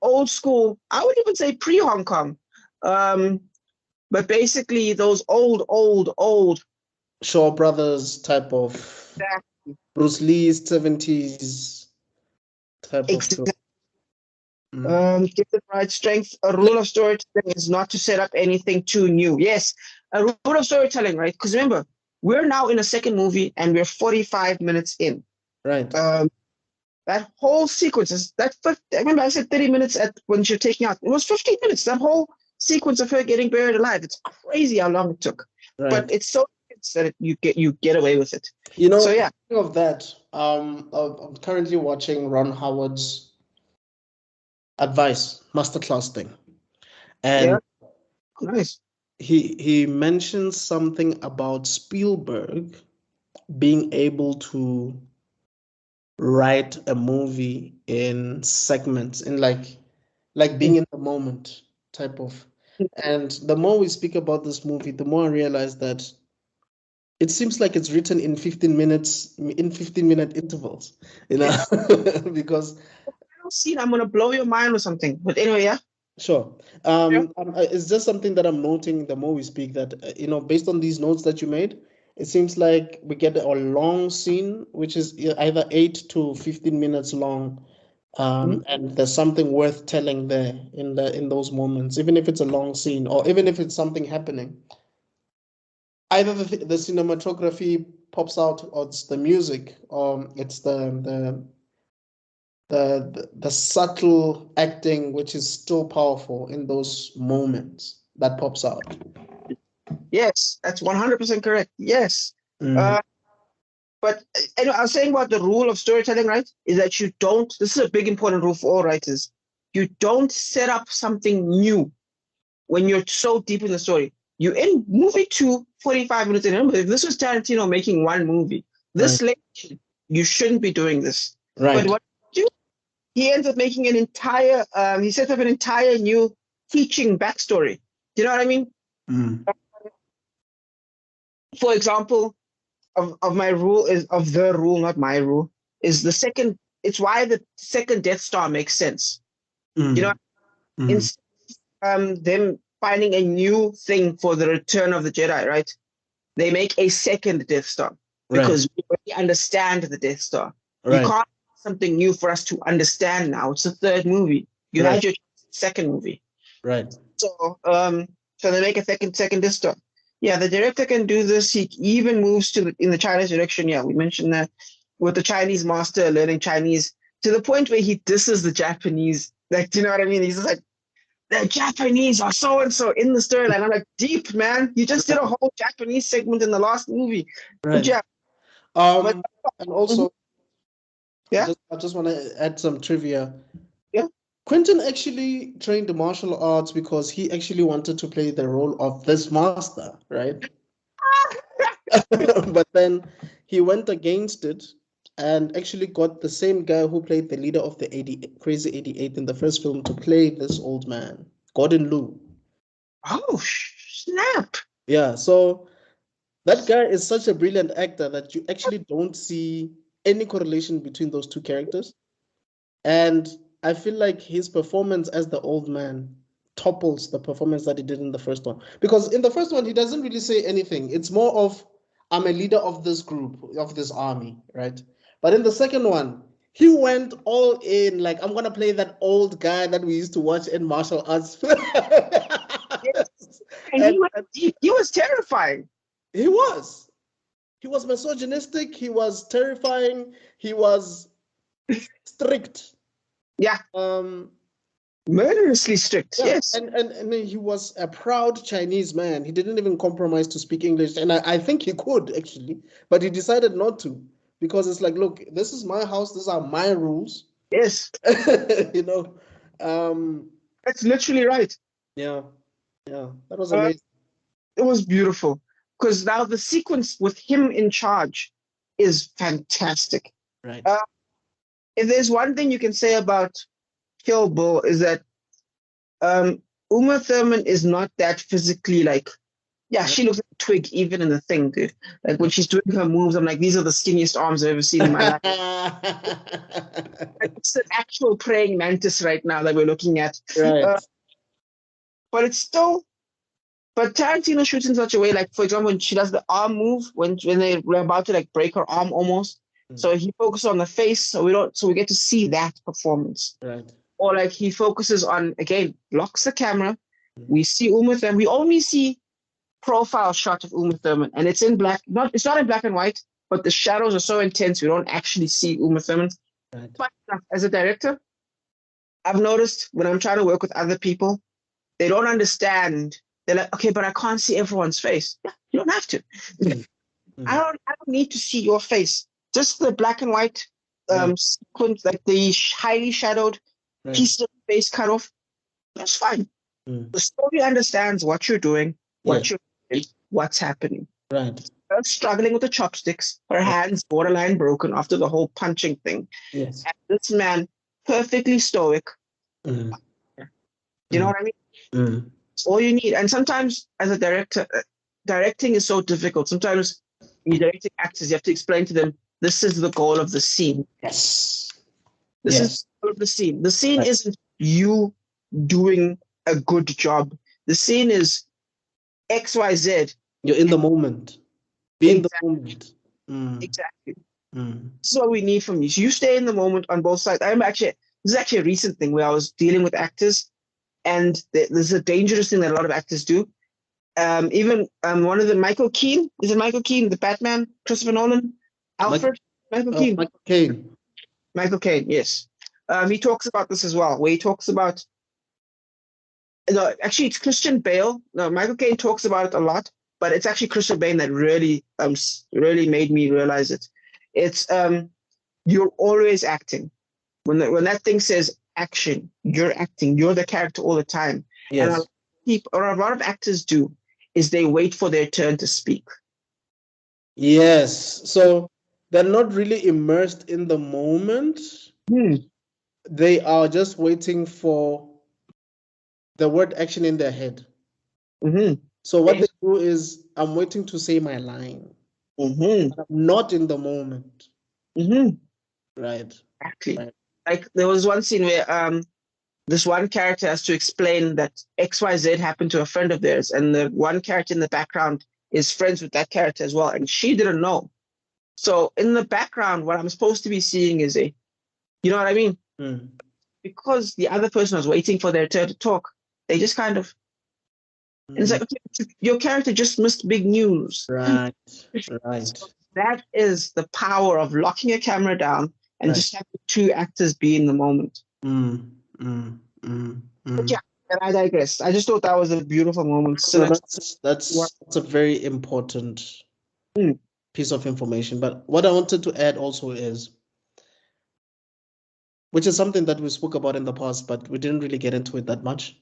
Old school. I would even say pre-Hong Kong. But basically those old Shaw Brothers type of. Exactly. Bruce Lee's 70s type of show. Give the bride strength. A rule of storytelling is not to set up anything too new. Yes, a rule of storytelling, right? Because remember, we're now in a second movie and we're 45 minutes in. Right. That whole sequence is remember I said 30 minutes when you're taking out. It was 15 minutes. That whole sequence of her getting buried alive. It's crazy how long it took. Right. But it's so that you get away with it. You know, so yeah. Speaking of that, I'm currently watching Ron Howard's advice masterclass thing, and nice. He mentions something about Spielberg being able to write a movie in segments, in like being in the moment type of. And the more we speak about this movie, the more I realize that it seems like it's written in 15-minute intervals, you know, because I'm gonna blow your mind with something. But anyway, yeah. Sure. It's just something that I'm noting the more we speak, that based on these notes that you made, it seems like we get a long scene, which is either 8 to 15 minutes long, and there's something worth telling there in those moments, even if it's a long scene or even if it's something happening. Either the cinematography pops out, or it's the music, or it's the subtle acting, which is still powerful in those moments that pops out. Yes, that's 100% correct. Yes. But I was saying about the rule of storytelling, right? Is that you don't, this is a big important rule for all writers. You don't set up something new when you're so deep in the story. You in movie 2, 45 minutes in. Remember, if this was Tarantino making one movie, this late, you shouldn't be doing this. Right. But what you do? he ends up making an entire, he sets up an entire new teaching backstory. Do you know what I mean? For example, of my rule is of the rule, not my rule, is the second. It's why the second Death Star makes sense. You know, in them finding a new thing for the Return of the Jedi, right? They make a second Death Star because we already understand the Death Star. You can't make something new for us to understand now. It's the third movie. You had your second movie. Right. So so they make a second Death Star. Yeah, the director can do this. He even moves to in the Chinese direction. Yeah, we mentioned that with the Chinese master learning Chinese to the point where he disses the Japanese. Like, do you know what I mean? He's just like, the Japanese are so and so in the storyline. I'm like, deep, man. You just did a whole Japanese segment in the last movie. Right. Yeah. And also, yeah, I just want to add some trivia. Yeah. Quentin actually trained the martial arts because he actually wanted to play the role of this master, right? But then he went against it and actually got the same guy who played the leader of the Crazy 88 in the first film to play this old man, Gordon Liu. Oh, snap. Yeah, so that guy is such a brilliant actor that you actually don't see any correlation between those two characters. And I feel like his performance as the old man topples the performance that he did in the first one. Because in the first one, he doesn't really say anything. It's more of, I'm a leader of this group, of this army, right? But in the second one, he went all in, like, I'm going to play that old guy that we used to watch in martial arts. Yes. And he was terrifying. He was. He was misogynistic. He was terrifying. He was strict. Yeah. Murderously strict. Yeah. Yes. And he was a proud Chinese man. He didn't even compromise to speak English. And I think he could, actually. But he decided not to. Because it's like, look, this is my house. These are my rules. Yes. You know. That's literally right. Yeah. Yeah. That was amazing. It was beautiful. Because now the sequence with him in charge is fantastic. Right. If there's one thing you can say about Kill Bill is that Uma Thurman is not that physically like, she looks like a twig even in the thing, dude. Like when she's doing her moves, I'm like, these are the skinniest arms I've ever seen in my life. It's an actual praying mantis right now that we're looking at. Right. But it's still, but Tarantino shoots in such a way, like for example, when she does the arm move, when they're about to like break her arm almost. So he focuses on the face, so we get to see that performance. Right. Or like he focuses on, again, blocks the camera. We see Uma Thurman. We only see profile shot of Uma Thurman, and it's in black. It's not in black and white, but the shadows are so intense we don't actually see Uma Thurman. Right. But as a director, I've noticed when I'm trying to work with other people, they don't understand. They're like, okay, but I can't see everyone's face. Yeah, you don't have to. I don't need to see your face. Just the black and white sequence, like the highly shadowed piece of the face cut off. That's fine. The story understands what you're doing, what's happening. Right. Her struggling with the chopsticks, her hands borderline broken after the whole punching thing. Yes. And this man, perfectly stoic. You know what I mean? It's all you need. And sometimes, as a director, directing is so difficult. Sometimes, when you're directing actors, you have to explain to them, this is the goal of the scene. Yes. This is the goal of the scene. The scene isn't you doing a good job. The scene is XYZ. You're in the moment. Be in the moment. Exactly. This is what we need from you. So you stay in the moment on both sides. This is actually a recent thing where I was dealing with actors, and there's a dangerous thing that a lot of actors do. Even one of the Michael Keane, is it Michael Keane, the Batman, Christopher Nolan? Alfred? Michael Keane. Michael Caine. Michael Caine, yes. He talks about this as well, where he talks about, no, actually it's Christian Bale. No, Michael Caine talks about it a lot, but it's actually Christian Bale that really made me realize it. It's you're always acting. When that thing says action, you're acting. You're the character all the time. Yes. And a lot of actors do is they wait for their turn to speak. Yes. So they're not really immersed in the moment. they are just waiting for the word action in their head. So what they do is, I'm waiting to say my line. I'm not in the moment. Right. Exactly. Right. Like there was one scene where this one character has to explain that XYZ happened to a friend of theirs, and the one character in the background is friends with that character as well, and she didn't know. So in the background, what I'm supposed to be seeing is you know what I mean? Because the other person was waiting for their turn to talk, they just kind of, and it's like, okay, your character just missed big news. Right. So that is the power of locking a camera down and just having two actors be in the moment. But yeah, and I digress. I just thought that was a beautiful moment. So that's a very important piece of information. But what I wanted to add also is, which is something that we spoke about in the past, but we didn't really get into it that much.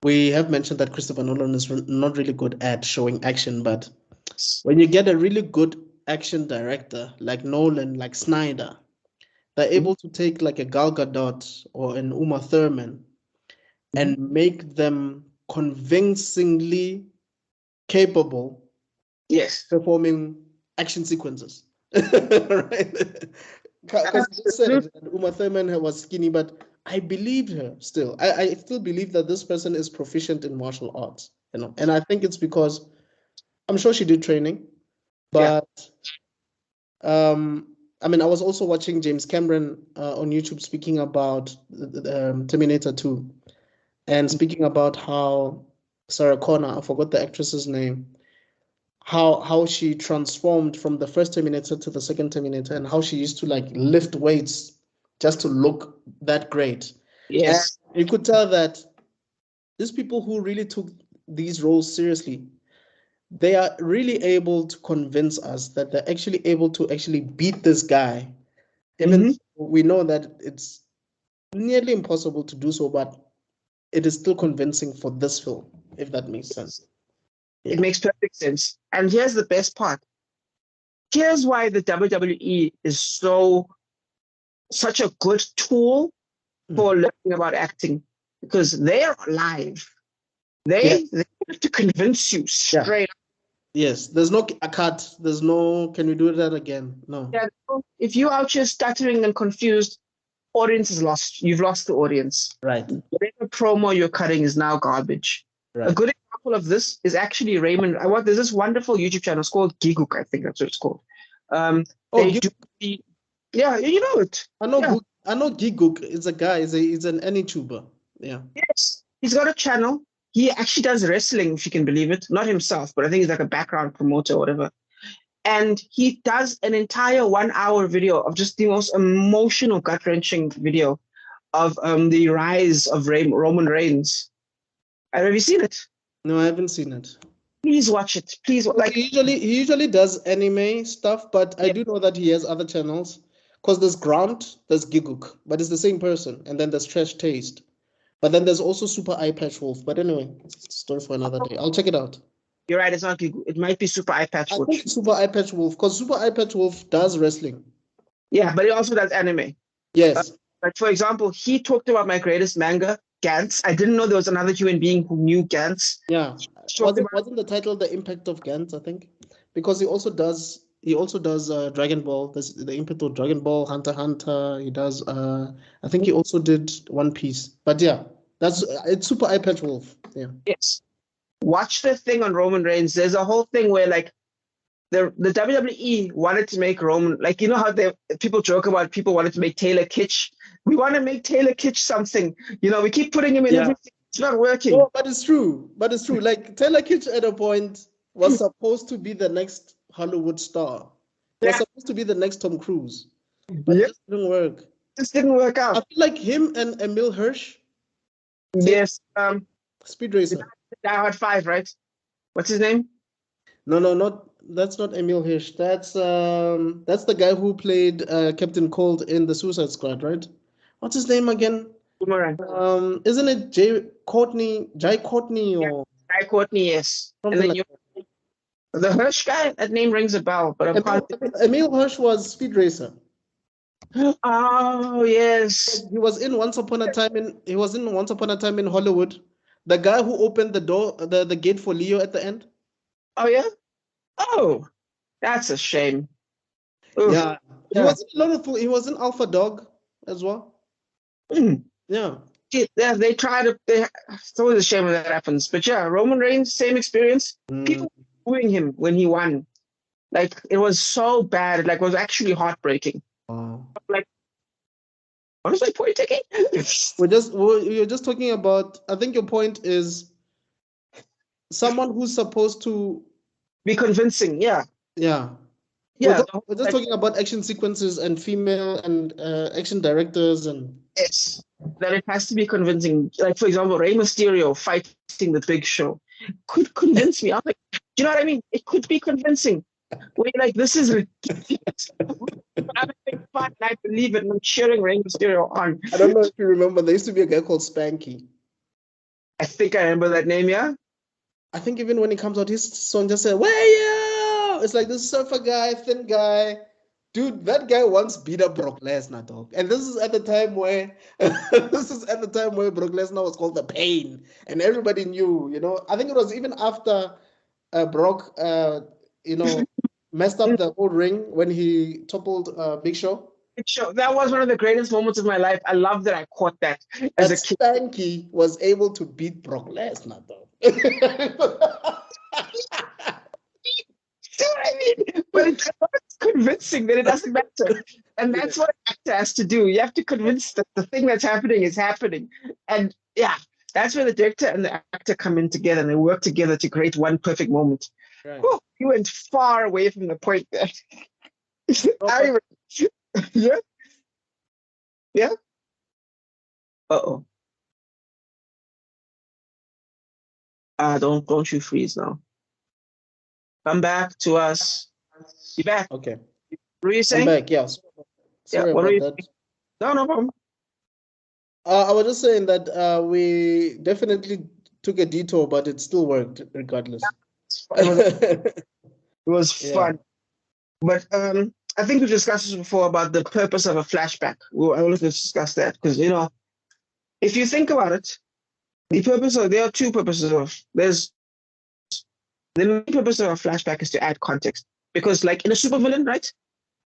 We have mentioned that Christopher Nolan is not really good at showing action, but when you get a really good action director like Nolan, like Snyder, they're able to take like a Gal Gadot or an Uma Thurman and make them convincingly capable performing action sequences. Right? Because you said that Uma Thurman was skinny, but I believed her still. I still believe that this person is proficient in martial arts, you know, and I think it's because I'm sure she did training, but I mean, I was also watching James Cameron on YouTube speaking about Terminator 2, and speaking about how Sarah Connor, I forgot the actress's name, how she transformed from the first Terminator to the second Terminator, and how she used to like lift weights just to look that great. Yes. And you could tell that these people who really took these roles seriously, they are really able to convince us that they're actually able to actually beat this guy. Even we know that it's nearly impossible to do so, but it is still convincing for this film, if that makes sense. Yeah. It makes perfect sense. And here's the best part. Here's why the WWE is such a good tool for learning about acting, because they are live. They have to convince you straight up. Yes, there's no a cut. There's no, can we do that again? No. Yeah, if you're out here stuttering and confused, audience is lost. You've lost the audience. Right. Whatever promo you're cutting is now garbage. Right. A good example of this is actually Raymond. There's this wonderful YouTube channel. It's called Giguk, I think that's what it's called. Yeah, you know it. I know. I know Giguk is a guy. He's an YouTuber. Yeah. Yes, he's got a channel. He actually does wrestling, if you can believe it. Not himself, but I think he's like a background promoter or whatever. And he does an entire 1 hour video of just the most emotional, gut-wrenching video of the rise of Roman Reigns. Have you seen it? No, I haven't seen it. Please watch it. Please. Like he usually does anime stuff, but I do know that he has other channels. Because there's Grant, there's Giguk, but it's the same person. And then there's Trash Taste. But then there's also Super Eye Patch Wolf. But anyway, it's a story for another day. I'll check it out. You're right, it's not Giguk. It might be Super Eye Patch Wolf. I think Super Eye Patch Wolf, because Super Eye Patch Wolf does wrestling. Yeah, but he also does anime. Yes. But for example, he talked about my greatest manga, Gantz. I didn't know there was another human being who knew Gantz. Yeah. Wasn't the title The Impact of Gantz, I think? Because he also does Dragon Ball. There's the Impact of Dragon Ball, Hunter x Hunter. He does I think he also did One Piece. But yeah, it's Super Eye Patch Wolf. Yeah. Yes. Watch the thing on Roman Reigns. There's a whole thing where like the WWE wanted to make Roman, like, you know how people joke about people wanted to make Taylor Kitsch. We want to make Taylor Kitsch something. You know, we keep putting him in everything. It's not working. No, but it's true. Like Taylor Kitsch at a point was supposed to be the next Hollywood star. He was supposed to be the next Tom Cruise. But it just didn't work. This didn't work out. I feel like him and Emil Hirsch. Yes. Speed Racer. Die Hard 5, right? What's his name? No, that's not Emil Hirsch. That's the guy who played Captain Cold in the Suicide Squad, right? What's his name again? Boomerang. Isn't it Jai Courtney or Jai Courtney, yes. And then the Hirsch guy, that name rings a bell, but Emil Hirsch was Speed Racer. Oh yes. He was in Once Upon a Time in Hollywood. The guy who opened the door, the gate for Leo at the end. Oh yeah. Oh, that's a shame. Oof. Yeah. He was in a lot of. He was in Alpha Dog as well. Mm. Yeah. Yeah, they try to. It's always a shame when that happens. But yeah, Roman Reigns, same experience. People booing him when he won. Like it was so bad. Like it was actually heartbreaking. Like, what was my point taking? You're just talking about. I think your point is someone who's supposed to be convincing. Yeah. Yeah. Yeah. We're just talking about action sequences and female and action directors and. Yes. That it has to be convincing. Like for example, Rey Mysterio fighting the Big Show could convince me. I'm like, do you know what I mean? It could be convincing. Wait, like this is ridiculous. I'm having fun and I believe it and I'm cheering Rey Mysterio on. I don't know if you remember, there used to be a guy called Spanky. I think I remember that name, yeah? I think even when he comes out, his song just said, "Where you?" It's like this surfer guy, thin guy. Dude, that guy once beat up Brock Lesnar, dog. And this is at the time where Brock Lesnar was called the Pain. And everybody knew, I think it was even after Brock messed up the whole ring when he toppled Big Show. Big Show. That was one of the greatest moments of my life. I love that I caught that as a kid. Spanky was able to beat Brock Lesnar, though. See what I mean? But it's convincing that it doesn't matter. And that's what an actor has to do. You have to convince that the thing that's happening is happening. And yeah, that's where the director and the actor come in together and they work together to create one perfect moment. Right. Whew, you went far away from the point there. Yeah? Yeah? Uh-oh. Don't you freeze now. Come back to us. You back? Okay. What were you saying? I'm back, yeah. Sorry what about that. No problem. I was just saying that we definitely took a detour, but it still worked regardless. It was fun. But I think we discussed this before about the purpose of a flashback. I wanted to discuss that because, if you think about it, there are two purposes the main purpose of a flashback is to add context. Because like in a supervillain, right?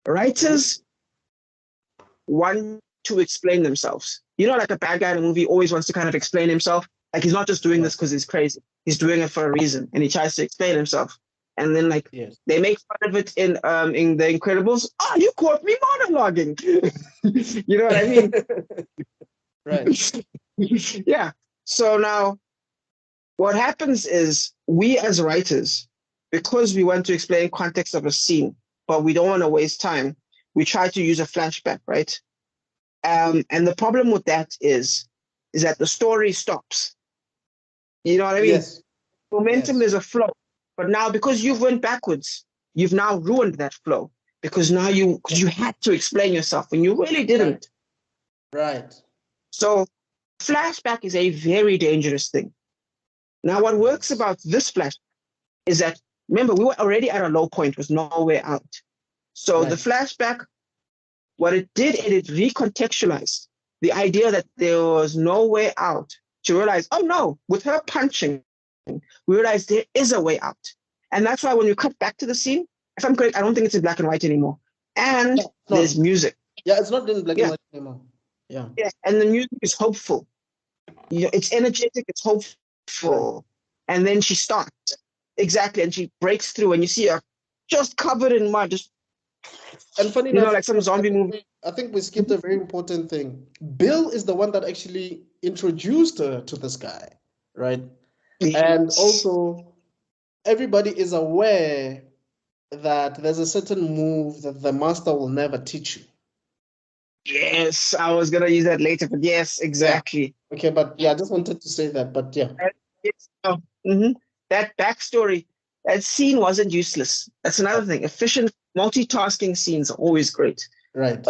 Writers want to explain themselves. Like a bad guy in a movie always wants to kind of explain himself. Like he's not just doing this because he's crazy. He's doing it for a reason and he tries to explain himself. And then they make fun of it in The Incredibles. Oh, you caught me monologuing. You know what I mean? Right. Yeah. So now what happens is we as writers, because we want to explain context of a scene, but we don't want to waste time, we try to use a flashback, right? And the problem with that is that the story stops. You know what I mean? Yes. Momentum, there's a flow. But now because you've went backwards, you've now ruined that flow. Because now you had to explain yourself when you really didn't. Right. So flashback is a very dangerous thing. Now what works about this flashback is that, remember, we were already at a low point with no way out. So the flashback, what it did, it recontextualized the idea that there was no way out to realize, oh no, with her punching, we realized there is a way out. And that's why when you cut back to the scene, if I'm correct, I don't think it's in black and white anymore. And there's music. Yeah, it's not in black and white anymore. Yeah. Yeah, and the music is hopeful. It's energetic, it's hopeful. And then she starts. Exactly, and she breaks through and you see her just covered in mud, and funny enough, like some zombie movie. I think we skipped a very important thing. Bill is the one that actually introduced her to this guy, right? Yes. And also, everybody is aware that there's a certain move that the master will never teach you. Yes, I was going to use that later, but yes, exactly. Yeah. Okay, but I just wanted to say that, but yeah. That backstory, that scene wasn't useless. That's another thing. Efficient multitasking scenes are always great. Right.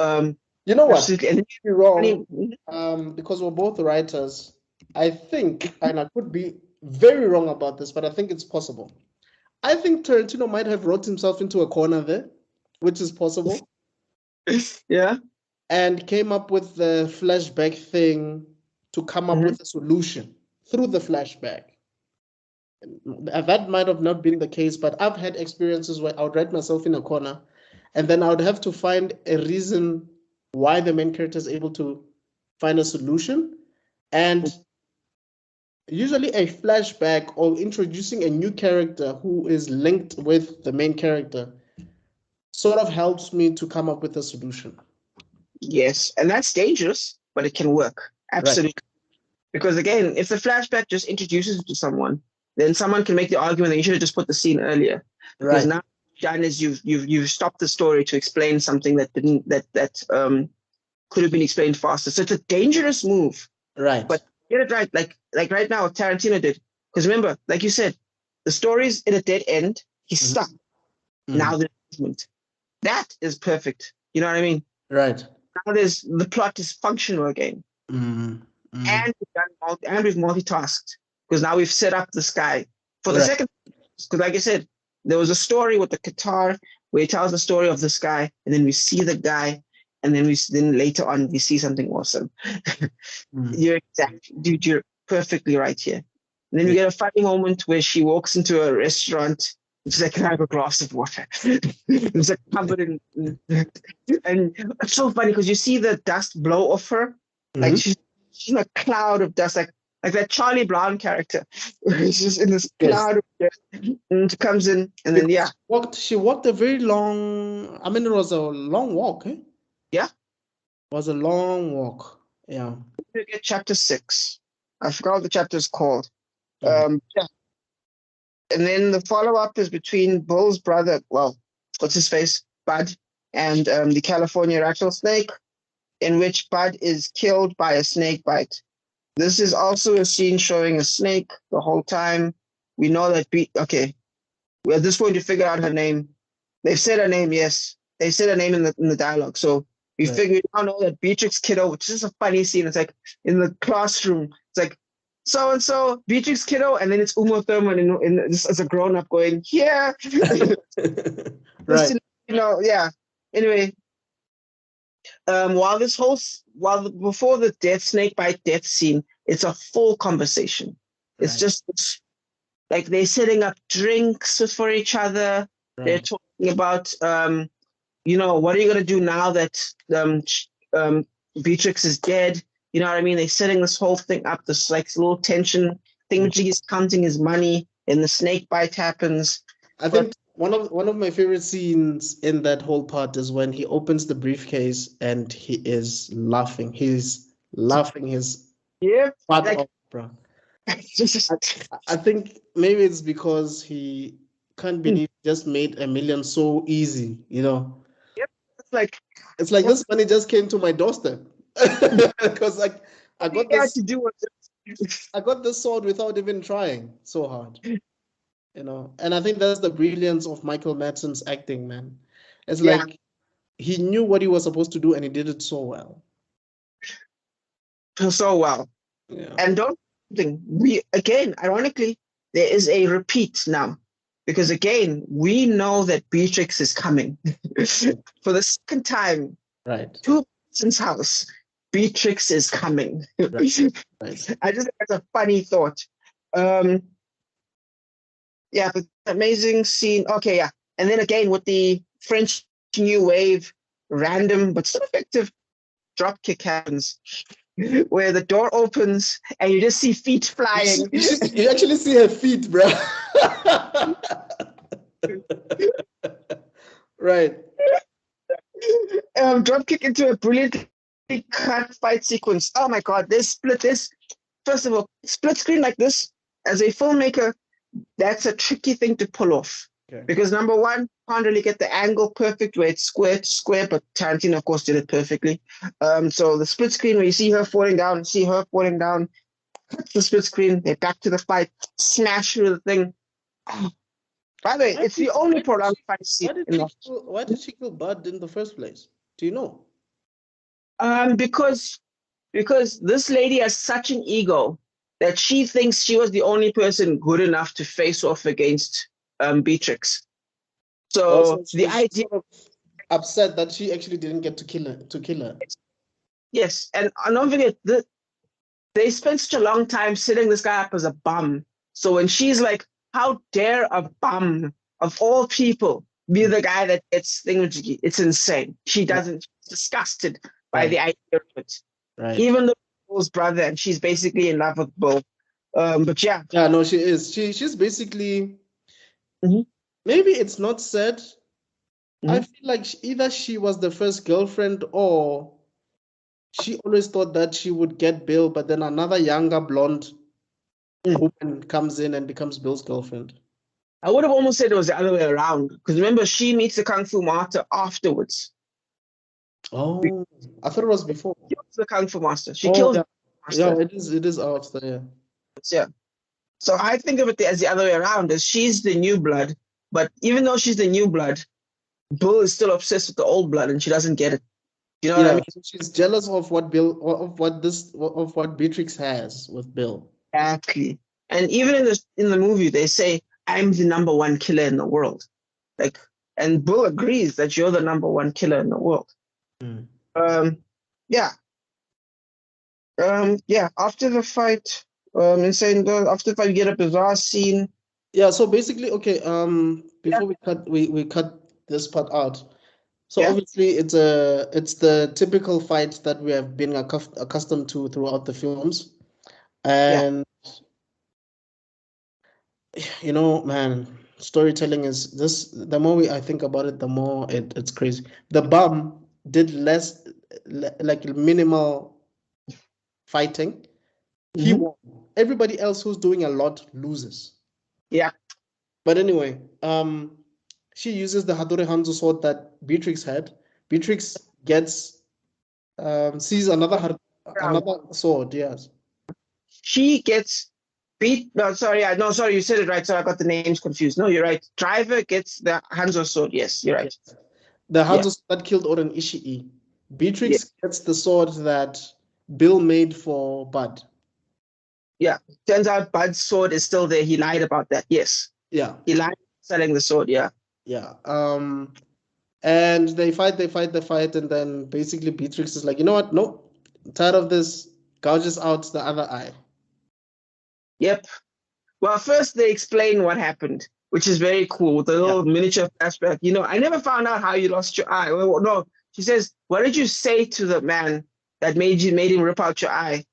You know what? And you're wrong. Because we're both writers. I think, and I could be very wrong about this, but I think it's possible. I think Tarantino might have wrote himself into a corner there, which is possible. Yeah. and came up with the flashback thing to come up with a solution through the flashback. That might have not been the case, but I've had experiences where I would write myself in a corner and then I would have to find a reason why the main character is able to find a solution. And usually a flashback or introducing a new character who is linked with the main character sort of helps me to come up with a solution. Yes, and that's dangerous, but it can work. Absolutely. Right. Because again, if the flashback just introduces you to someone, then someone can make the argument that you should have just put the scene earlier. Because now done is you've stopped the story to explain something that could have been explained faster. So it's a dangerous move. Right. But get it right, like right now, Tarantino did. Because remember, like you said, the story's in a dead end. He's stuck. Now the movement. That is perfect. You know what I mean? Right. Now the plot is functional again. And we've multitasked because now we've set up this guy for the second. Because like I said, there was a story with the guitar where it tells the story of this guy, and then we see the guy, and then later on we see something awesome. You're perfectly right here. And then we get a funny moment where she walks into a restaurant. It's like, can I have a glass of water? It's like covered in, and it's so funny because you see the dust blow off her, like she's in a cloud of dust, like that Charlie Brown character. She's just in this cloud of dust, and she comes in, and then she walked a very long. I mean, it was a long walk. Eh? Yeah, it was a long walk. Yeah. We get chapter 6. I forgot what the chapter is called. And then the follow-up is between Bill's brother, well, what's his face, Bud, and the California rattlesnake, in which Bud is killed by a snake bite. This is also a scene showing a snake the whole time. We know that we're at this point to figure out her name. They've said her name, yes. They said her name in the dialogue. So we now know that Beatrix Kiddo, which is a funny scene. It's like in the classroom, it's like, so-and-so, Beatrix Kiddo, and then it's Uma Thurman as a grown-up going, yeah. Right. Anyway, before the snake bite death scene, it's a full conversation. It's just like they're setting up drinks for each other. Right. They're talking about, what are you going to do now that Beatrix is dead? You know what I mean? They're setting this whole thing up, this like little tension thing. He's counting his money, and the snake bite happens. I think one of my favorite scenes in that whole part is when he opens the briefcase and he is laughing. He's laughing his butt off, bro. I think maybe it's because he can't believe he just made $1 million so easy, you know. Yep. It's like this money just came to my doorstep. Because like I got this sword without even trying so hard, you know. And I think that's the brilliance of Michael Madsen's acting, man. It's like he knew what he was supposed to do and he did it so well. Yeah. And ironically, there is a repeat now, because again we know that Beatrix is coming for the second time. Right. To Madsen's house. Beatrix is coming. Right. I just think that's a funny thought. But amazing scene. Okay, yeah. And then again with the French New Wave random but still effective drop kick happens, where the door opens and you just see feet flying. You actually see her feet, bro. Right. Drop kick into a brilliant cut fight sequence. Oh my god, first of all, split screen like this, as a filmmaker, that's a tricky thing to pull off. Because number one, can't really get the angle perfect where it's square to square, but Tarantino of course did it perfectly. So the split screen where you see her falling down, the split screen, they're back to the fight, smash through the thing. By the way, it's the only prolonged fight scene. Why did she kill Bud in the first place? Do you know? Because this lady has such an ego that she thinks she was the only person good enough to face off against Beatrix. So the idea sort of upset that she actually didn't get to kill her. Yes, and don't forget that they spent such a long time setting this guy up as a bum. So when she's like, "How dare a bum of all people be the guy that gets thingamajiggy?" It's insane. She doesn't. She's disgusted by the idea of it. Right. Even though Bill's brother, and she's basically in love with Bill. But yeah. Yeah, no, she is. She's basically. Maybe it's not said. I feel like either she was the first girlfriend or she always thought that she would get Bill, but then another younger blonde woman comes in and becomes Bill's girlfriend. I would have almost said it was the other way around. Because remember, she meets the Kung Fu master afterwards. Oh, I thought it was before. She kills the Kung Fu master. She kills yeah. the master. Yeah, it is after, yeah. Yeah. So I think of it as the other way around, as she's the new blood, but even though she's the new blood, Bill is still obsessed with the old blood and she doesn't get it. You know what I mean? So she's jealous of what Beatrix has with Bill. Exactly. And even in the movie, they say, "I'm the number one killer in the world." Like, and Bill agrees that you're the number one killer in the world. Yeah. After the fight, Insane Girl, after the fight, we get a bizarre scene. Yeah, so basically, okay, before we cut this part out. So obviously it's the typical fight that we have been accustomed to throughout the films. And you know, man, storytelling is this, the more I think about it, the more it's crazy. The bum did less, like minimal fighting. He won. Everybody else who's doing a lot loses. Yeah. But anyway, she uses the Hattori Hanzo sword that Beatrix had. Beatrix gets sees another sword, yes. She gets beat. No, sorry, you said it right. So I got the names confused. No, you're right. Driver gets the Hanzo sword. Yes, you're right. Yes. The Hanzo sword that killed Oren Ishii. Beatrix gets the sword that Bill made for Bud. Yeah. Turns out Bud's sword is still there. He lied about that. Yes. Yeah. He lied selling the sword. Yeah. Yeah. And they fight, and then basically Beatrix is like, you know what? Nope. I'm tired of this. Gouges out the other eye. Yep. Well, first they explain what happened, which is very cool with the little miniature flashback. You know, I never found out how you lost your eye. Well, no, she says, "What did you say to the man that made him rip out your eye?"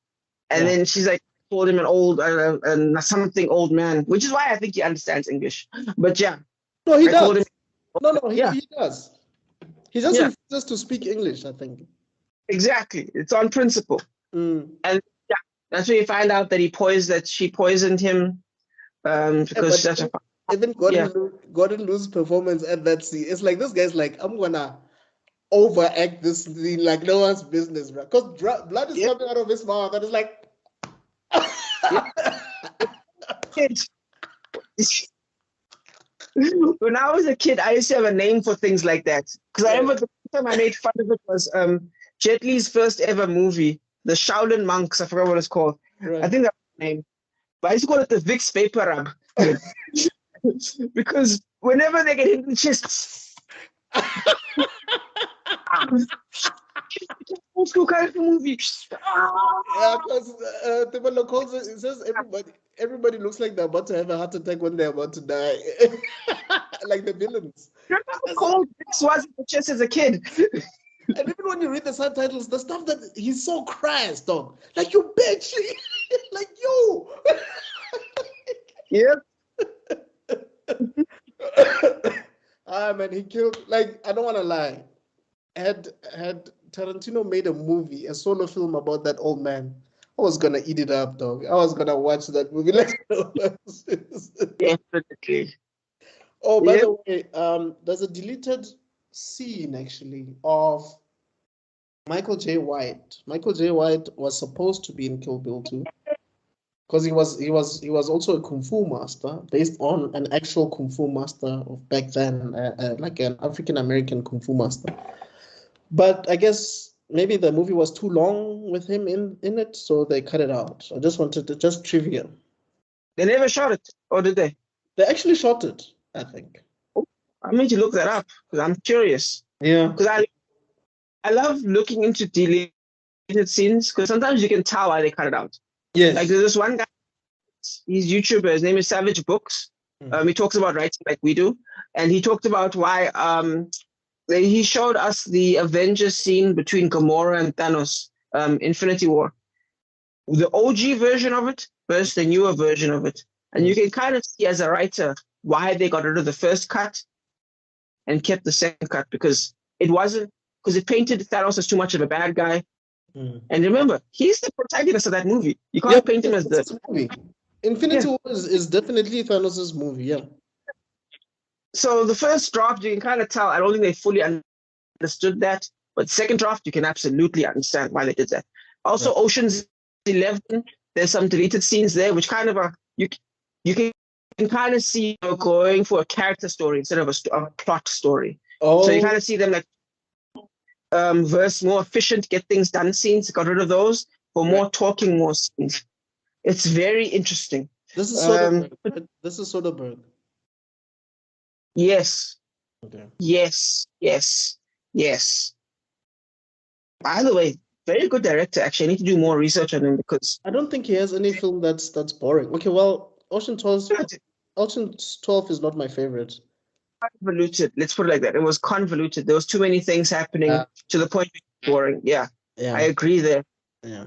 And then she's like, called him an old something old man, which is why I think he understands English. But yeah, no, he does. He does. He just refuses to speak English, I think. Exactly, it's on principle. And yeah, that's where you find out that she poisoned him because even Gordon Liu's performance at that scene, it's like this guy's like, I'm gonna overact this scene like no one's business, bro. Because blood is coming out of his mouth, and it's like. When I was a kid, I used to have a name for things like that. Because I remember the time I made fun of it was Jet Li's first ever movie, The Shaolin Monks. I forgot what it's called. Right. I think that's the name. But I used to call it the Vicks Vapor Rub. Because whenever they get hit in the chest, old school kind of movie. Yeah, because Tibalo calls it says everybody looks like they're about to have a heart attack when they're about to die. Like the villains. Remember how cold Vicks was in the chest as a kid? And even when you read the subtitles, the stuff that he's so crass, dog. Like, you bitch. Like, you. Yep. Man, he killed, like, I don't want to lie. Had Tarantino made a movie, a solo film about that old man, I was going to eat it up, dog. I was going to watch that movie. Definitely. Oh, by the way, there's a deleted scene, actually, of Michael J. White. Michael J. White was supposed to be in Kill Bill 2 because he was also a kung fu master based on an actual kung fu master of back then, like an African American kung fu master. But I guess maybe the movie was too long with him in it, so they cut it out. I just wanted to just trivia. They never shot it, or did they? They actually shot it, I think. Oh, I made you look that up because I'm curious. Yeah, because I love looking into deleted deleted scenes, because sometimes you can tell why they cut it out. Yes. Like there's this one guy, he's YouTuber, his name is Savage Books. He talks about writing like we do, and he talked about why he showed us the Avengers scene between Gamora and Thanos, Infinity War, the OG version of it versus the newer version of it, and you can kind of see as a writer why they got rid of the first cut and kept the second cut, because it painted Thanos as too much of a bad guy. And remember, he's the protagonist of that movie. You can't paint him as the movie. Infinity War is definitely Thanos' movie, yeah. So the first draft, you can kind of tell. I don't think they fully understood that. But second draft, you can absolutely understand why they did that. Also, Ocean's 11, there's some deleted scenes there, which kind of are, you can kind of see going for a character story instead of a plot story. Oh. So you kind of see them like verse more efficient, get things done scenes, got rid of those for more talking, more scenes. It's very interesting. This is Soderbergh. This is Soderbergh. Yes. Okay. Yes. By the way, very good director. Actually, I need to do more research on him because I don't think he has any film that's boring. Okay, well, Ocean's 12 is not my favorite. Convoluted. Let's put it like that. It was convoluted. There was too many things happening to the point of boring. Yeah, I agree there. Yeah.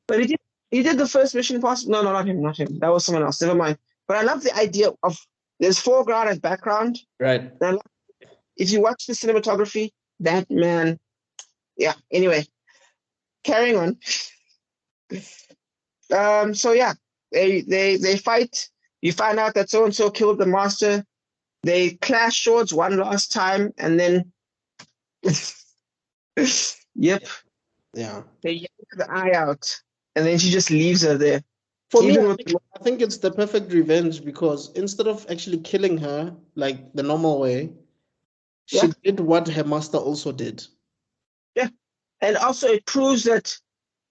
But he did the first Mission Impossible. No, not him. That was someone else. Never mind. But I love the idea of there's foreground and background. Right. And if you watch the cinematography, that man. Yeah. Anyway, carrying on. So yeah, they fight. You find out that so and so killed the master. They clash swords one last time, and then, yep. Yeah. They yank the eye out, and then she just leaves her there. For me, I think it's the perfect revenge because instead of actually killing her like the normal way, she did what her master also did. Yeah. And also it proves that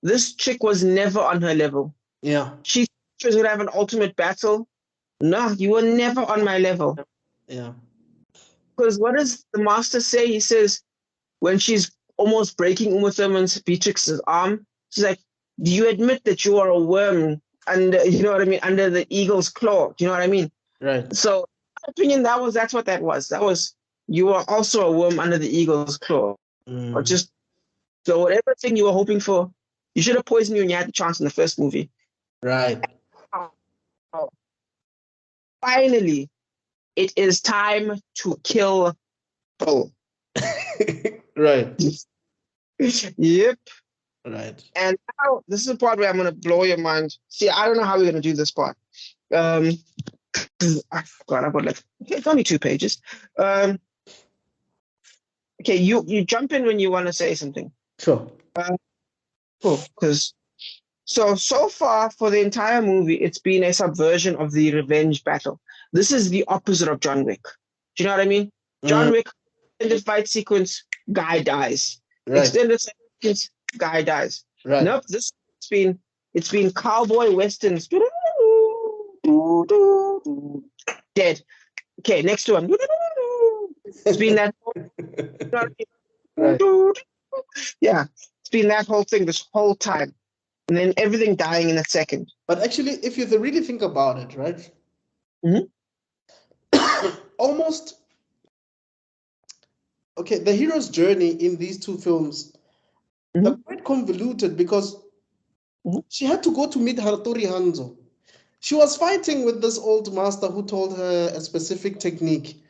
this chick was never on her level. Yeah. She was going to have an ultimate battle. No, you were never on my level. Yeah. Because what does the master say? He says, when she's almost breaking Uma Thurman's Beatrix's arm, she's like, do you admit that you are a worm under, you know what I mean, under the eagle's claw? Do you know what I mean? Right. So, in my opinion, that's what that was. That was, you are also a worm under the eagle's claw. Or just, so whatever thing you were hoping for, you should have poisoned you when you had the chance in the first movie. Right. Finally, it is time to kill Bill. Right. Yep. Right. And now this is the part where I'm gonna blow your mind. See, I don't know how we're gonna do this part. I forgot about it's only 2 pages. Okay, you jump in when you want to say something. Sure. Cool. Because so far for the entire movie, it's been a subversion of the revenge battle. This is the opposite of John Wick. Do you know what I mean? John Wick, extended fight sequence, guy dies. Right. Extended sequence, guy dies. Right. Nope, it's been cowboy westerns. Dead. Okay, next one. It's been that Right. Yeah, it's been that whole thing this whole time. And then everything dying in a second. But actually, if you really think about it, right? Almost. Okay, the hero's journey in these 2 films are quite convoluted because she had to go to meet Hattori Hanzo. She was fighting with this old master who told her a specific technique.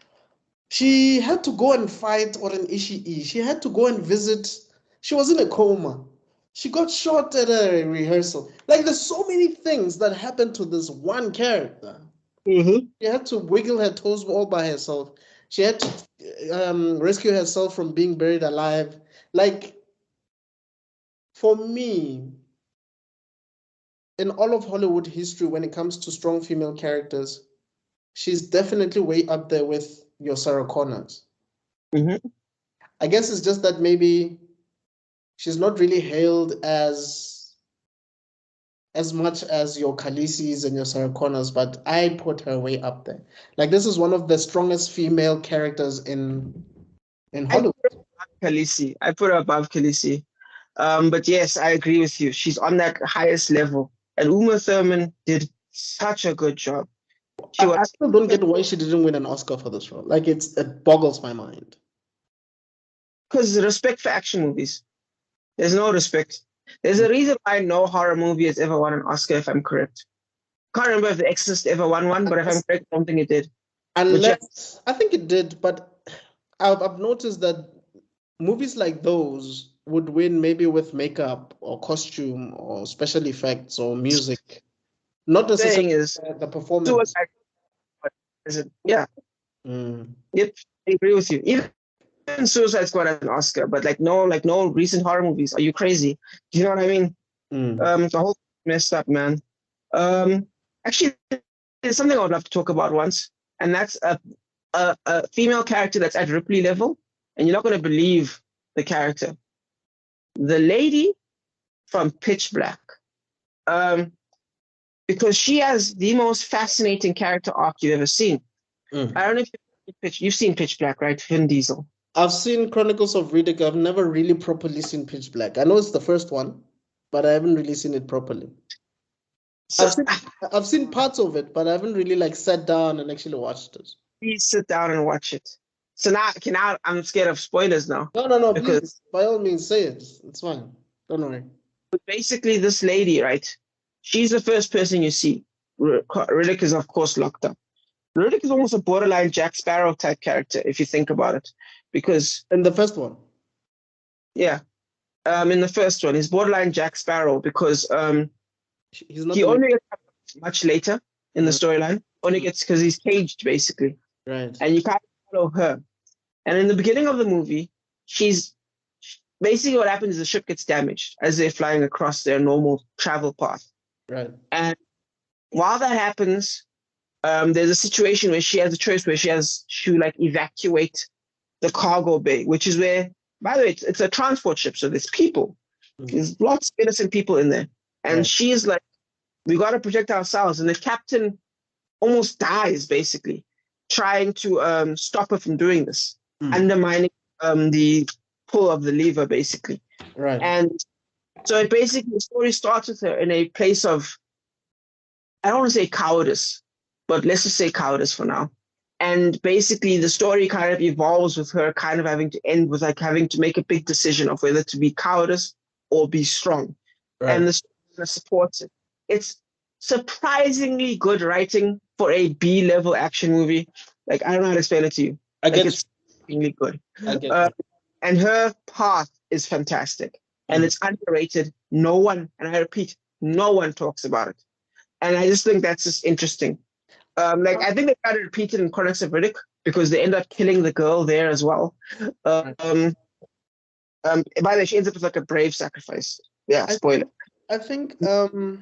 She had to go and fight Oren Ishii. She had to go and visit. She was in a coma. She got shot at a rehearsal. Like, there's so many things that happened to this one character. She had to wiggle her toes all by herself. She had to rescue herself from being buried alive. Like, for me, in all of Hollywood history, when it comes to strong female characters, she's definitely way up there with your Sarah Connors. I guess it's just that maybe she's not really hailed as much as your Khaleesi's and your Sarah Connors, but I put her way up there. Like, this is one of the strongest female characters in Hollywood. I put her above Khaleesi. But yes, I agree with you. She's on that highest level. And Uma Thurman did such a good job. I still don't get why she didn't win an Oscar for this role. Like, it boggles my mind. Because respect for action movies. There's no respect. There's a reason why no horror movie has ever won an Oscar, if I'm correct. Can't remember if The Exorcist ever won one, but if I'm correct, I don't think it did. Unless, I think it did, but I've noticed that movies like those would win maybe with makeup or costume or special effects or music. Not necessarily the performance. Yeah. Yep, I agree with you. Even Suicide Squad has an Oscar, but no recent horror movies. Are you crazy? Do you know what I mean? The whole messed up, man. Actually, there's something I would love to talk about once, and that's a female character that's at Ripley level, and you're not going to believe the character. The lady from Pitch Black. Because she has the most fascinating character arc you've ever seen. I don't know if you've seen Pitch Black, right? Vin Diesel. I've seen Chronicles of Riddick. I've never really properly seen Pitch Black. I know it's the first one, but I haven't really seen it properly. So, I've seen parts of it, but I haven't really sat down and actually watched it. Please sit down and watch it. So now I'm scared of spoilers now. No, please, by all means, say it. It's fine. Don't worry. But basically, this lady, right? She's the first person you see. Riddick is, of course, locked up. Riddick is almost a borderline Jack Sparrow type character, if you think about it. Because in the first one? Yeah. In the first one, he's borderline Jack Sparrow because he only gets much later in the storyline. Only gets because he's caged, basically. Right. And you can't follow her. And in the beginning of the movie, she's basically what happens is the ship gets damaged as they're flying across their normal travel path. Right. And while that happens, there's a situation where she has a choice where she has to evacuate the cargo bay, which is where, by the way, it's a transport ship, so there's people. There's lots of innocent people in there. And she's like, we got to protect ourselves. And the captain almost dies, basically, trying to stop her from doing this, undermining the pull of the lever, basically. Right. And so the story starts with her in a place of, I don't want to say cowardice, but let's just say cowardice for now. And basically the story kind of evolves with her kind of having to end with having to make a big decision of whether to be cowardice or be strong. Right. And the story supports it. It's surprisingly good writing for a B-level action movie. I don't know how to explain it to you. It's really good. And her path is fantastic. And it's underrated. No one, and I repeat, no one talks about it. And I just think that's just interesting. I think they tried to repeat it in Chronicles of Riddick because they end up killing the girl there as well. By the way, she ends up with a brave sacrifice. Yeah, spoiler. I think there's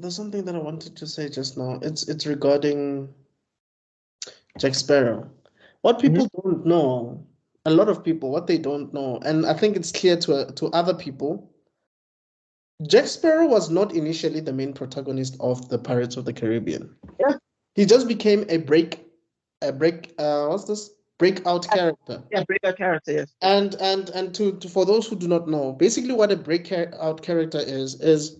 something that I wanted to say just now. It's regarding Jack Sparrow. What people don't know, a lot of people, what they don't know, and I think it's clear to other people, Jack Sparrow was not initially the main protagonist of the Pirates of the Caribbean. Yeah. He just became a breakout character. Yeah, breakout character, yes. And for those who do not know, basically what a breakout character is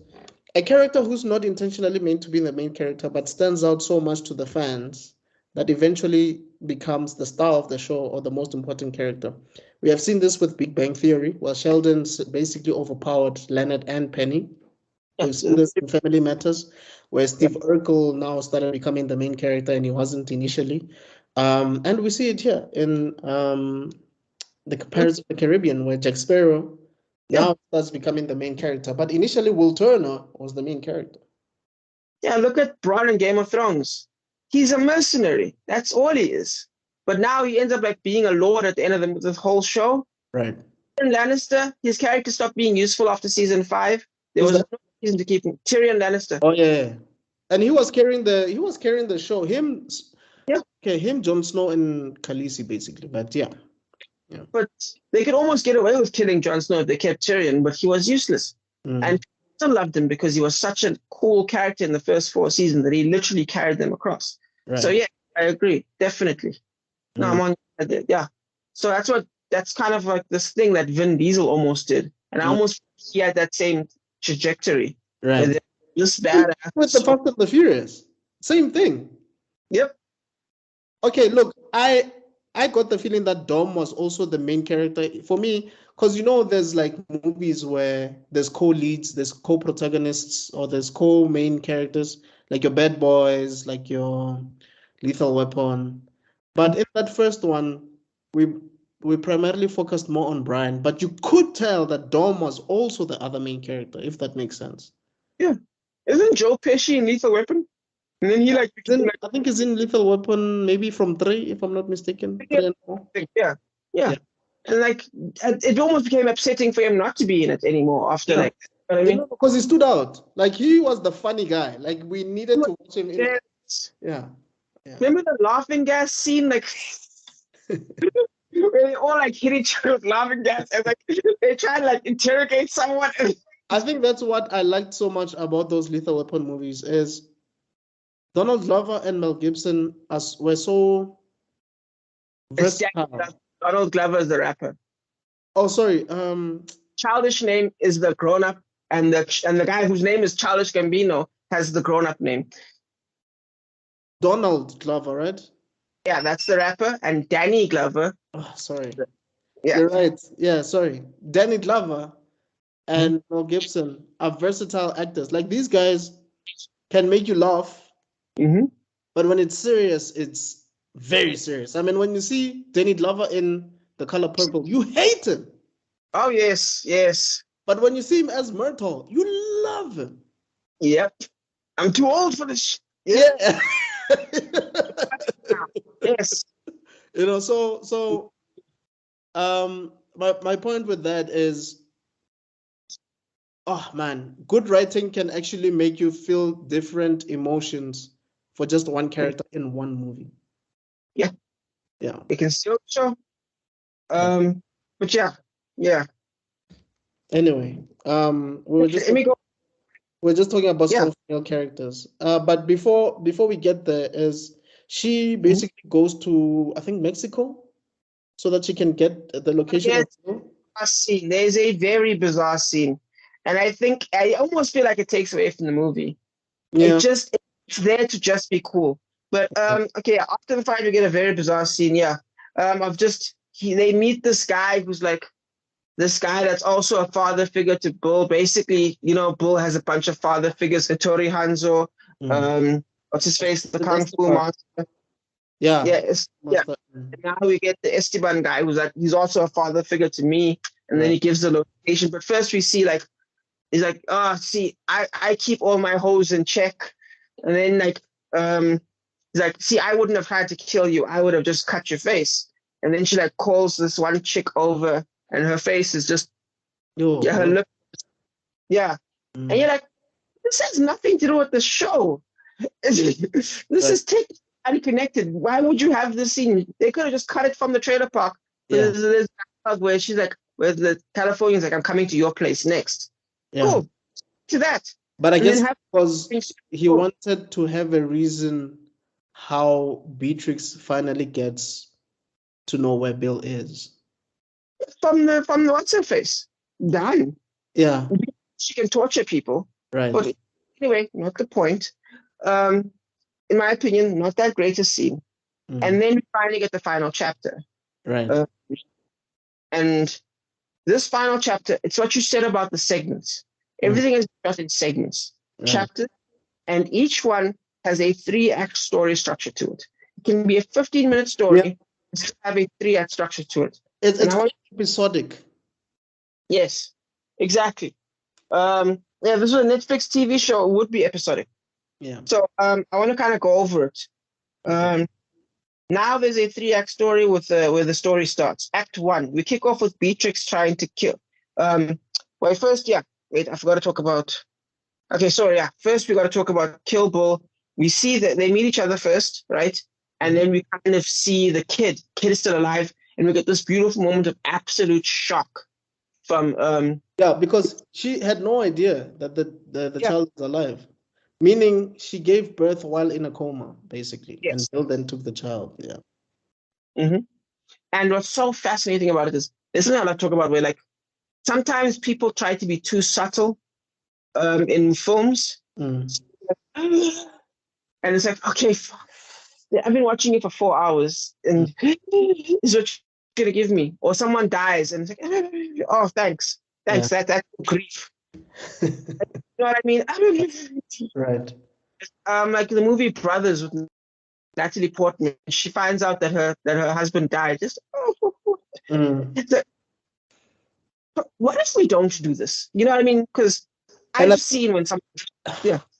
a character who's not intentionally meant to be the main character, but stands out so much to the fans that eventually becomes the star of the show or the most important character. We have seen this with Big Bang Theory, where Sheldon basically overpowered Leonard and Penny. We've seen this in Family Matters, where Steve Urkel now started becoming the main character and he wasn't initially. And we see it here in the Pirates of the Caribbean, where Jack Sparrow now starts becoming the main character. But initially, Will Turner was the main character. Yeah, look at Bronn in Game of Thrones. He's a mercenary. That's all he is. But now he ends up being a lord at the end of the whole show. Right. Tyrion Lannister, his character stopped being useful after season 5. There was no reason to keep him. Tyrion Lannister. Oh yeah, and he was carrying the show. Him, Jon Snow and Khaleesi basically. But yeah. But they could almost get away with killing Jon Snow if they kept Tyrion, but he was useless. And people loved him because he was such a cool character in the first 4 seasons that he literally carried them across. Right. So yeah, I agree, definitely. No, I'm on. Yeah. So that's what that's kind of like this thing that Vin Diesel almost did, and I almost he had that same trajectory. Right. This badass With the Fast and the Furious, same thing. Yep. Okay, look, I got the feeling that Dom was also the main character for me, because there's like movies where there's co-leads, there's co-protagonists, or there's co-main characters, like your Bad Boys, like your Lethal Weapon. But in that first one, we primarily focused more on Brian, but you could tell that Dom was also the other main character, if that makes sense. Yeah. Isn't Joe Pesci in Lethal Weapon? And then he I think he's in Lethal Weapon, maybe from 3, if I'm not mistaken. 3 and 4. Yeah. And like it almost became upsetting for him not to be in it anymore after like, you know what I mean? Because he stood out. Like he was the funny guy. Like we needed to watch him. Yeah. Remember the laughing gas scene, like where they all like hit each other with laughing gas, and like they try to like interrogate someone. I think that's what I liked so much about those Lethal Weapon movies is Donald Glover and Mel Gibson were so versatile. Donald Glover is the rapper. Oh, sorry. Childish name is the grown-up, and the guy whose name is Childish Gambino has the grown-up name. Donald Glover, right? Yeah, that's the rapper, and Danny Glover. Oh, sorry. Yeah. You're right. Yeah, sorry. Danny Glover and Mel Gibson are versatile actors. Like these guys can make you laugh, but when it's serious, it's very serious. I mean, when you see Danny Glover in The Color Purple, you hate him. Oh yes. But when you see him as Myrtle, you love him. Yep. I'm too old for this. Yeah. Yes. So my point with that is, oh man, good writing can actually make you feel different emotions for just one character in one movie. Yeah. It can still show. But yeah. Anyway, we're just talking about some female characters. But before we get there, is she basically goes to, I think, Mexico, so that she can get the location. Scene. There's a very bizarre scene, and I almost feel like it takes away from the movie. Yeah. It's there to just be cool. But okay, after the fight, we get a very bizarre scene. Yeah, they meet this guy who's like this guy that's also a father figure to Bull. Basically, Bull has a bunch of father figures. Hattori Hanzo, what's his face, the Kung Fu master. Yeah. And now we get the Esteban guy who's like, he's also a father figure to me. And then he gives the location. But first we see like, he's like, see, I keep all my hoes in check. And then like, he's like, see, I wouldn't have had to kill you. I would have just cut your face. And then she like calls this one chick over and her face is just, her lip. Yeah. And you're like, this has nothing to do with the show. This is unconnected. Why would you have this scene? They could have just cut it from the trailer park. Yeah. There's where she's like, where the Californian's like, I'm coming to your place next. Yeah. Cool. To that. But I guess because he wanted to have a reason how Beatrix finally gets to know where Bill is. From the what's her face? Done. Yeah. She can torture people. Right. But anyway, not the point. In my opinion, not that great a scene. And then we finally get the final chapter. Right. And this final chapter, it's what you said about the segments. Everything is just in segments, chapters, and each one has a 3-act story structure to it. It can be a 15-minute story, and have a 3-act structure to it. It's episodic. Yes, exactly. This is a Netflix TV show. It would be episodic. Yeah. So I want to kind of go over it. Now there's a 3-act story with where the story starts. Act 1, we kick off with Beatrix trying to kill. Wait, I forgot to talk about. Okay, sorry. Yeah, first we got to talk about Kill Bill. We see that they meet each other first, right? And then we kind of see the kid. Kid is still alive, and we get this beautiful moment of absolute shock from. Because she had no idea that the child is alive. Meaning she gave birth while in a coma, basically. Yes. And Bill then took the child. Yeah. Mm-hmm. And what's so fascinating about it is, this is what I talk about, where like sometimes people try to be too subtle in films. Mm. And it's like, okay, I've been watching it for 4 hours, and this is what you're gonna give me. Or someone dies, and it's like, oh, thanks. That's grief. You know what I mean? Right. Like the movie Brothers with Natalie Portman, she finds out that her husband died. Just what if we don't do this? You know what I mean? Because I've seen when some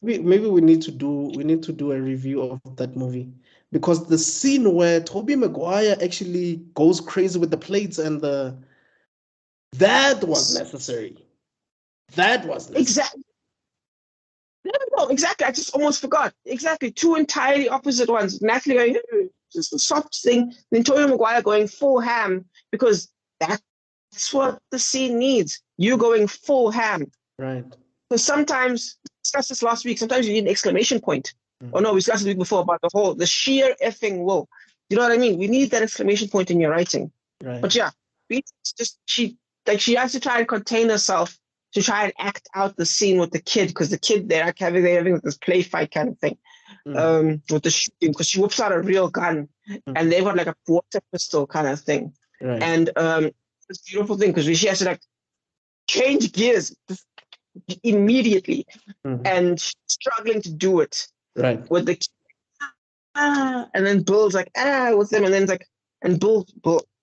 maybe we need to do a review of that movie, because the scene where Tobey Maguire actually goes crazy with the plates and that was necessary. That was necessary. Exactly. No, exactly. I just almost forgot. Exactly. Two entirely opposite ones. Natalie going, just a soft thing. Then Tobey Maguire going full ham, because that's what the scene needs. You going full ham. Right. Because sometimes, we discussed this last week, sometimes you need an exclamation point. Oh no, we discussed the week before about the sheer effing will. You know what I mean? We need that exclamation point in your writing. Right. But yeah, she has to try and contain herself to try and act out the scene with the kid, because the kid they're having this play fight kind of thing with the shooting, because she whips out a real gun and they've got like a water pistol kind of thing. Right. And this beautiful thing, because she has to like change gears immediately and she's struggling to do it with the kid. And then Bill's like with them, and then it's like, and Bill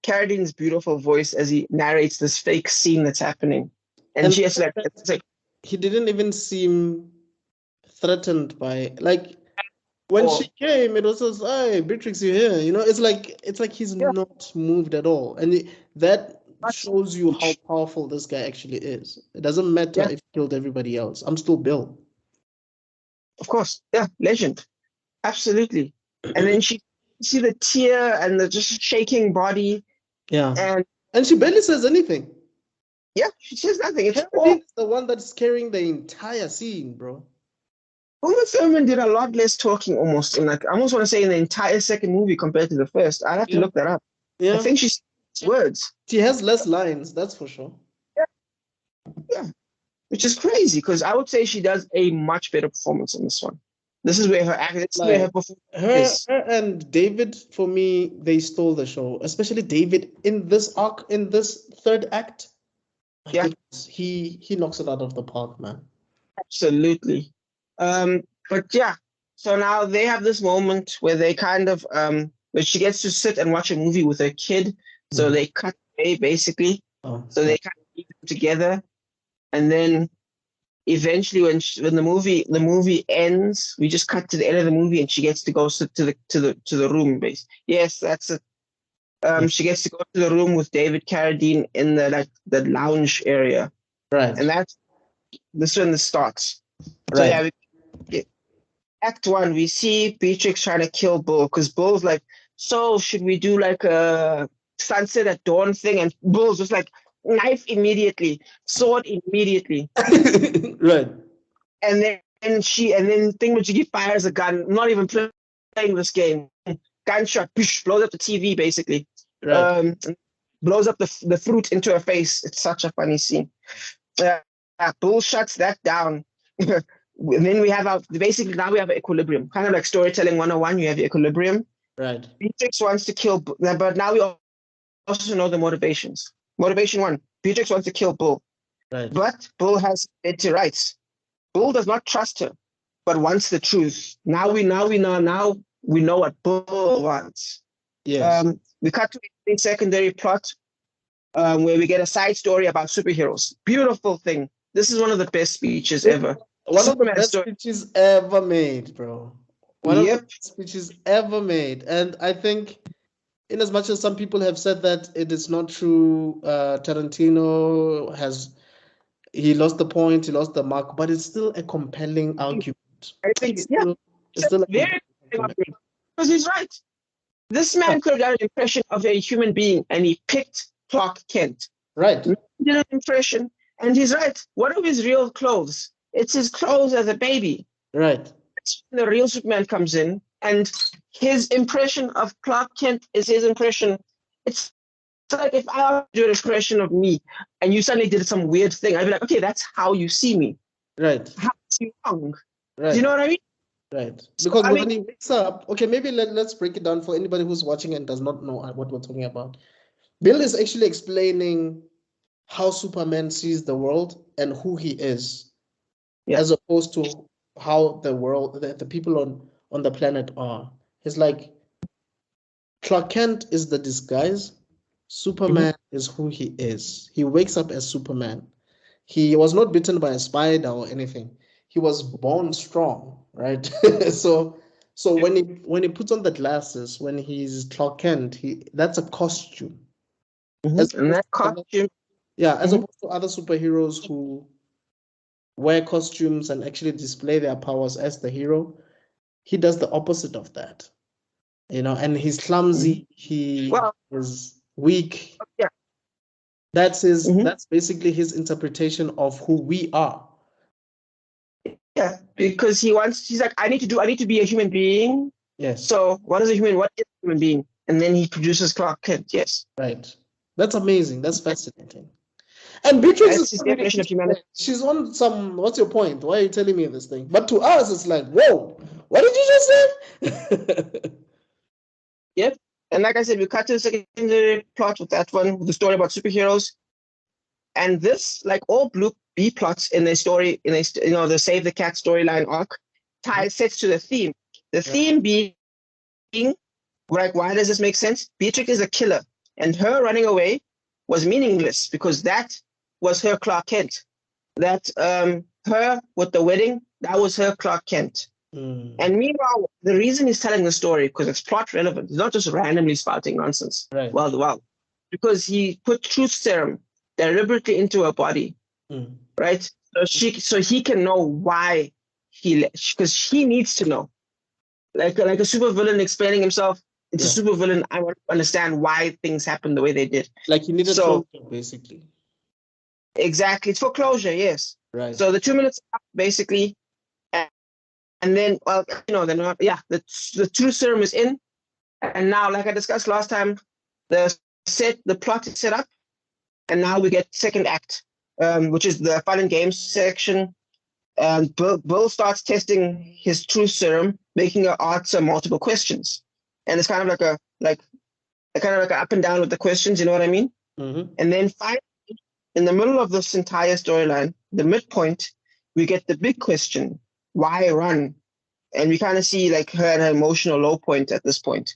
Carradine's beautiful voice as he narrates this fake scene that's happening. And she has to it's like he didn't even seem threatened by, like, when she came, it was just, hey, Beatrix, you're here. You know, it's like he's not moved at all. And that shows you how powerful this guy actually is. It doesn't matter if he killed everybody else. I'm still Bill. Of course. Yeah, legend. Absolutely. And then she see the tear and the just shaking body. Yeah. And she barely says anything. Yeah, she says nothing. It's the one that's carrying the entire scene, bro. Uma Thurman did a lot less talking almost. In like, I almost want to say in the entire second movie compared to the first. I'd have to look that up. Yeah. I think she's words. She has less lines, that's for sure. Yeah. Which is crazy, because I would say she does a much better performance in this one. This is where her performance is. Her and David, for me, they stole the show. Especially David in this arc, in this third act. Yeah. He knocks it out of the park, man. Absolutely. But yeah, so now they have this moment where they kind of where she gets to sit and watch a movie with her kid. So they cut away basically. So they kind of keep them together, and then eventually when the movie ends, we just cut to the end of the movie and she gets to go sit to the room base. Yes, that's it. She gets to go to the room with David Carradine in the lounge area. Right. And that's when this starts. Right. So Act 1, we see Beatrix trying to kill Bull, because Bull's like, so should we do like a sunset at dawn thing? And Bull's just like, knife immediately, sword immediately. Right. And then Thingamajiggy fires a gun, not even playing this game. Gunshot, blows up the TV basically. Right. Blows up the fruit into her face. It's such a funny scene. Bull shuts that down. And then we have now we have an equilibrium. Kind of like storytelling 101, you have the equilibrium. Right. Beatrix wants to kill, but now we also know the motivations. Motivation 1, Beatrix wants to kill Bull. Right. But Bull has petty rights. Bull does not trust her, but wants the truth. Now we know what Bull wants. Yes. We cut to a secondary plot where we get a side story about superheroes. Beautiful thing. This is one of the best speeches ever. One of the best speeches ever made, bro. One of the best speeches ever made. And I think, in as much as some people have said that it is not true, Tarantino he lost the point, he lost the mark, but it's still a compelling argument. I think it's still very compelling, because he's right. This man could have done an impression of a human being, and he picked Clark Kent. Right. He did an impression, and he's right. What are his real clothes? It's his clothes as a baby. Right. That's when the real Superman comes in, and his impression of Clark Kent is his impression it's like if I do an impression of me and you suddenly did some weird thing, I'd be like, okay, that's how you see me. Right. How you wrong. Right. Do you know what I mean? Right. So, Because I when mean, he wakes up, okay, maybe let's break it down for anybody who's watching and does not know what we're talking about. Bill is actually explaining how Superman sees the world and who he is, as opposed to how the world, the people on the planet are. He's like, Clark Kent is the disguise. Superman is who he is. He wakes up as Superman. He was not bitten by a spider or anything. He was born strong, right? so when he puts on the glasses, when he's Clark Kent, that's a costume. and that costume. As opposed to other superheroes who wear costumes and actually display their powers as the hero, he does the opposite of that. And he's clumsy, he is weak. Yeah. That's basically his interpretation of who we are. Yeah, because he's like, I need to be a human being. Yes. So what is a human being? And then he produces Clark Kent. Yes. Right. That's amazing. That's fascinating. And Beatrix is his definition of humanity. She's on some, what's your point? Why are you telling me this thing? But to us, it's like, whoa, what did you just say? Yep. And like I said, we cut to the secondary plot with that one, with the story about superheroes. And this, like all B plots in a story, the Save the Cat storyline arc, sets to the theme. The theme being, like, why does this make sense? Beatrix is a killer, and her running away was meaningless because that was her Clark Kent. That her with the wedding, that was her Clark Kent. And meanwhile, the reason he's telling the story, because it's plot relevant, he's not just randomly spouting nonsense. Right. Well, because he put truth serum deliberately into her body, right? So he can know why because she needs to know. Like a supervillain explaining himself, it's a supervillain. I want to understand why things happened the way they did. Like he needed closure, basically. Exactly, it's for closure, yes. Right. So the 2 minutes up, basically. And then, the truth serum is in. And now, like I discussed last time, the plot is set up. And now we get second act, which is the fun and games section. And Bill starts testing his truth serum, making her answer multiple questions. And it's kind of like an up and down with the questions, you know what I mean? And then finally, in the middle of this entire storyline, the midpoint, we get the big question: why run? And we kind of see like her at her emotional low point at this point.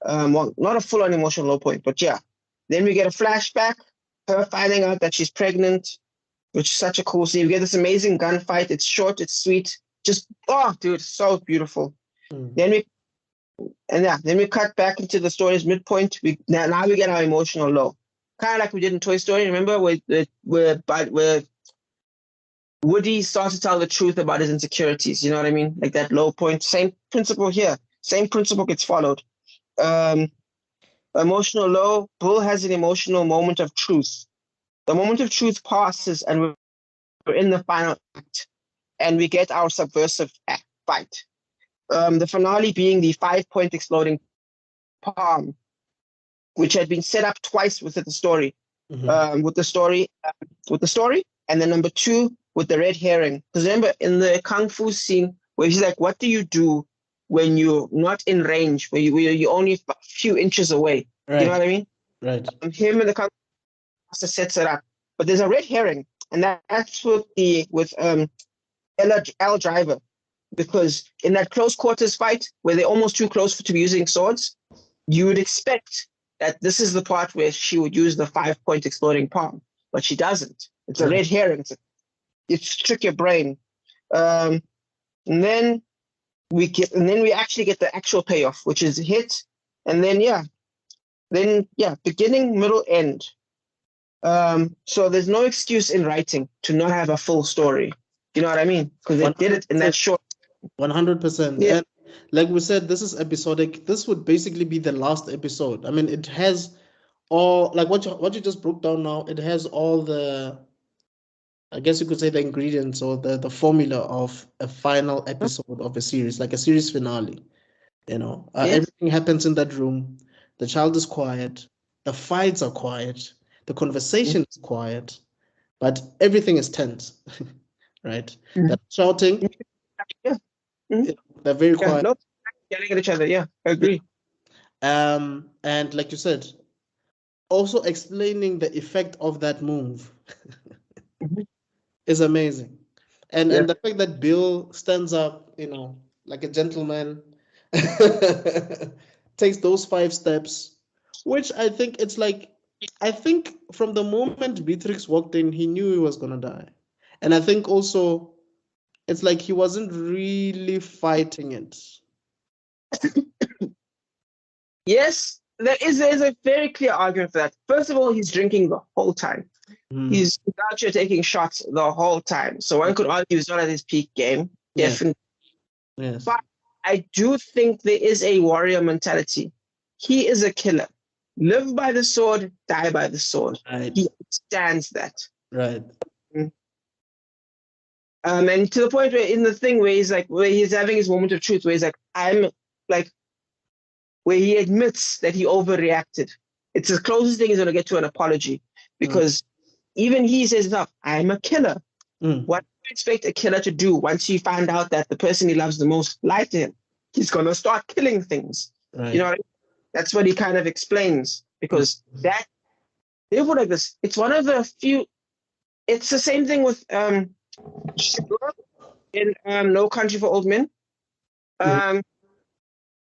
Well, not a full-on emotional low point, but yeah. Then we get a flashback, her finding out that she's pregnant, which is such a cool scene. We get this amazing gunfight. It's short, it's sweet. Just, dude, so beautiful. Then we cut back into the story's midpoint. Now we get our emotional low. Kind of like we did in Toy Story, remember? Where Woody starts to tell the truth about his insecurities, you know what I mean? Like that low point. Same principle here. Same principle gets followed. Emotional low, Bull has an emotional moment of truth. The moment of truth passes and we're in the final act. And we get our subversive fight. The finale being the 5-point exploding palm, which had been set up twice with the story. With the story, and then number 2 with the red herring. Because remember in the kung fu scene where he's like, what do you do when you're not in range, where you're only a few inches away? Right. You know what I mean? Right. Him and the kung fu master sets it up. But there's a red herring, and that's with L Driver. Because in that close quarters fight where they're almost too close to be using swords, you would expect that this is the part where she would use the 5-point exploding palm, but she doesn't. It's a red herring. It's trick your brain. And then we actually get the actual payoff, which is hit, and then beginning, middle, end. So there's no excuse in writing to not have a full story. You know what I mean? Because they did it in that short. 100%. Yeah. And like we said, this is episodic. This would basically be the last episode. I mean, it has all, like what you just broke down now, it has all the, I guess you could say, the ingredients or the formula of a final episode of a series, like a series finale. Everything happens in that room. The child is quiet. The fights are quiet. The conversation is quiet, but everything is tense, right? That shouting, they're very quiet. No, yelling at each other. Yeah, I agree. And like you said, also explaining the effect of that move is amazing. And the fact that Bill stands up, like a gentleman, takes those 5 steps, which I think from the moment Beatrix walked in, he knew he was going to die. And I think also it's like he wasn't really fighting it. Yes, there's a very clear argument for that. First of all, he's drinking the whole time. He's out here taking shots the whole time. So one could argue he's not at his peak game. Definitely. Yes. But I do think there is a warrior mentality. He is a killer. Live by the sword, die by the sword. Right. He understands that. Right. And to the point where in the thing where he's having his moment of truth, where he's like, where he admits that he overreacted. It's the closest thing he's going to get to an apology, because even he says, "No, I'm a killer." What do you expect a killer to do once he find out that the person he loves the most lied to him? He's going to start killing things. Right. You know what I mean? That's what he kind of explains, because that, they put like this. It's one of the few. It's the same thing with in No Country for Old Men.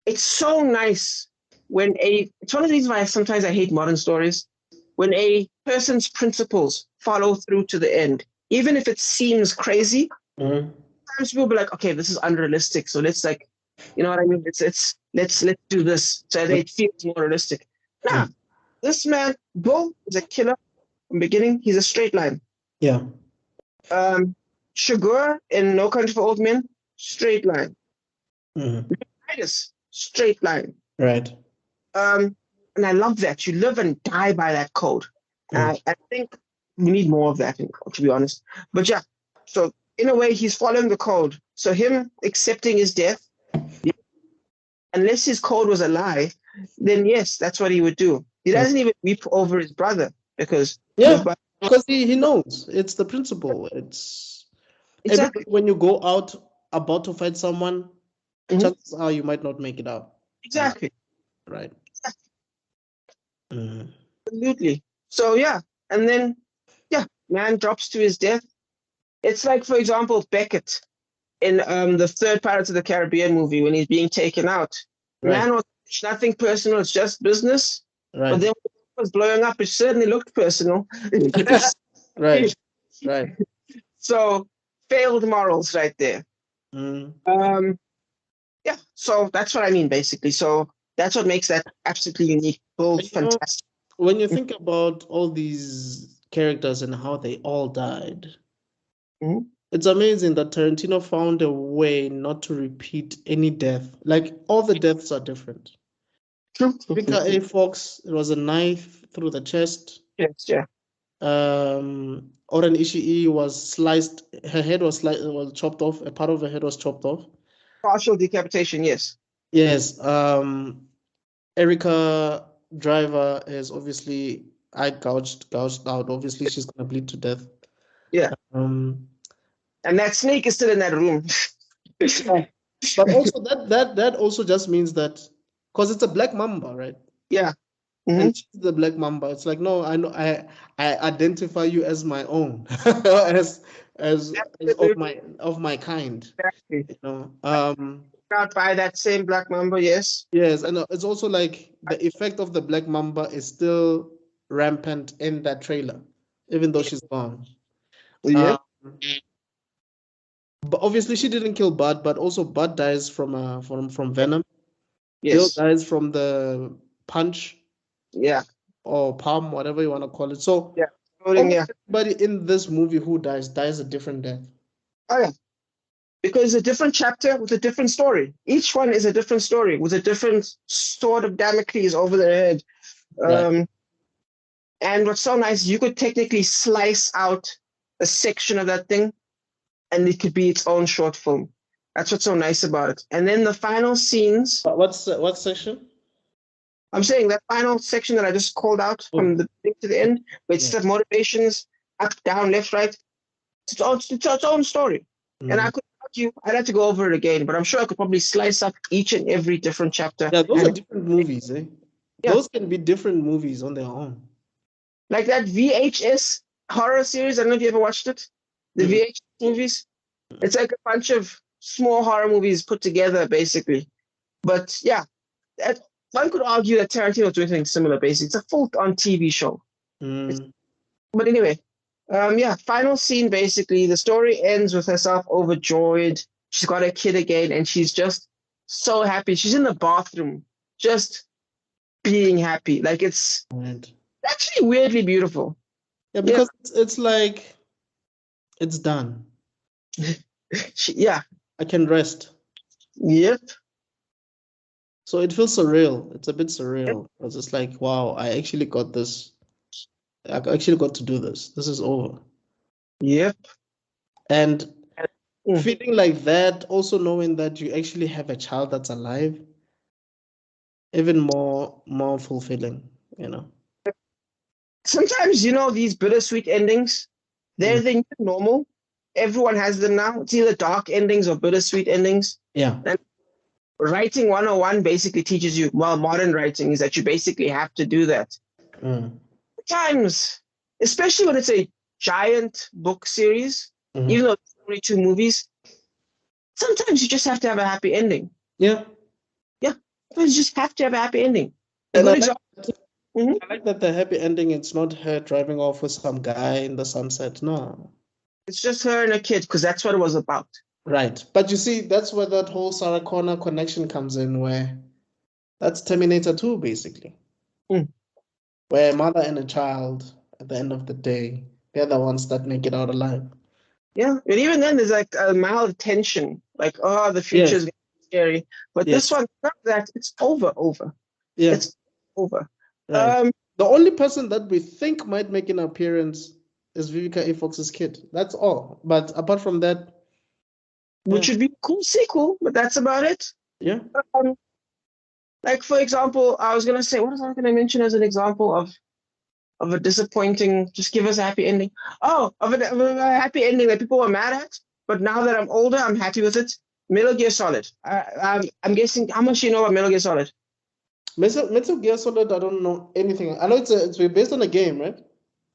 It's so nice when it's one of the reasons why sometimes I hate modern stories, when a person's principles follow through to the end, even if it seems crazy. Sometimes people be like, okay, this is unrealistic, so let's you know what I mean? Let's do this so that it feels more realistic. Nah, this man, Bill, is a killer from the beginning. He's a straight line. Yeah. Sugar in No Country for Old Men, straight line. Straight line. Right. And I love that. You live and die by that code. I think we need more of that, to be honest. But yeah, so in a way, he's following the code. So him accepting his death, unless his code was a lie, then yes, that's what he would do. He doesn't even weep over his brother, because because he knows it's the principle. It's exactly when you go out about to fight someone, chances are you might not make it out. Exactly. Right. Absolutely. So yeah, and then man drops to his death. It's like, for example, Beckett in the third Pirates of the Caribbean movie, when he's being taken out. Man was nothing personal, it's just business. Right. But then when it was blowing up, it certainly looked personal. Right. So failed morals right there. Yeah, so that's what I mean, basically. So that's what makes that absolutely unique, bold, fantastic. When you think about all these characters and how they all died, it's amazing that Tarantino found a way not to repeat any death. Like, all the deaths are different. Vicar A. Fox, it was a knife through the chest. Yes, yeah. Oren Ishii was sliced. Her head was chopped off. A part of her head was chopped off. Partial decapitation, yes. Yes. Erica Driver is obviously eye gouged out. Obviously, she's gonna bleed to death. Yeah. And that snake is still in that room. But also that also just means that, because it's a black mamba, right? Yeah. And she's the black mamba. It's like, no, I know, I identify you as my own, as of my kind. Exactly. You know. Not by that same black mamba, yes. Yes, and it's also like the effect of the black mamba is still rampant in that trailer, even though she's gone. Yeah. But obviously she didn't kill Bud, but also Bud dies from venom. Yes. Bill dies from the punch. Yeah. Or palm, whatever you want to call it. So everybody in this movie who dies a different death. Oh yeah. Because a different chapter with a different story. Each one is a different story with a different sword of Damocles over their head. Right. And what's so nice, you could technically slice out a section of that thing, and it could be its own short film. That's what's so nice about it. And then the final scenes. What section? I'm saying that final section that I just called out from the beginning to the end, where it's the motivations, up, down, left, right. It's its own story. And I could argue, I'd have to go over it again, but I'm sure I could probably slice up each and every different chapter. Yeah, those are different movies, eh? Yeah. Those can be different movies on their own. Like that VHS horror series. I don't know if you ever watched it. The VHS movies. It's like a bunch of small horror movies put together, basically. But yeah, one could argue that Tarantino is doing something similar, basically. It's a full-on TV show. But anyway, final scene, basically. The story ends with herself overjoyed. She's got a kid again, and she's just so happy. She's in the bathroom, just being happy. Like, it's actually weirdly beautiful. Yeah, because it's like, it's done. I can rest. Yep. So it feels surreal. It's a bit surreal. It's just like, wow, I actually got this. I actually got to do this. This is over. Yep. And feeling like that, also knowing that you actually have a child that's alive, even more fulfilling, you know. Sometimes, these bittersweet endings, they're the new normal. Everyone has them now. It's either dark endings or bittersweet endings. Yeah. And writing 101 basically teaches you, well, modern writing is that you basically have to do that. Sometimes, especially when it's a giant book series, even though it's only 2 movies, sometimes you just have to have a happy ending. Yeah. Yeah. You just have to have a happy ending. And I like that the happy ending, it's not her driving off with some guy in the sunset. No. It's just her and a kid, because that's what it was about. Right. But you see, that's where that whole Sarah Connor connection comes in, where that's Terminator 2, basically. Where a mother and a child, at the end of the day, they're the ones that make it out alive. Yeah. And even then, there's like a mild tension. Like, the future is scary. But this one, not that. It's over. Yeah. It's over. Right. The only person that we think might make an appearance is Vivica A. Fox's kid. That's all. But apart from that, which would be a cool sequel, but that's about it. Yeah. Like, for example, I was going to say, what was I going to mention as an example of a disappointing, just give us a happy ending? Oh, of a happy ending that people were mad at, but now that I'm older, I'm happy with it. Metal Gear Solid. I'm guessing, how much do you know about Metal Gear Solid? Metal Gear Solid, I don't know anything. I know it's based on a game, right?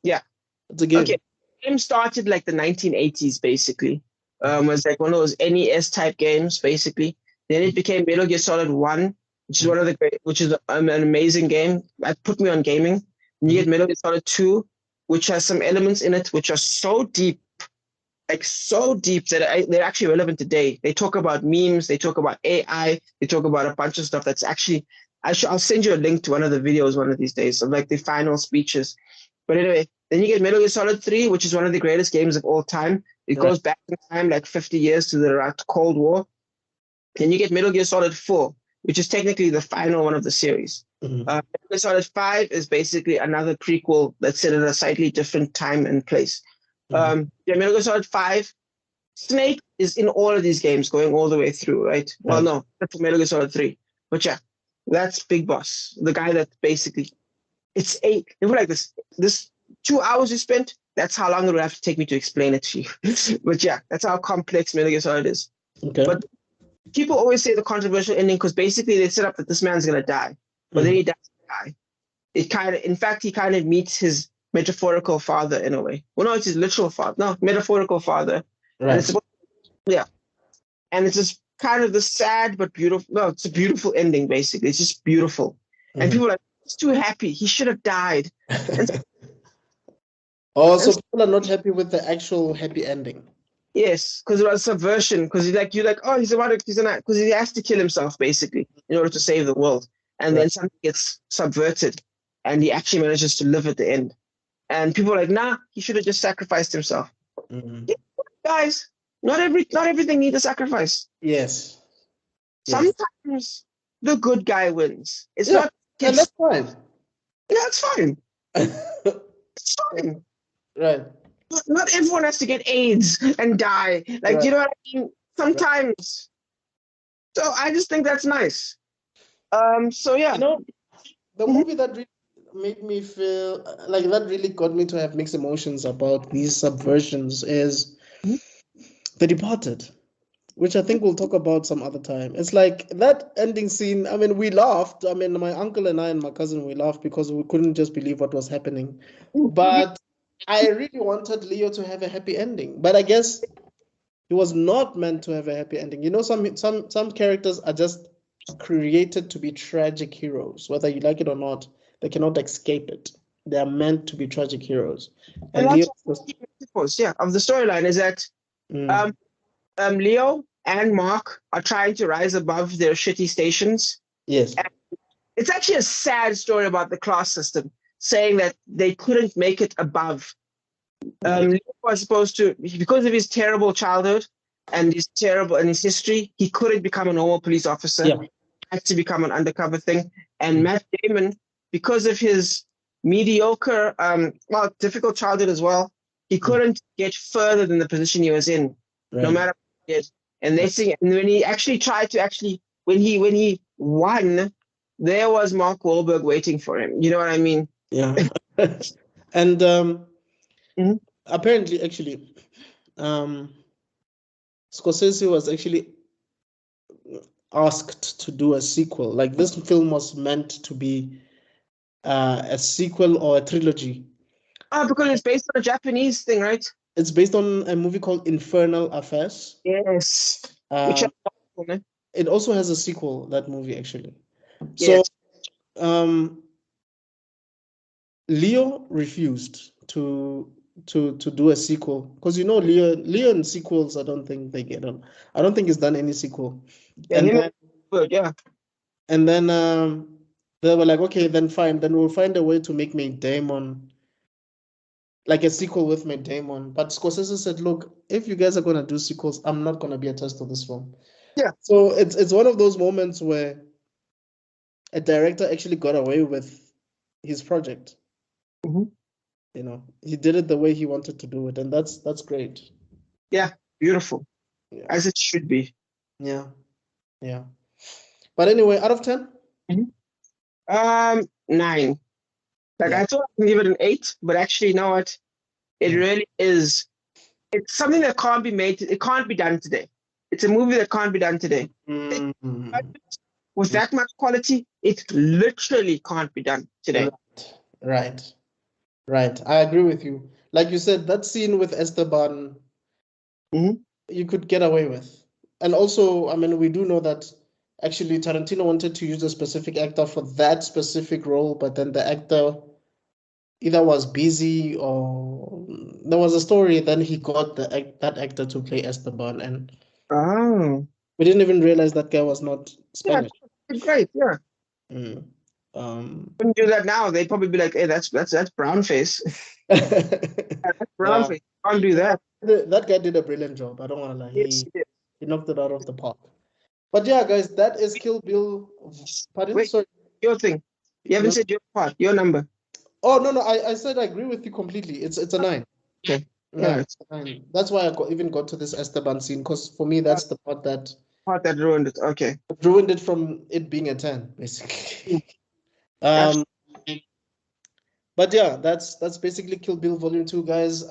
Yeah. It's a game. Okay. The game started like the 1980s, basically. It was like one of those NES type games, basically. Then it became Metal Gear Solid 1, which is which is an amazing game. That put me on gaming. And you get Metal Gear Solid 2, which has some elements in it which are so deep, that they're actually relevant today. They talk about memes, they talk about AI, they talk about a bunch of stuff that's actually. I'll send you a link to one of the videos one of these days of like the final speeches. But anyway, then you get Metal Gear Solid 3, which is one of the greatest games of all time. It goes back in time like 50 years to the Cold War. Then you get Metal Gear Solid 4, which is technically the final one of the series. Metal Gear Solid 5 is basically another prequel that's set at a slightly different time and place. Metal Gear Solid 5, Snake is in all of these games going all the way through, right? Well, no, that's for Metal Gear Solid 3. But yeah, that's Big Boss, the guy that basically, it's like this 2 hours you spent, that's how long it would have to take me to explain it to you. But yeah, that's how complex Metal Gear Solid is. Okay. But people always say the controversial ending because basically they set up that this man's going to die. But then he doesn't die. In fact, he kind of meets his metaphorical father in a way. Well, no, it's his literal father. No, metaphorical father. Right. And and it's just kind of the sad but beautiful. No, it's a beautiful ending, basically. It's just beautiful. And people are like, he's too happy. He should have died. So people are not happy with the actual happy ending. Yes, because it was subversion. Because you're like, oh, because he has to kill himself, basically, in order to save the world. And then something gets subverted, and he actually manages to live at the end. And people are like, nah, he should have just sacrificed himself. Yeah, guys, not everything needs a sacrifice. Yes. Sometimes the good guy wins. It's not. And that's fine. Yeah, it's fine. It's fine. Right. Not everyone has to get AIDS and die. Like, you know what I mean? Sometimes. So I just think that's nice. So yeah. the movie that really made me feel like that really got me to have mixed emotions about these subversions is The Departed, which I think we'll talk about some other time. It's like that ending scene. I mean, we laughed. I mean, my uncle and I and my cousin, we laughed because we couldn't just believe what was happening. But I really wanted Leo to have a happy ending. But I guess he was not meant to have a happy ending. You know, some characters are just created to be tragic heroes, whether you like it or not. They cannot escape it. They are meant to be tragic heroes. And And Leo that's of the storyline is that Mm. Leo and Mark are trying to rise above their shitty stations. Yes. And it's actually a sad story about the class system, saying that they couldn't make it above. Leo was supposed to, because of his terrible childhood and his history, he couldn't become a normal police officer. Yeah. He had to become an undercover thing. And Matt Damon, because of his mediocre, difficult childhood as well, he couldn't get further than the position he was in, no matter what he did. And and when he actually tried to when he won, there was Mark Wahlberg waiting for him. You know what I mean? Yeah. And apparently, actually, Scorsese was actually asked to do a sequel. Like this film was meant to be a sequel or a trilogy. Because it's based on a Japanese thing, right? It's based on a movie called Infernal Affairs. Yes. It also has a sequel, that movie, actually. Yes. So Leo refused to do a sequel because Leo in sequels, I don't think they get on. I don't think he's done any sequel. Yeah, and then they were like, okay, then fine, then we'll find a way to make Matt Damon like a sequel with Matt Damon. But Scorsese said, look, if you guys are gonna do sequels, I'm not gonna be attached to this film. Yeah. So it's one of those moments where a director actually got away with his project. You know, he did it the way he wanted to do it, and that's great. Yeah, beautiful. Yeah. As it should be. Yeah. But anyway, out of 10? 9. I thought I could give it an 8, but actually, you know what? It really is. It's something that can't be made. It can't be done today. It's a movie that can't be done today. With that much quality, it literally can't be done today. Right. I agree with you. Like you said, that scene with Esteban, you could get away with. And also, I mean, we do know that actually Tarantino wanted to use a specific actor for that specific role, but then the actor either was busy or there was a story, then he got that actor to play Esteban, and we didn't even realize that guy was not Spanish. Yeah, great, yeah. Wouldn't do that now. They'd probably be like, hey, that's brown face. That's brown face. Can't do that. That guy did a brilliant job. I don't want to lie. He knocked it out of the park. But yeah, guys, that is Kill Bill. Pardon? Wait, sorry. Your thing. You haven't said your part, your number. Oh, no. I said I agree with you completely. It's a 9. Okay. Yeah, it's a 9. That's why I even got to this Esteban scene, because for me, that's the part that ruined it. Okay. Ruined it from it being a 10, basically. But yeah, that's basically Kill Bill Volume 2, guys.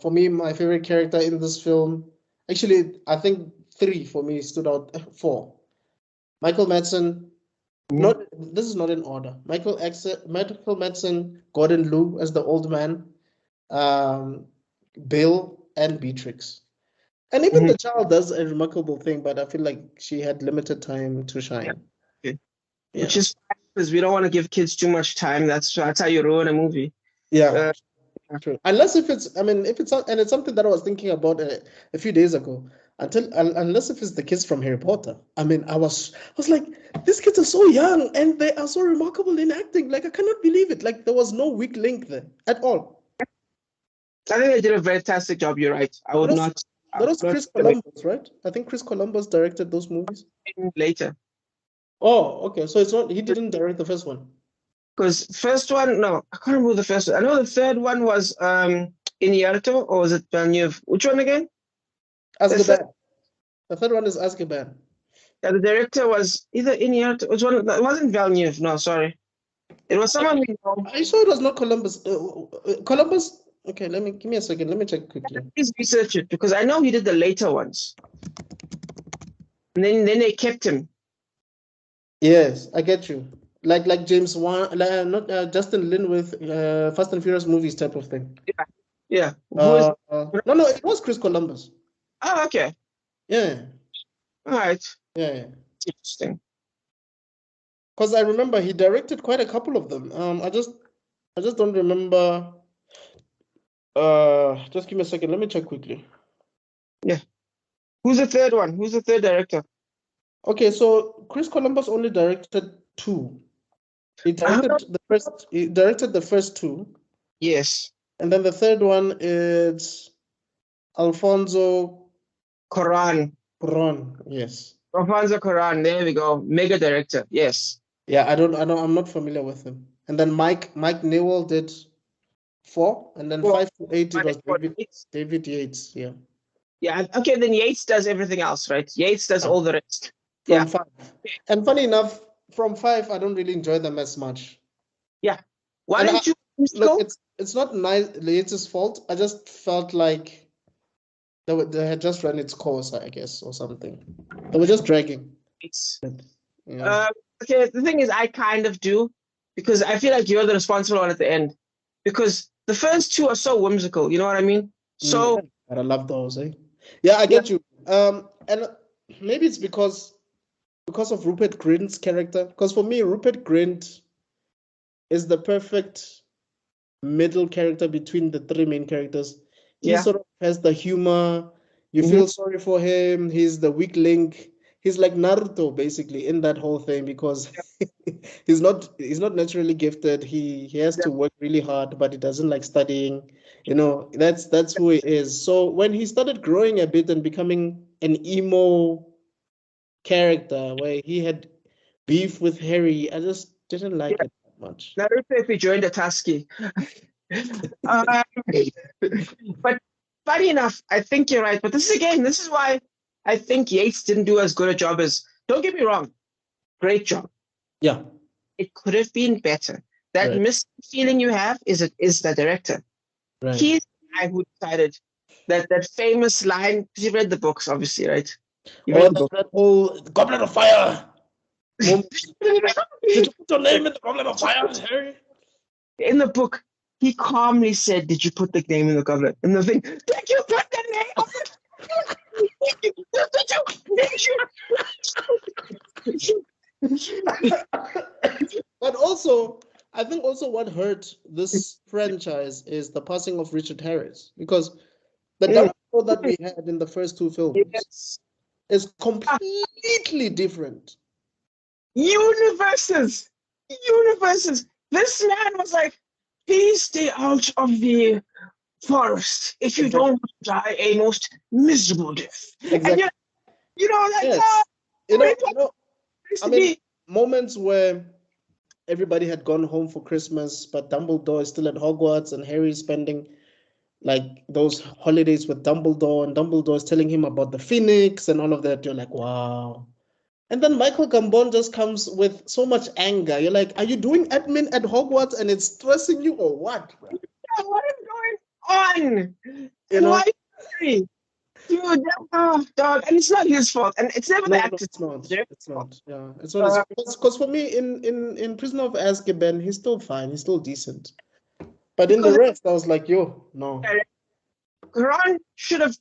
For me, my favorite character in this film, actually, I think 3 for me stood out. 4. Michael Madsen. This is not in order. Michael Madsen, Gordon Liu as the old man, Bill, and Beatrix. And even the child does a remarkable thing, but I feel like she had limited time to shine. Yeah. Which is because we don't want to give kids too much time. That's how you ruin a movie. Yeah, true. Unless if it's something that I was thinking about a few days ago. Unless if it's the kids from Harry Potter. I mean, I was like, these kids are so young and they are so remarkable in acting. Like, I cannot believe it. Like, there was no weak link there at all. I think they did a fantastic job. You're right. I would not. That was Chris Columbus, right? I think Chris Columbus directed those movies. Later. Oh, okay. So it's not. He didn't direct the first one. Because first one, no, I can't remember the first one. I know the third one was Iñárritu, or was it Villeneuve? Which one again? Azkaban. The third one is Azkaban. Yeah, the director was either Iñárritu. It wasn't Villeneuve. No, sorry. It was someone we know. Are you sure it was not Columbus? Columbus? Okay, give me a second. Let me check quickly. Please research it because I know he did the later ones. And then they kept him. Yes, I get you. Like James Wan, not Justin Lin with Fast and Furious movies type of thing. Yeah. No, it was Chris Columbus. Oh, okay. Yeah. All right. Yeah. Interesting. Because I remember he directed quite a couple of them. I just don't remember. Just give me a second. Let me check quickly. Yeah. Who's the third one? Who's the third director? Okay, so Chris Columbus only directed 2. He directed the first 2. Yes. And then the third one is Alfonso Cuarón. Yes. Alfonso Cuarón. There we go. Mega director. Yes. Yeah, I'm not familiar with him. And then Mike Newell did 4, and then 5 to 8 it was David Yates. Yeah. Yeah. Okay, then Yates does everything else, right? Yates does all the rest. From 5. And funny enough, from 5 I don't really enjoy them as much. Yeah. Why didn't you look? It's not Yates' fault. I just felt like they had just run its course, I guess, or something. They were just dragging. Okay, the thing is, I kind of do, because I feel like you're the responsible one at the end, because the first 2 are so whimsical. You know what I mean? So I love those. Yeah, I get you. And maybe it's because of Rupert Grint's character. Because for me, Rupert Grint is the perfect middle character between the 3 main characters. He sort of has the humor. You feel sorry for him. He's the weak link. He's like Naruto basically in that whole thing, because he's not naturally gifted. He has to work really hard, but he doesn't like studying. That's who he is. So when he started growing a bit and becoming an emo character where he had beef with Harry, I just didn't like it that much. Naruto if he joined a Tusky. But funny enough, I think you're right. But this is why I think Yates didn't do as good a job as. Don't get me wrong, great job. Yeah, it could have been better. That missing feeling you have is the director. Right. He's the guy who decided that famous line. You read the books, obviously, right? That whole Goblet of Fire. Did you put your name in the Goblet of Fire, Harry? In the book, he calmly said, "Did you put the name in the goblet?" And the thing, "Did you put the name?" But also, I think what hurt this franchise is the passing of Richard Harris, because the Dumbledore that we had in the first 2 films is completely different. Universes. This man was like, "Please stay out of the forest if you don't die a most miserable death." Exactly. And moments where everybody had gone home for Christmas, but Dumbledore is still at Hogwarts, and Harry is spending like those holidays with Dumbledore, and Dumbledore is telling him about the Phoenix and all of that. You're like, wow. And then Michael Gambon just comes with so much anger. You're like, are you doing admin at Hogwarts and it's stressing you, or what? Yeah, what is going on? Why? Dude, dog, and it's not his fault, and it's never the actor's It's not. Yeah, it's not. Because for me, in Prisoner of Azkaban, he's still fine. He's still decent. But in the rest, I was like, yo, no. Quran should have.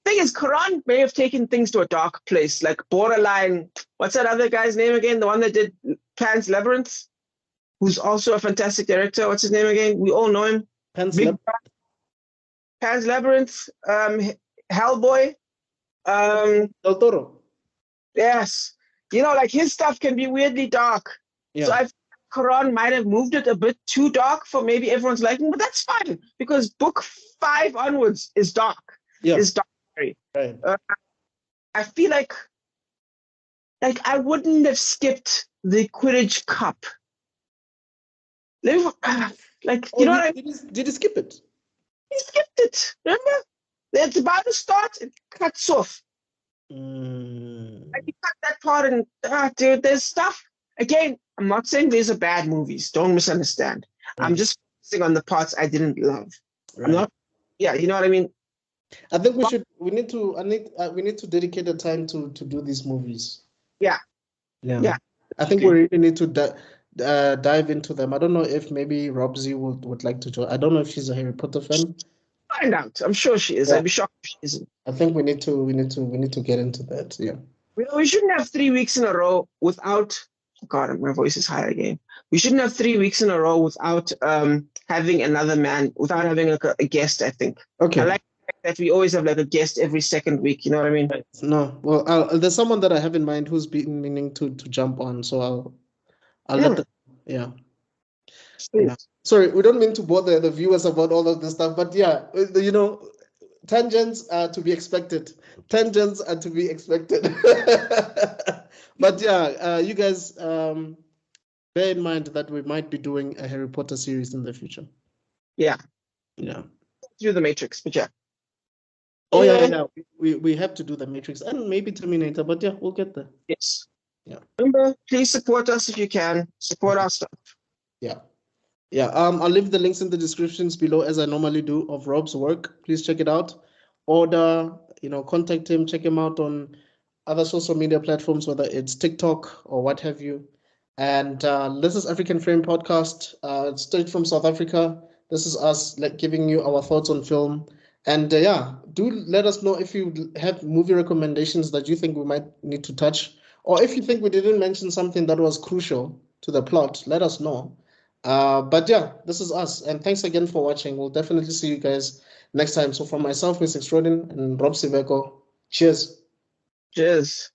Thing is, Quran may have taken things to a dark place, like borderline. What's that other guy's name again? The one that did Pan's Labyrinth, who's also a fantastic director. What's his name again? We all know him. Pan's Labyrinth. Hellboy. Del Toro. Yes. Like his stuff can be weirdly dark. Yeah. So I think Quran might have moved it a bit too dark for maybe everyone's liking, but that's fine because book 5 onwards is dark. Yeah. Is dark. Right. I feel like I wouldn't have skipped the Quidditch Cup. You know what I mean? Did you skip it? He skipped it. Remember? It's about to start. It cuts off. Like you cut that part, and dude, there's stuff. Again, I'm not saying these are bad movies. Don't misunderstand. Right. I'm just focusing on the parts I didn't love. Right. I'm not. Yeah, you know what I mean. I think we need to dedicate a time to do these movies. Yeah. I think we really need to dive into them. I don't know if maybe Rob Z would like to join. I don't know if she's a Harry Potter fan. Find out. I'm sure she is. Yeah. I'd be shocked if she isn't. I think we need to get into that. Yeah. We shouldn't have 3 weeks in a row without. God, my voice is high again. We shouldn't have 3 weeks in a row without having another man, without having like a guest. I think. Okay. I like that we always have like a guest every second week. You know what I mean? No. Well, there's someone that I have in mind who's been meaning to jump on. So I'll let them. Yeah. Yeah. Sorry, we don't mean to bother the viewers about all of this stuff, but yeah, you know, tangents are to be expected. Tangents are to be expected. But yeah, you guys bear in mind that we might be doing a Harry Potter series in the future. Yeah. Yeah. Through the Matrix, but yeah. Oh yeah. We have to do the Matrix and maybe Terminator, but yeah, we'll get there. Yes. Yeah. Remember, please support us if you can. Support our stuff. Yeah. Yeah. I'll leave the links in the descriptions below as I normally do of Rob's work. Please check it out. Order, contact him, check him out on other social media platforms, whether it's TikTok or what have you. And this is African Frame Podcast, straight from South Africa. This is us giving you our thoughts on film. And do let us know if you have movie recommendations that you think we might need to touch, or if you think we didn't mention something that was crucial to the plot, let us know. But yeah, this is us. And thanks again for watching. We'll definitely see you guys next time. So from myself, Miss Extrodin, and Rob Sibeko, cheers. Cheers.